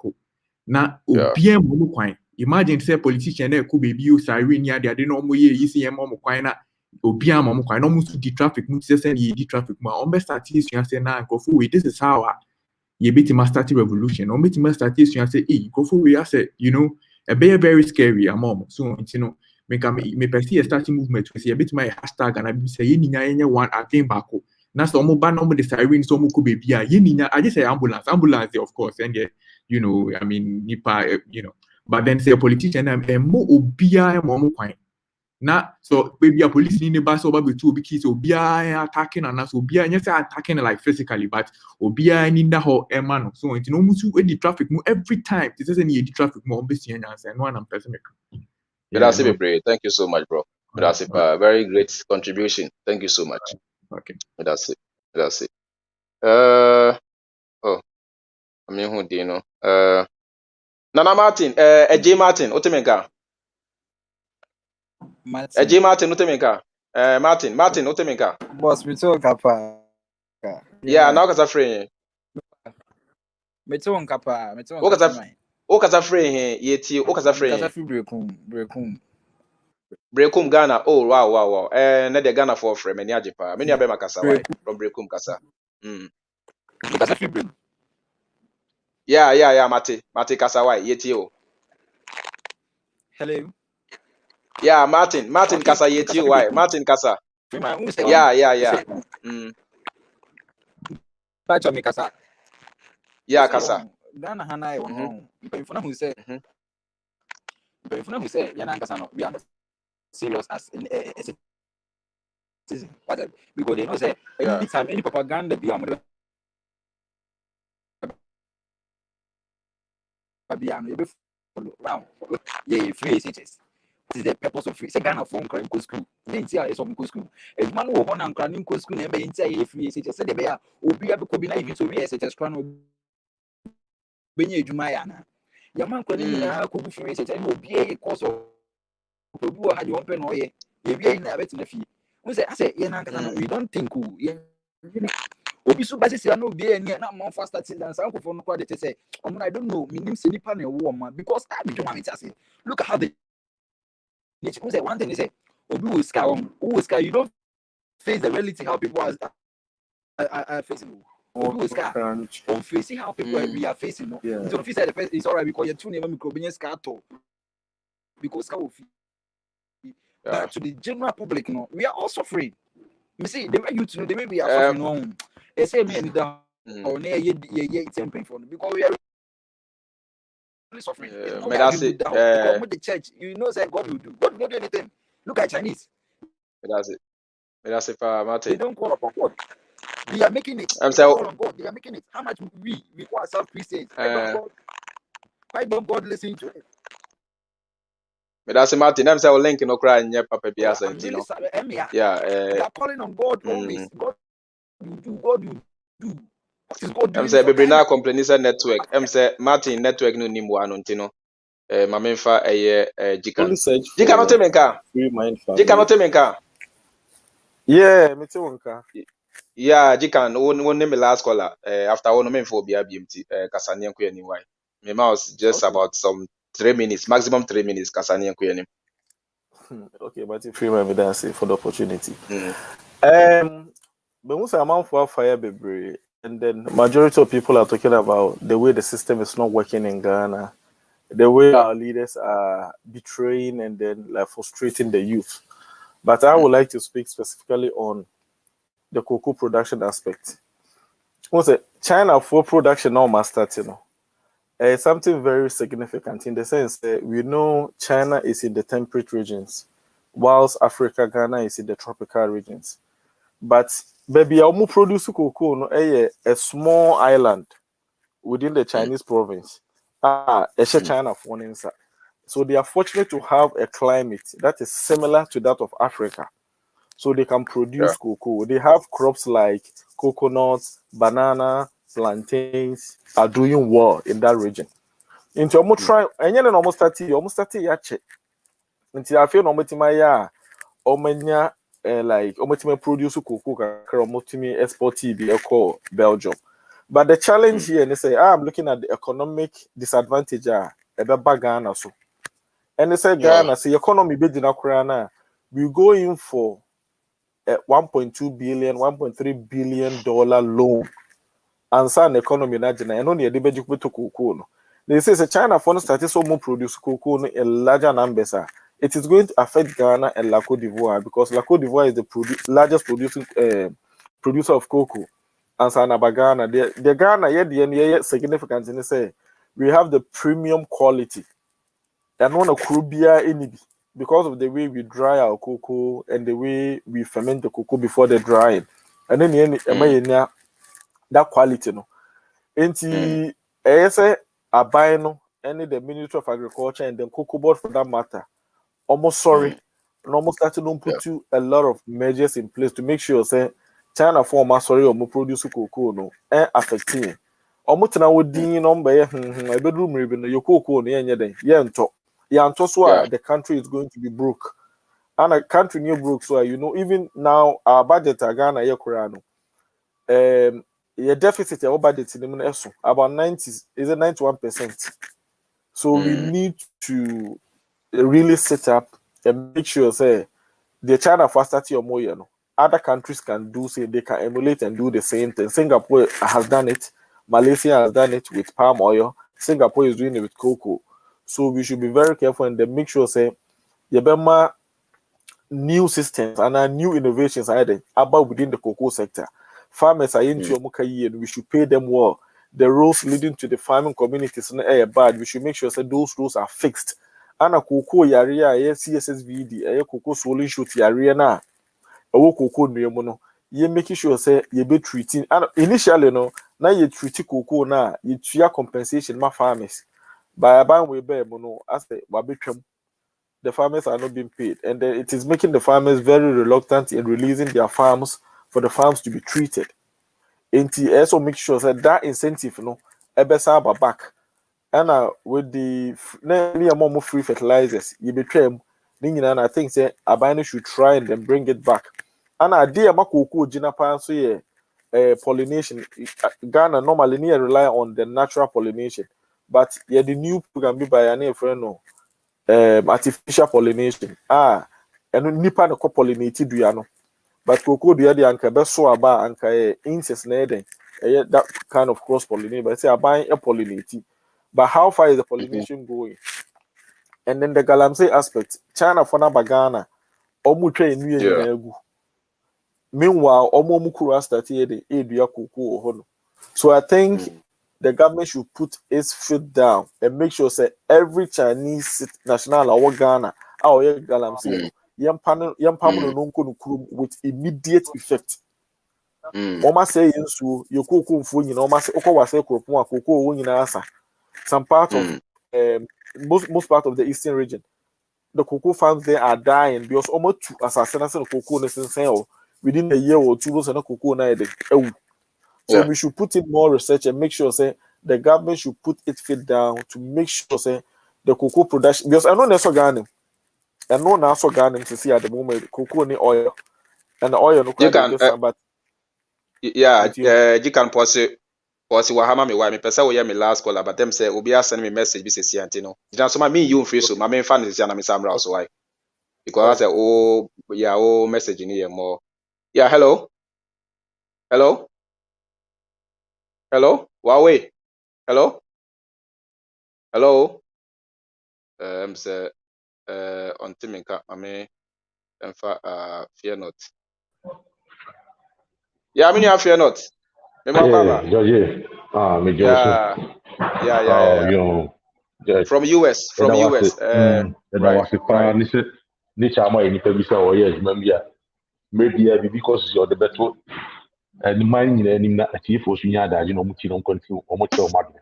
[SPEAKER 23] na obi am mo kwan imagine say politician na ko bebi o siren ya de no mo ye yisi ye mo kwan na obi am mo kwan no mo di traffic mu say ye di traffic mu on be start this you say na go for this is how ye betima start revolution on betima start this you say go for we say you know a very scary amom so you know me perceive starting movement we say betima hashtag and I be say ye ni nya one again back na so mo ba no mo the siren so mo ko baby a ye ni nya I just say ambulance of course and you know I mean nipa you know but then say a politician and mo obia mo kwan na so baby a police ni ba so ba be two because obia attacking and so obia nya say attacking like physically but obia ni na ho e ma no so you know musu e di traffic mu every time it say ni e di traffic mu on be see nya say no one am person make
[SPEAKER 5] that's it, brave. Thank you so much, bro. That's a very great contribution. Thank you so much.
[SPEAKER 23] Okay.
[SPEAKER 5] That's it. That's it. Oh, I mean, who do you know? Nana Martin, AJ Martin, Otemenka. AJ Martin, Otemenka. Martin, Otemenka.
[SPEAKER 10] Boss, we talk apa.
[SPEAKER 5] Yeah, now kasa free.
[SPEAKER 10] Me talk apa. Me talk
[SPEAKER 5] O kasa
[SPEAKER 10] apa.
[SPEAKER 5] o kasa free he yeti o kasa free.
[SPEAKER 10] Kasa free breakum.
[SPEAKER 5] Breakum Ghana. Oh wow. Na de Ghana for free me ni ajepa. Me ni abema kasa why from Breakum kasa.
[SPEAKER 10] Kasa free break.
[SPEAKER 5] Yeah, Mate kasa why yeti o.
[SPEAKER 10] Hello.
[SPEAKER 5] Yeah, Martin kasa yeti o why? Martin kasa. Yeah.
[SPEAKER 10] Pacho me kasa.
[SPEAKER 5] Yeah, kasa.
[SPEAKER 10] Ghana hana e wono. Mpemfuna hu say. Mpemfuna hu say yana kasa no. We are serious as in citizen. Because they know say anytime any propaganda be am be follow round. Yeah, free SHS. What is the purpose of free? Say Ghana phone crime go school. They say some go school. If man who born and crime go school, never inside free SHS. Say they be a obi abiko bi na even so free SHS crown benye edwuma ya na. Ya man kwani na ko bu free SHS no obi e course of obi wo ha de won pe no ye. Ye bi na bet na fi. We say ye na nkasa no we don't think who ye obi so ba sisi na obi e na man fast starting dance an ko for no kwa de say I don't know me nim se nipa na wo man because I be doing my say look at how they who say one thing they say obi will scar you don't face the reality how people are facing obi will scar on facing how people we are facing no so if you say the person is all right because you're too never microbian scar to because scar will but to the general public no we are all suffering. You see the way you know the way we are suffering no they say me and down or near ye tempering for because we are really suffering. Because the church, you know, that God will do. God will do anything. Look at Chinese.
[SPEAKER 5] That's it, Martin.
[SPEAKER 10] They don't call upon God. They are making it.
[SPEAKER 5] I'm
[SPEAKER 10] saying, call on God. They are making it. How much we call ourselves Christians? Why don't God listen to it?
[SPEAKER 5] That's it, Martin. I'm saying link no cry nye papa biasa
[SPEAKER 10] really
[SPEAKER 5] ntino. Yeah.
[SPEAKER 10] They are calling on God always. God will do. What is God doing?
[SPEAKER 5] I'm saying bebre na complain say network. I'm saying Martin network no nimbo ano ntino. Mamemfa Jikan. Jikan no temenka. Jikan no temenka.
[SPEAKER 19] Yeah, me too nka.
[SPEAKER 5] Yeah, Jikan one name last caller. After one name for BIA BMT Kasani enko yani why. My mouse just about some 3 minutes, maximum 3 minutes Kasani enko yani.
[SPEAKER 19] Okay, but if Freemind me dance for the opportunity. But once I'm out for fire bebre, and then majority of people are talking about the way the system is not working in Ghana, the way our leaders are betraying and then like frustrating the youth. But I would like to speak specifically on the cocoa production aspect. Once China for production now must start, something very significant in the sense that we know China is in the temperate regions, whilst Africa, Ghana is in the tropical regions. But baby, I produce cocoa no a small island within the Chinese province. China for inside. So they are fortunate to have a climate that is similar to that of Africa. So they can produce cocoa. They have crops like coconuts, banana, plantains are doing well in that region. Into almost try and you almost start yache. Until I feel almost my omenya like almost produce cocoa almost export TB Belgium. But the challenge here, and they say, I'm looking at the economic disadvantage about Ghana. So, and they say Ghana, see economy big in Ukraine, we go in for a 1.2 billion, 1.3 billion dollar loan, and some economy na jina. And only a debate to cocoa. They say China for started so more produce cocoa in larger numbers. It is going to affect Ghana and La Côte d'Ivoire because La Côte d'Ivoire is the largest producer of cocoa. And Sanaba Ghana, the Ghana, the significant in say we have the premium quality. And one of Krubia in because of the way we dry our cocoa and the way we ferment the cocoa before the drying. And then that quality no. Enti say abino any the Ministry of Agriculture and the Cocoa Board for that matter. Almost sorry. almost started to put a lot of measures in place to make sure say China form sorry or produce cocoa no affecting. Almost now with the number a bedroom ribbon your cocoa near den yanto so the country is going to be broke. And a country new broke, so you know, even now our budget Ghana yekorano. Your deficit our budget in the about 90 is it 91%. So we need to really set up and make sure say the China faster or more, you know. Other countries can do say they can emulate and do the same thing. Singapore has done it, Malaysia has done it with palm oil, Singapore is doing it with cocoa. So we should be very careful and then make sure say Yabema new systems and new innovations either about within the cocoa sector. Farmers are into and we should pay them well. The rules leading to the farming communities bad. We should make sure that those rules are fixed. And a cocoa area, CSSVD, a cocoa swollen shoot area na a cocoa no you making sure say you be treating and initially no now you treat cocoa na you treat compensation my farmers by a buying we bear mono as the farmers are not being paid, and then it is making the farmers very reluctant in releasing their farms for the farms to be treated. And to also make sure that incentive, back. And with the more free fertilizers, you betray and I think say Abani should try and then bring it back. And idea makoko jinapan so pollination. Ghana normally rely on the natural pollination, but the new program by a friend artificial pollination and nipa no pollinate dua no but cocoa dua de anka be so aba anka insects na eden that kind of cross pollinate but say aban pollinate but how far is the pollination going? And then the galamsey aspect China for na Ghana omu twa enu nyina agu meanwhile omu mukuru start here the edua cocoa ho no. So I think the government should put its foot down and make sure that every Chinese national or Ghana or galamsey with immediate effect. Oma say so you cocoa for you know say cocoa some part of most part of the eastern region. The cocoa farms there are dying because almost two assassinations of cocoa within a year or two and cocoa. So we should put in more research and make sure say the government should put its feet down to make sure say the cocoa production, because I know that's Ghana. I know now Ghana to see at the moment cocoa and oil and the oil no different, but
[SPEAKER 5] you can pause wahama me why me pesa we me last call but them say obi send me message be say antino you so me you free so my main fan is na me samra so why because I say message in here more hello Huawei hello say on timinka mame emfa fear not me you fear not from US right
[SPEAKER 6] maybe because you're the better and mine in a chief was in Yada, you know, Mutin continue or much of Magna.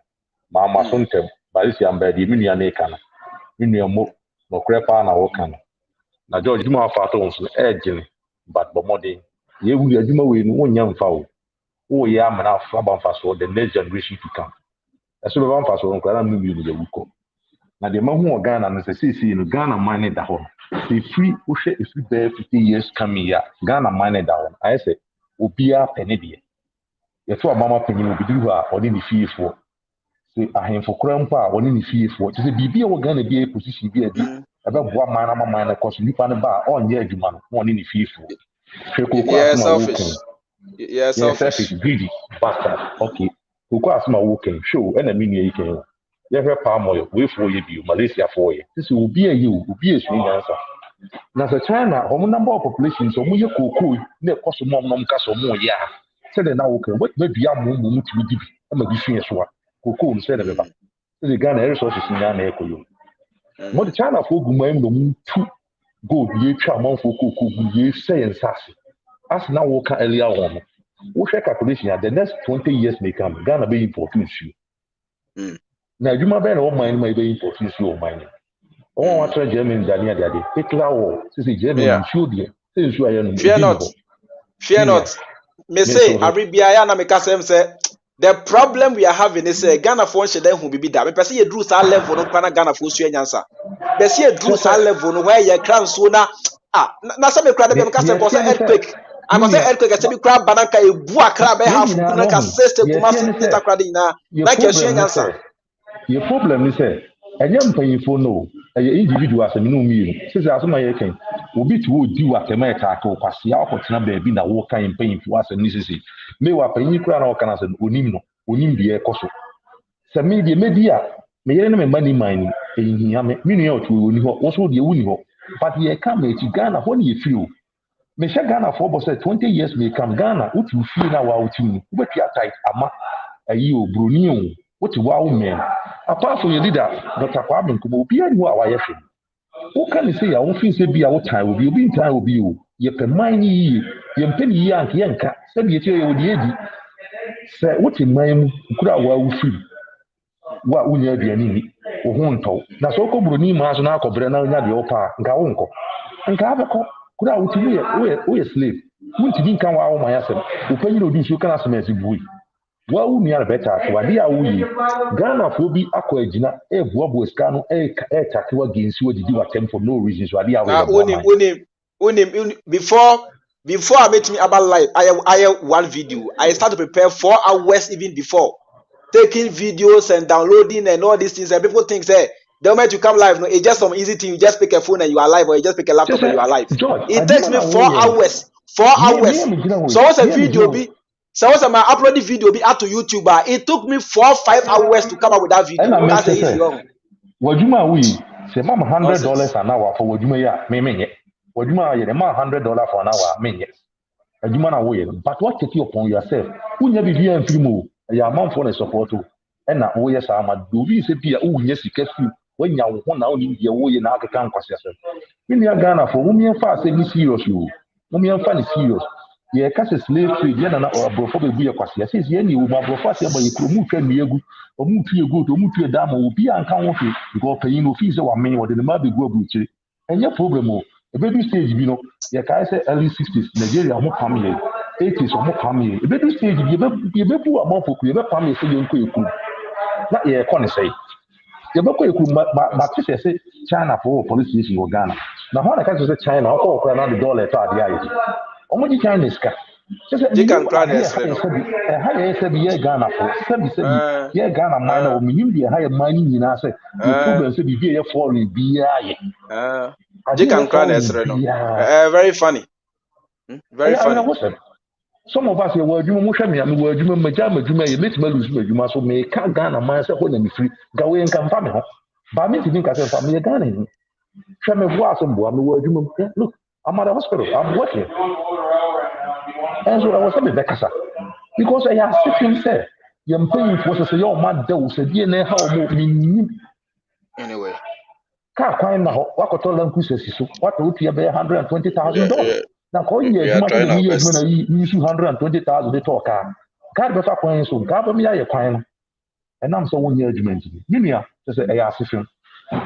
[SPEAKER 6] Mamma Suntem, Balisi and Betty, Minia Nakana, Minia Mo, no crepa and Awakana. Now, George, you know, fathoms, edging, but Bomodi, you will do in one young fowl. Oh, yeah, I'm enough Faban Faso, the next generation to come. As soon as one Faso, I'm going to move the Wuko. Now, the man who Ghana and the in Ghana mined that one. The free, who share is there 50 years coming here. Ghana mined that one. I say, Obia Penedy. Yet to a mama penny will be do her or in the fee for. Say, I am for grandpa or in the fee for. To say, be a going to be a position be a bit about one man across the pan bar on the edge man, one in the fee for. Selfish, greedy, bastard. Okay. Who quite my walking show and a mini can. You have palm oil, wait for you, Malaysia for you. This will be a swing answer. Now, the China, home number of population, so we are cool, no cost of mom castle more, yeah. Said now, okay, what maybe I'm moving to be. I'm a different one. Cocoa said about the Ghana resources in Ghana. What the China folk women to go be a charm for cocoa, be saying sassy. As now, walk earlier on. We check calculation the next 20 years may come, Ghana be important issue. Now, you might be all mine, may be important issue of mining. Oh, what try German Dania Daddy. Hitler war. This is German should be. Since you are
[SPEAKER 11] Fear not. Fear not. Me say Arabia na me kasem say the problem we are having is Ghana for shede hu bibi da. Me pese ye drew sa level no kwana Ghana for su nyansa. Be say ye drew sa level no where ye kran so na na say me kra de me kasem ko say earthquake. I go say earthquake say me kra bananka e bu akra be half kuna ka sister kuma sita kra de na ke su nyansa.
[SPEAKER 6] Your problem is say enyam panyifo no individual asem no mi say asoma ye kan obi to odi wa kema ka ka kwase ya okotena baabi na wo kan panyifo asem ni sisi me wa panyi kura na okana asem onim de ekoso se me de media me yere no me mani man ni ehia me nu ya otu oni ho wo so de wuni ho but ye ka me ti Ghana ho ni ye fi o me sha Ghana for bo say 20 years me come Ghana utu fi na wa utu ni wo tia tight ama ayi o broni o what wow man apart from your leader Dr. Kwame Nkrumah be any wa ye hwe who can say ya won fin say bia wo time will be time will be o ye pe man yi ye mpe ni ya nke yanka say be tie ye odi edi say what man mu kura wa wo fi wa unya aduani ni wo ho nto na so ko broni ma so na akọbre na nya de opa nka wo nko nka abeko kura wo ti we slave wo ti din kan wa wo ma ya sem wo panyi no di so kana sem esi bui wa wu ni ara beta to ade a wuyi Ghana fo bi akọ agina e boabo ska no take wa gensi wa didi wa tem for no reason so ade a
[SPEAKER 11] we before I met me about life I one video I start to prepare 4 hours even before taking videos and downloading and all these things and people think say the moment you come live no it's just some easy thing you just pick a phone and you are live or you just pick a laptop and you are live it takes me 4 hours 4 hours so what's a video be so what's my uploaded video be out to YouTube it took me 4-5 hours to come up with that video that's easy
[SPEAKER 6] wajuma we say mama $100 an hour for wajuma ya me menye wajuma ya ma $100 for an hour menye wajuma na we but what take you upon yourself unya bibi en filmu ya man for the support na wo ye sa ma do bi se bia unya sika fi wanya wo ho na oni die wo ye na akeka nkwase se ni ya Ghana for wo fa se ni serious o wo fa ni serious ye ka se slave trade ye na obrofo be bu ye kwase se ye ni wo obrofo ase ba ye kro mu twa mi egu o mu tu egu to mu tu da ma obi anka wo fe because payin no fi se wa men wo de ma be gu abuchire enye problem o e be du stage bi no ye ka se early 60s Nigeria mo pam ye 80s mo pam ye e be du stage bi ye be bu amon foku ye be pam ye se ye nko eku na ye ko ne sei ye be ko eku ma ti se China for police station wo Ghana na ho na ka se China o ko na the dollar to ade ayi omo di China ska
[SPEAKER 11] you can cry this
[SPEAKER 6] ha ye se bi ye Ghana for se ye Ghana man na o minim di ha ye man ni na se the problem se bi ye foreign bi aye
[SPEAKER 11] you can cry this very funny very funny
[SPEAKER 6] some of us were adwuma mo hwe me am were adwuma madwuma ye metima lose madwuma so me ka Ghana man se ho na me free gawe nka mfa me ho ba me tin ka se fa me Ghana ni hwe me bo aso mbo am were adwuma look I'm at the hospital I'm working and so I was saying bekasa because I have sitting there you paying for say your man do say die na ha mo me
[SPEAKER 11] anyway
[SPEAKER 6] ka kwan na ho wakoto lanku sesi so what would be $120,000 na ko ye adwuma to me adwuma na yi $120,000 de talk ka be fa kwan so ka ba me ya kwan no enam so wonya adwuma nti minia say e ya asefim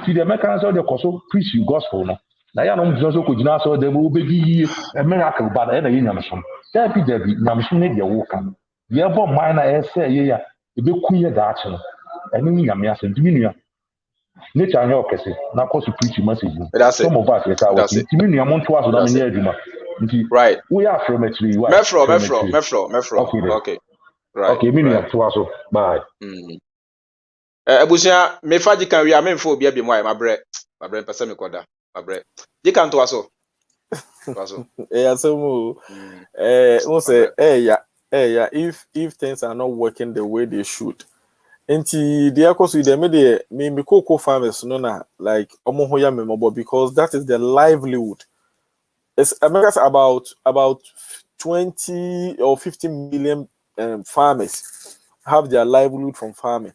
[SPEAKER 6] ti de meka so de koso preach gospel no na ya no mzo so ko gina so de mo begi e miracle ba na ye nyamsom da bi nyamsom ne de wo kan ye bo man na e say ye ya e be kunye da ache no enu nyame asem ti minia nature anya okese na ko to preach message some of us yes our ti minia mo nto aso na me adwuma nti
[SPEAKER 11] right
[SPEAKER 6] we are from actually
[SPEAKER 11] me okay right
[SPEAKER 6] okay minia to aso bye
[SPEAKER 11] abusia me faji kan wi amemfo obi abi mo ay mabre pese me koda mabre di kan to aso
[SPEAKER 19] asomo who say if things are not working the way they should enti they akoso dey me cocoa farmers no na like omo ho ya membo because that is their livelihood. It's about 20 or 50 million farmers have their livelihood from farming,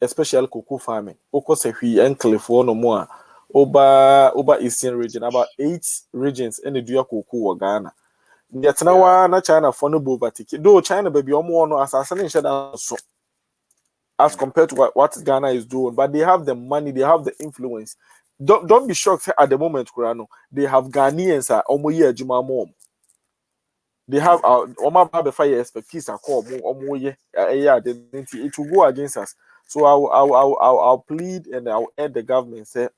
[SPEAKER 19] especially cocoa farming. Okose hwi enclave no more over eastern region, about 8 regions in the cocoa Ghana. Yet now na China for no overtake. Though China baby omo no assassin in so as compared to what Ghana is doing, but they have the money, they have the influence. don't be shocked at the moment, Kurano. They have Ghanaians omoye adwuma mom. They have Oma Babe fire expertise omoye it will go against us. So I'll plead and I'll urge the government say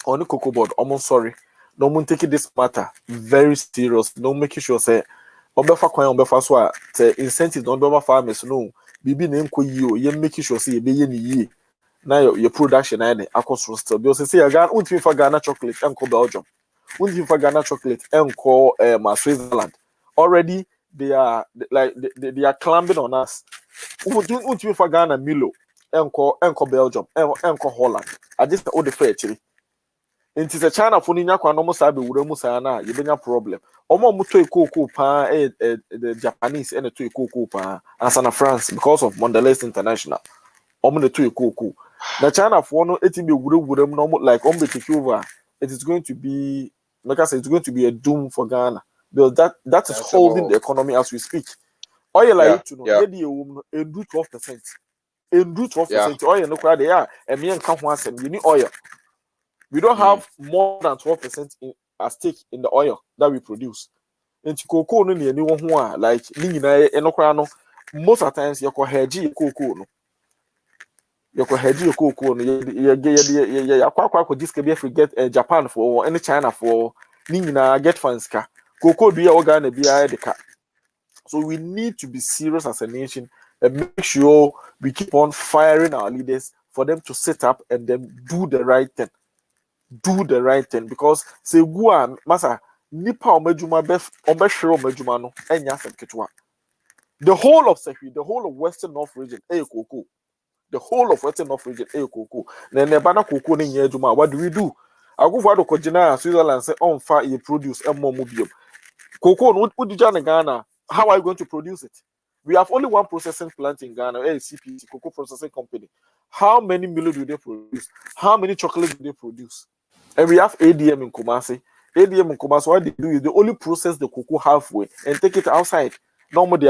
[SPEAKER 19] on the cocoa board, almost sorry. No one take this matter very serious. No making sure say obefa kwan obefa so a say incentive don't be farmers no. Bibi na enko yi o ye making sure say be ye ni yi. Na your production na dey akosoro still because say Ghana untimi fa Ghana chocolate enko Belgium. Untimi fa Ghana chocolate enko Switzerland. Already they are like they are clambing on us. Untimi fa Ghana Milo enko Belgium enko Holland. I just all the fair actually. Nti se China fo ni nya kwa no mo sa be wura mu sa na ye benya problem. Omo mo to ekoko pa the Japanese and to ekoko pa asana France because of Mondelez International. Omo ne to ekoko. Na China for no etim be wura no like on be take over. It is going to be like I said, it's going to be a doom for Ghana because that is holding the economy as we speak. Oil like to know yedi e do 12%. E do 12%. Oil no kwa dey and me nka ho asem you need oil. We don't have more than 12% at stake in the oil that we produce. And cocoa no near anyone who are like most of the times you hedge cocoa no. You hedge cocoa no you forget Japan for any China for get funds ka. Cocoa do you Ghana be the car. So we need to be serious as a nation and make sure we keep on firing our leaders for them to sit up and then do the right thing. Do the right thing because say gua masa nipa omejuma obehwere omejuma no enya asem ketwa. The whole of Sehi, the whole of Western North region cocoa. The whole of Western North region cocoa. Na nebana cocoa ni nya adwuma. What do we do? Agufo ado kogina Switzerland say on fa you produce more mobium. Cocoa no udija na Ghana. How are you going to produce it? We have only one processing plant in Ghana, CPC, Cocoa Processing Company. How many million do they produce? How many chocolate do they produce? And we have ADM in Kumasi. ADM in Kumasi, what they do is they only process the cocoa halfway and take it outside. Normally,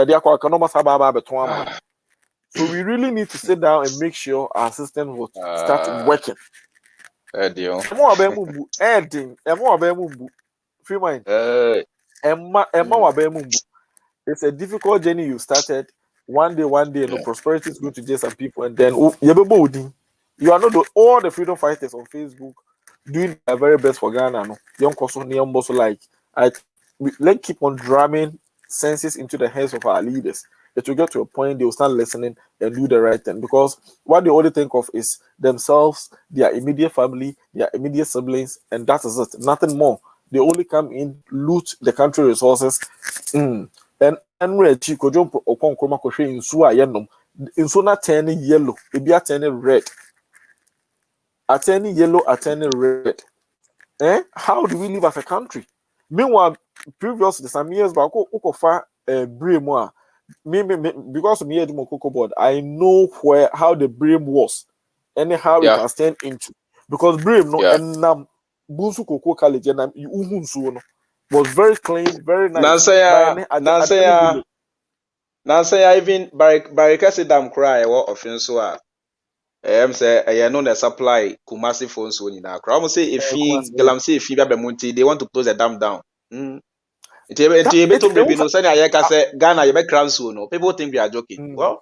[SPEAKER 19] so we really need to sit down and make sure our system will start working. Freemind. It's a difficult journey you started. One day, no prosperity is going to get some people, and then you are not all the freedom fighters on Facebook doing their very best for Ghana. No, young also like let's keep on drumming senses into the heads of our leaders. It will get to a point they will start listening and do the right thing because what they only think of is themselves, their immediate family, their immediate siblings, and that is it. Nothing more. They only come in, loot the country resources. And red chico jump upon chroma crochet in sua yenum. In sona turning yellow, it be a turning red. A turning yellow, a turning red. How do we live as a country? Meanwhile, previously, some years back, Okofa Bremo, because me at Cocoa Board, I know how the Brem was and how it can stand into. Because Brem no and Busu Cocoa College and was very clean, very nice.
[SPEAKER 5] Nansaya even Barika said damn cry or offense so say I know the supply Kumasi phones when in Accra. I say if he Galamsey if he Bemunti, they want to close the dam down. Ghana you cram soon. People think we are joking. Well,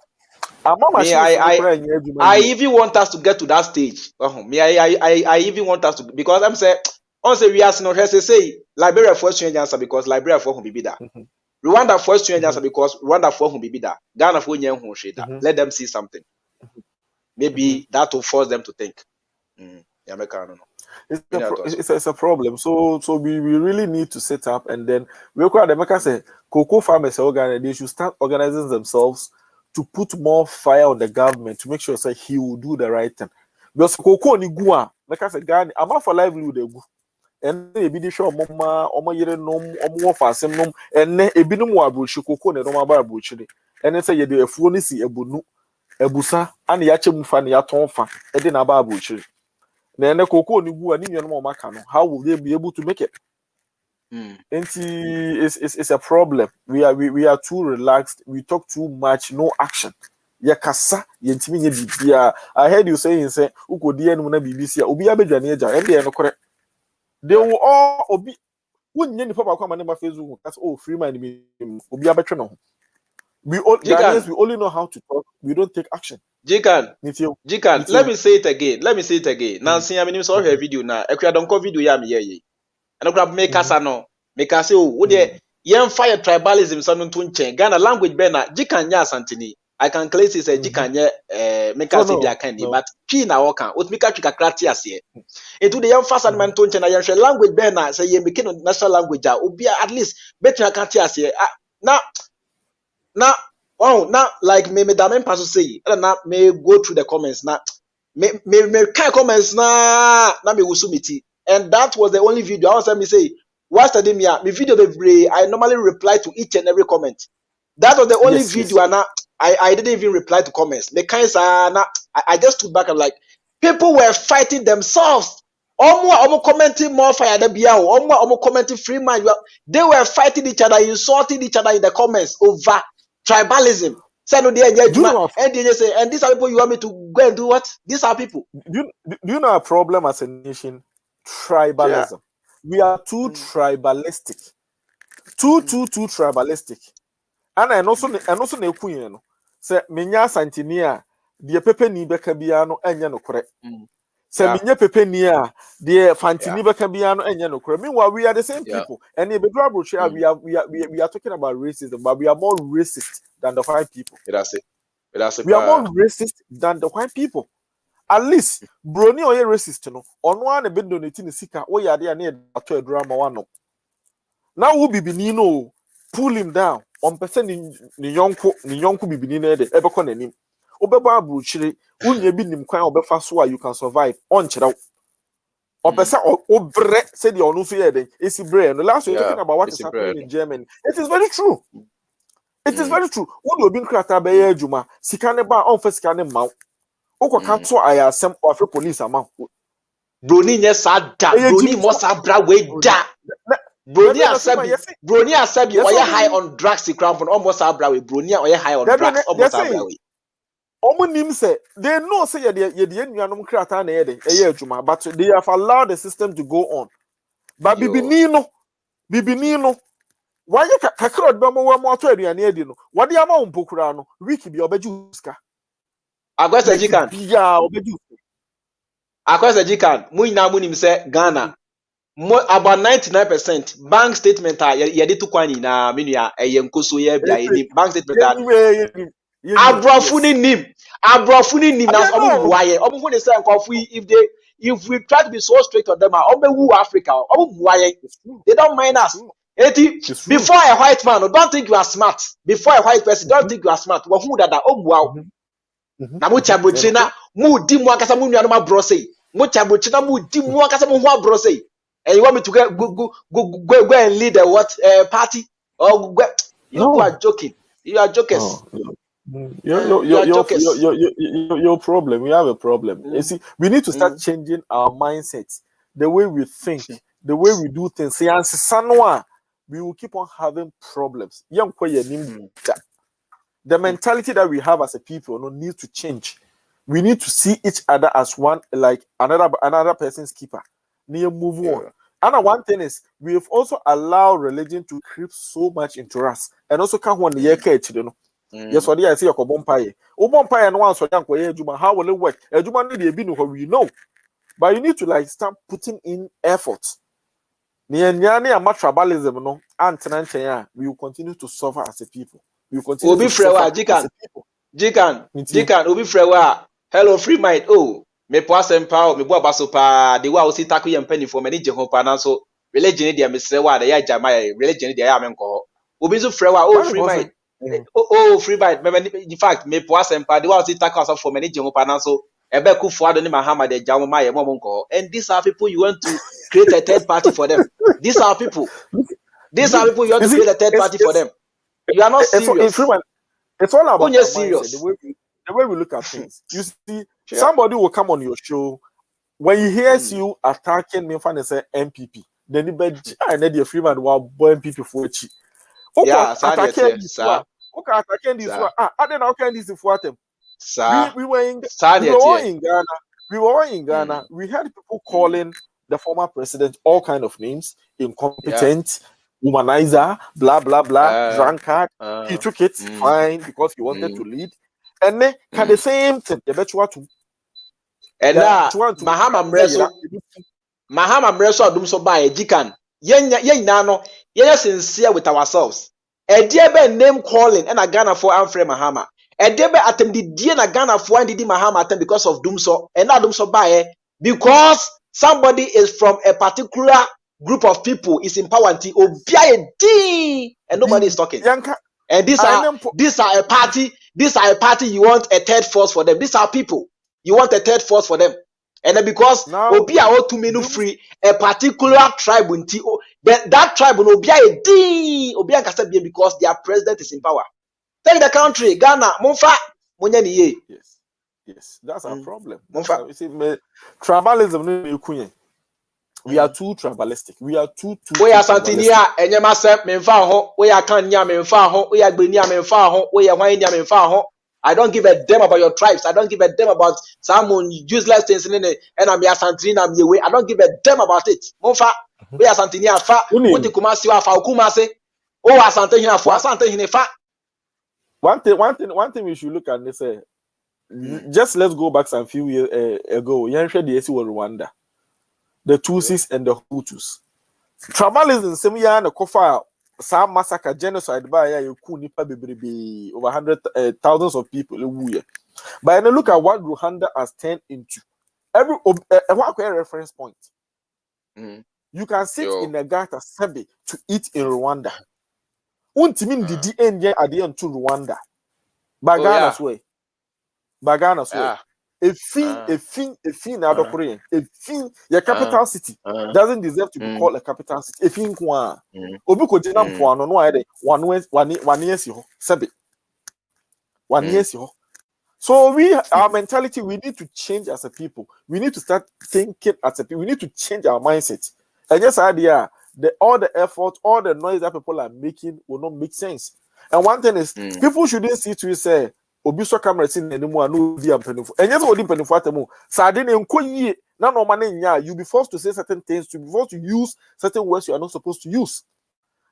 [SPEAKER 5] me, I even want us to get to that stage. Me, I even want us to because I'm saying also we ask no say Liberia for strange answer because Liberia for whom be that. Rwanda for strange answer because Rwanda for whom be that. Ghana for nyen who shade that. Let them see something. Maybe that will force them to think.
[SPEAKER 19] It's a problem. So we really need to set up and then we require the maker say cocoa farmers they should start organizing themselves to put more fire on the government to make sure say he will do the right thing. Because cocoa ni gua, like I said, Ghana, I'm not for livelihood they go. And they be the show mama yere nom for asem nom and ebi no mo abrochi cocoa ne no ma abrochi and then say ye dey afuo ni si ebunu ebusa and ya chemu fa ne ya ton fa e dey na ba abrochi. Then the cocoa ni gu ani no maka no how will they be able to make it? It's a problem. We are too relaxed. We talk too much, no action. Yakasa, yentimi nye bibia. I heard you saying say uko die no na BBC obi abedwane agya. E dey no correct. They will all obi wouldn't any papa come on my Facebook. That's all Freemind me. Obi abetwe no. Ghanaians, we only know how to talk. We don't take action.
[SPEAKER 11] Jikan, let me say it again. Nancy, I mean, saw her video now. I don't call video yam ye. And I grab make us no. Make us say, oh, would ye young fire tribalism son to change Ghana language banner. Jikan ya santini. I can claim say Jikan make us say their candy, but China waka. What make us cratias here? Into the young fast and man to change language banner. Say ye make national language. Ubia at least better cratias here. Now, like me damen paso say, na me go through the comments na me kind comments na me usumiti, and that was the only video. I was me say, what's the name me video I normally reply to each and every comment. That was the only video, and I didn't even reply to comments. The kinds I just stood back and like people were fighting themselves. Almost commenting more fire than Biao, almost commenting Freemind. They were fighting each other, insulting each other in the comments over tribalism. And these are people you want me to go and do what? These are people.
[SPEAKER 19] Do you know a problem as a nation? Tribalism. Yeah. We are too tribalistic. Too tribalistic. And I also ne queen. Say Minya Santinia, the Pepe ni Becabiano and Yano correct. Say Minya Pepe nia, the Fantini Becabiano and Yano correct. Meanwhile, we are the same people. And if we are talking about racism, but we are more racist than the white people.
[SPEAKER 11] That's it.
[SPEAKER 19] We are more racist than the white people. At least, Brony or racist, no. On one a bit donating sika, oh yeah, they are near a drama one. Now who be Benino pull him down on percent in Nyonko be Benino de ever con him. Obeba Bruchiri, wouldn't you be him quite obefasua you can survive on Chero. Or percent or bre said the Onufi, it's brain. The last we're talking about what is happening in Germany. It is very true. It is very true. What you been crata by Juma, Sikaneba on Fescane Mount. Oko Katso, I am some of police amount.
[SPEAKER 11] Brony, yes, Brony must have bra way da. Brony Asabi, or you high on drugs, the crown from almost our brow. Brony, or you high on drugs, almost our brow.
[SPEAKER 19] Omonim say they know say you're the Yanum crata and a year Juma, but they have allowed the system to go on. But Bibinino. Why you kakro bemo more to and edino? What the amount Pocurano? Wiki be obejuska.
[SPEAKER 11] Akwesa Jikan.
[SPEAKER 19] Yeah, obejuska.
[SPEAKER 11] Akwesa Jikan. Muina munim say Ghana. About 99% bank statement ye de to kwani na menua yenkoso ye bia ye bank statement abrofuni nim na omo buaye omo fu ne say nkofu if we try to be so strict on them omo Africa omo buaye they don't mind us. Before a white man, don't think you are smart. Before a white person, don't think you are smart. Who that wow. Na mucha buchina mu di mu akasa mu nua no brose. Mucha buchina mu di mu akasa mu ho brose. And you want me to go and lead a what party? Or go, you are joking. You are jokers.
[SPEAKER 19] Your problem. We have a problem. You see, we need to start changing our mindsets, the way we think, the way we do things. We will keep on having problems. The mentality that we have as a people needs to change. We need to see each other as one, like another person's keeper. Move on. And one thing is, we have also allowed religion to creep so much into us, and also can't want the yes, what I say, Obompaye. Obompaye and one so how will it work? We know, but you need to like start putting in effort. We will continue to suffer as a people. We will continue to suffer as a people.
[SPEAKER 11] Jikan, Obi Frewa. Hello, Freemind. Oh, me poase empower, me bo abaso pa. The wa o si taku yem penny for many Jehovah na so religion dia me sewa da ya jama religion dia ya me nko. Obi so Frewa. Oh, Freemind. Oh, Freemind. In fact, me poase empower. The wa o si taku aso for many Jehovah na so. Ebe Kufuor ni Mahama de jamu ma ye mo nko. And these are people you want to create a third party for them. These are people you want to create a third party for them. You are not serious.
[SPEAKER 19] It's all about
[SPEAKER 11] serious.
[SPEAKER 19] The way we look at things. You see, somebody will come on your show when he hears you attacking me and say MPP. Then he be I need your Freemind while boy MPP for chi. Okay, attacking this one. I don't know can this for them. We were all in Ghana. We were all in Ghana. We had people calling the former president all kind of names: incompetent, womanizer, blah blah blah, drunkard. He took it fine because he wanted to lead. And then the same thing. The bet to
[SPEAKER 11] and now Mahama Mreso Adum so by Jikan. Yen nano, yes sincere with ourselves. A dear name calling and a Ghana for Amfre Mahama. A dear attempt the dear Ghana for and did Mahama attempt because of Dumso and not Dumso by because somebody is from a particular group of people is in power and nobody is talking. And these are a party. These are a party. You want a third force for them. These are people. You want a third force for them. And then because Obia o to menu free a particular tribe but that tribe will be Obia can be because their president is in power. Take the country, Ghana, Monfa, Munyani.
[SPEAKER 19] Yes, that's our problem. You see, tribalism. We are too tribalistic. We are too.
[SPEAKER 11] We are Santinia, and you must have Menfaho. We are Kanya Menfaho. We are Benia Menfaho. We are Wainia Menfaho. I don't give a damn about your tribes. I don't give a damn about someone useless things in it. And I'm Santina. I don't give a damn about it. Monfa, we are Santinia. Fa, what the Kumasi Fa Kumase. Oh, Asantehina for Asantehina Fa.
[SPEAKER 19] One thing we should look at and say, just let's go back some few years ago. Yanshe the AC was Rwanda. The Tutsis and the Hutus. Tribalism, same year and a kofa, some massacre, genocide by a nipa baby over 100,000 of people. But then look at what Rwanda has turned into. Every reference point. You can sit in a gata Sebe to eat in Rwanda. Untimin did end at the end to Rwanda. Bagana's way. Bagana's way. A fin out of Korea. A fin, your capital city doesn't deserve to be called a capital city. A fin kwa. Obuko jenam kwa no no ide 1 year si ho. Sebe. 1 year si ho. So our mentality, we need to change as a people. We need to start thinking as a people. We need to change our mindset. And just idea, all the effort, all the noise that people are making will not make sense. And one thing is, people shouldn't see to say, Obiso camera seen anymore, no dia penifo. And yes, what penifo atemu. Sadine nkoyi na no man nya. You be forced to say certain things, to be forced to use certain words you are not supposed to use.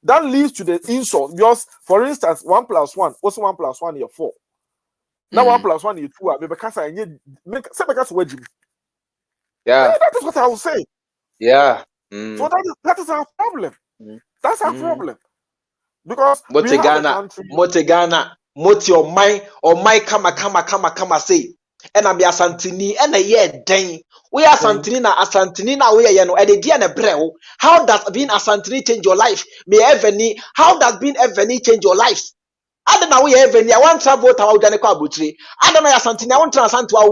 [SPEAKER 19] That leads to the insult. Because, for instance, 1 + 1, also 1 + 1 is 4. Now 1 + 1 is 2. Because I need because wedging.
[SPEAKER 11] Yeah,
[SPEAKER 19] that is what I will say.
[SPEAKER 11] Yeah.
[SPEAKER 19] So that is our problem. That's our problem. Because
[SPEAKER 11] Motegana, Moti or my kama say. And I'm Santini and a year dang. We are Santinina, a Santinina, we are and a dear breo. How does being a Santini change your life? How does being Evany change your life? I don't know we Evany. I want travel to our Danica Butri. I don't know Santini. I want to transcend to our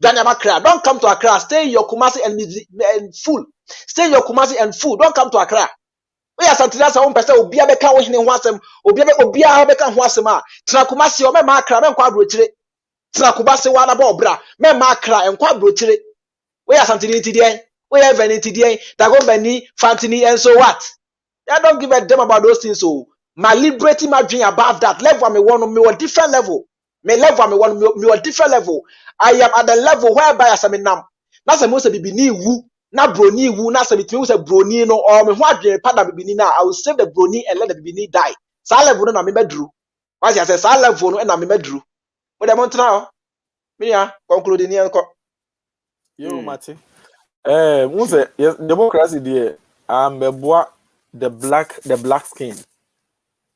[SPEAKER 11] Danyabakra. Don't come to Accra. Stay in your Kumasi and full. Stay in your Kumasi and full. Don't come to Accra. We are Santina sa person obi abeka wo hene ho asem obi abeka ho asem a trakumasi o me ma akra me nkwa brochire trakubase wa na ba obra me ma akra nkwa brochire we are Santina tidien we are Evany tidien Dagombani Fantini and so what. I don't give a damn about those things. So my liberating my dream above that level me one me a different level me level me one me a different level. I am at the level whereby as I nam na se mo se bibini wu na broni wu na se bitimi se broni no or me ho adwen pada bibini na I will save the broni and let the bibini die. Sa level no na me medru. Why I say sa level no na me medru. We dem ntena me ya conclude ni enko.
[SPEAKER 19] Yo Mate. Yes, democracy there. I'm a boy the black skin.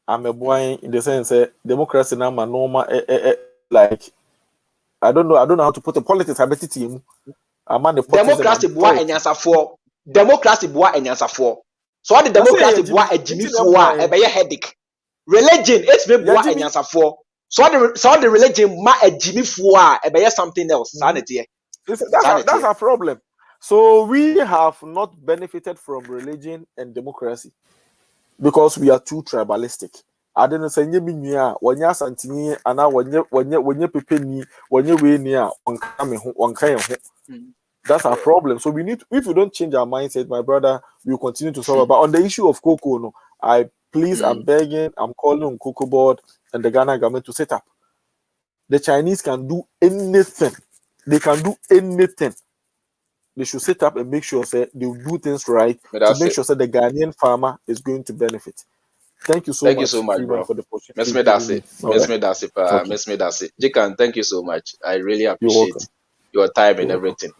[SPEAKER 19] I'm a boy in the sense democracy now my normal like I don't know how to put the politics team. I'm on the
[SPEAKER 11] democracy boy enyansafo. Democracy boy enyansafo. So what the democracy boy a Jimmy for a be headache. Religion it's me boy enyansafo. So the religion ma a Jimmy for a be something else. Sanity.
[SPEAKER 19] That's our problem. So we have not benefited from religion and democracy because we are too tribalistic. I didn't say nyeminia wanya santini ana wanya pepeni wanya wenia wankan. That's our problem. So we need, if we don't change our mindset, my brother, we will continue to suffer. But on the issue of cocoa, no, I'm begging, I'm calling on Cocoa Board and the Ghana government to set up. The Chinese can do anything. They can do anything. They should set up and make sure that they will do things right to make sure that the Ghanaian farmer is going to benefit. Thank you so much,
[SPEAKER 5] bro.
[SPEAKER 19] for the opportunity.
[SPEAKER 5] Miss me that's it. Jikan, thank you so much. I really appreciate your time and everything.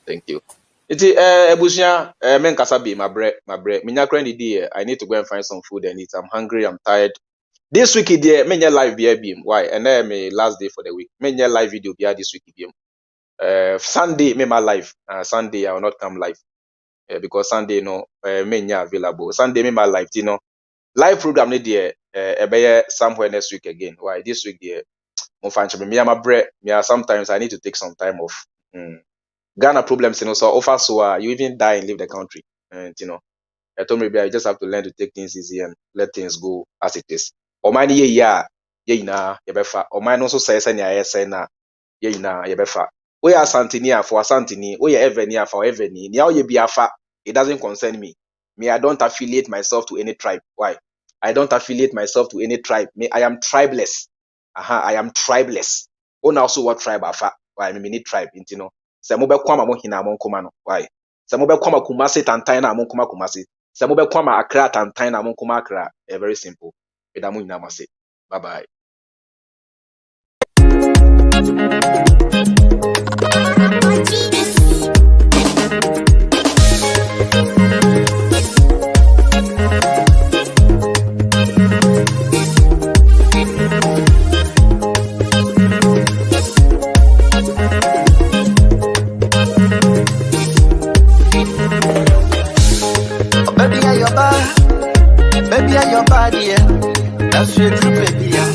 [SPEAKER 5] Thank you. Ebusia, men kasabi, my bread. Minya krendi di. I need to go and find some food and eat. I'm hungry, I'm tired. This week, menya live beam. Why? And then my last day for the week. Menya live video be this week beam. Sunday, me my live. Sunday, I will not come live because Sunday, menya available. Sunday, me my live. Live program ni there. Be somewhere next week again. Why? This week there. Me my bread. Sometimes I need to take some time off. Ghana problems, so offer so you even die and leave the country. And I told me I just have to learn to take things easy and let things go as it is. Or mine yebefa. Or mine also says any na yebefa. We are Santinia for Santini, we are Evenia for Eveni. Now ye be afa. It doesn't concern me. I don't affiliate myself to any tribe. Why? I don't affiliate myself to any tribe. I am tribeless. I am tribeless. Oh, now so what tribe afa? Why I mean tribe, Se mo be kwama mo hina mo nkoma no. Why? Se mo be kwama Kumasi tantan na mo nkoma Kumasi. Se mo be kwama Accra tantan na mo nkoma Accra. Very simple. Edamu hina mase. Bye bye.
[SPEAKER 13] Baby, and your body, yeah. That's your true baby, yeah.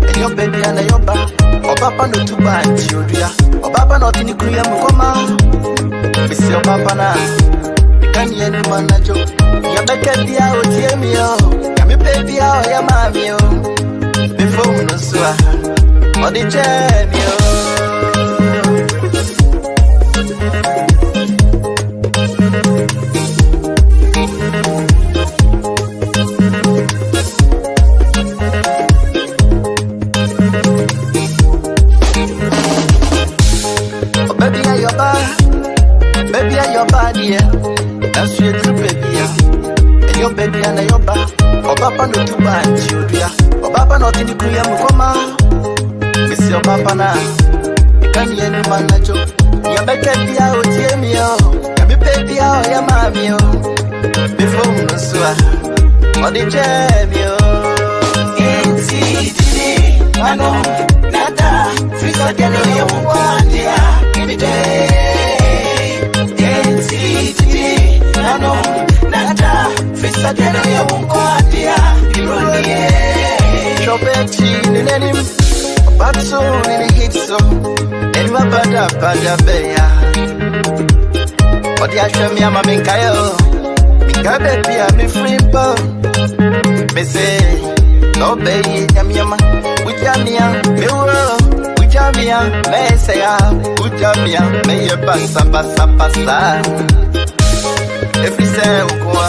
[SPEAKER 13] And your baby and your back. Oh, papa, no too bad, children. Oh, papa, not in the Korea, Mukoma. Miss your papa now. You can't hear the man, Najo. Your back at the out, hear me, oh. Your baby, oh, your mommy, oh. Before we know, so, oh, the jam, oh. Baby, and your body, yeah. That's your true baby, yeah. And your baby and your back. Oh, papa, no too bad, children. Oh, papa, not in the Korea, Mukoma. Miss your papa now. You can't hear the man, Najo. Your back at the out, hear me, oh. Your baby, oh, your mommy, oh. Before we know, so, oh, the jam, oh. I know, nada. Free again, you want, yeah. Give me day. I know, nada. Free again, you want, yeah. Chopeti, nenim. But so in a hit so. And you are bada beya. But the Ashami, I'm a Mikayo. Mika baby, I'm a free ball. Me say, no baby, Yamiama. Ujamia, me world. Ujamia, me say, Ujamia, me ye passa. If you say, Ukwa,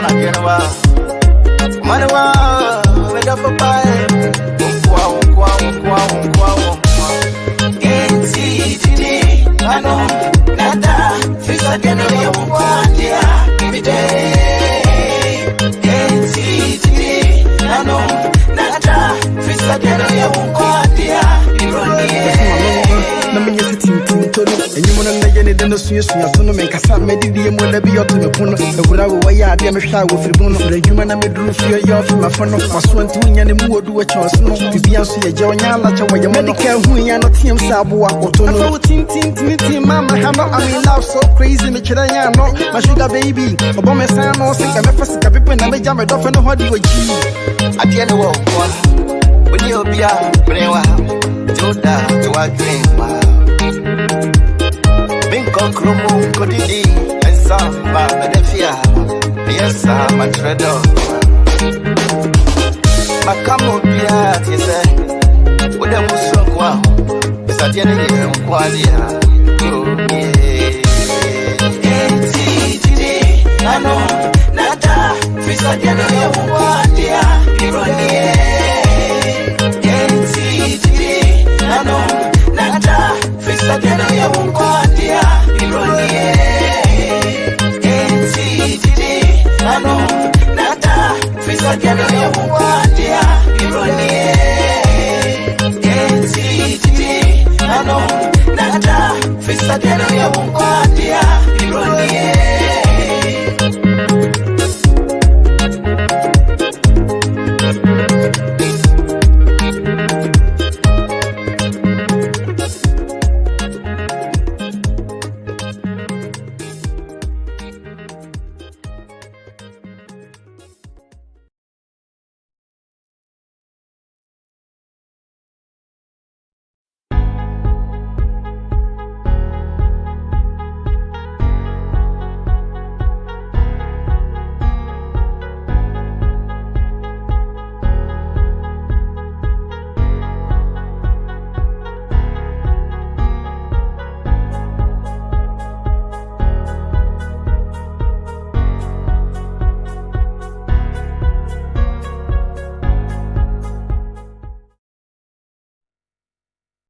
[SPEAKER 13] na kenwa. Manwa, we da for pie. Ukwa. I know, nada. Free again, you want, yeah. Give me day. I know, nada. Free again, you want, yeah.
[SPEAKER 14] Na mwenye sitinti tono enyi mona na yene de no suye sono men kasa medidi e mo da bi oto me pono e wura wo waya ade me hwa wo firi bono re dwuma na meduru fie yo fi mafono maso anti unya ne mu odu wa chonso no bibia so ye je onya ala cha waye mo medical hu ya no tiem sa aboa otono afa tinti mama hama I'm in love so crazy me kira nya no my sugar baby obo me san no sika me fasika pepe na me jam do fe no hodi wa ji
[SPEAKER 13] ade ne wo kwa oni obia brewa Joda to a dream. Binko Krumu, Kodidi, and Samba, Medefia. Yes, I'm a treadle. Macamo Piat, you say, with a Musokwa, is at the end of the Quadia. It's a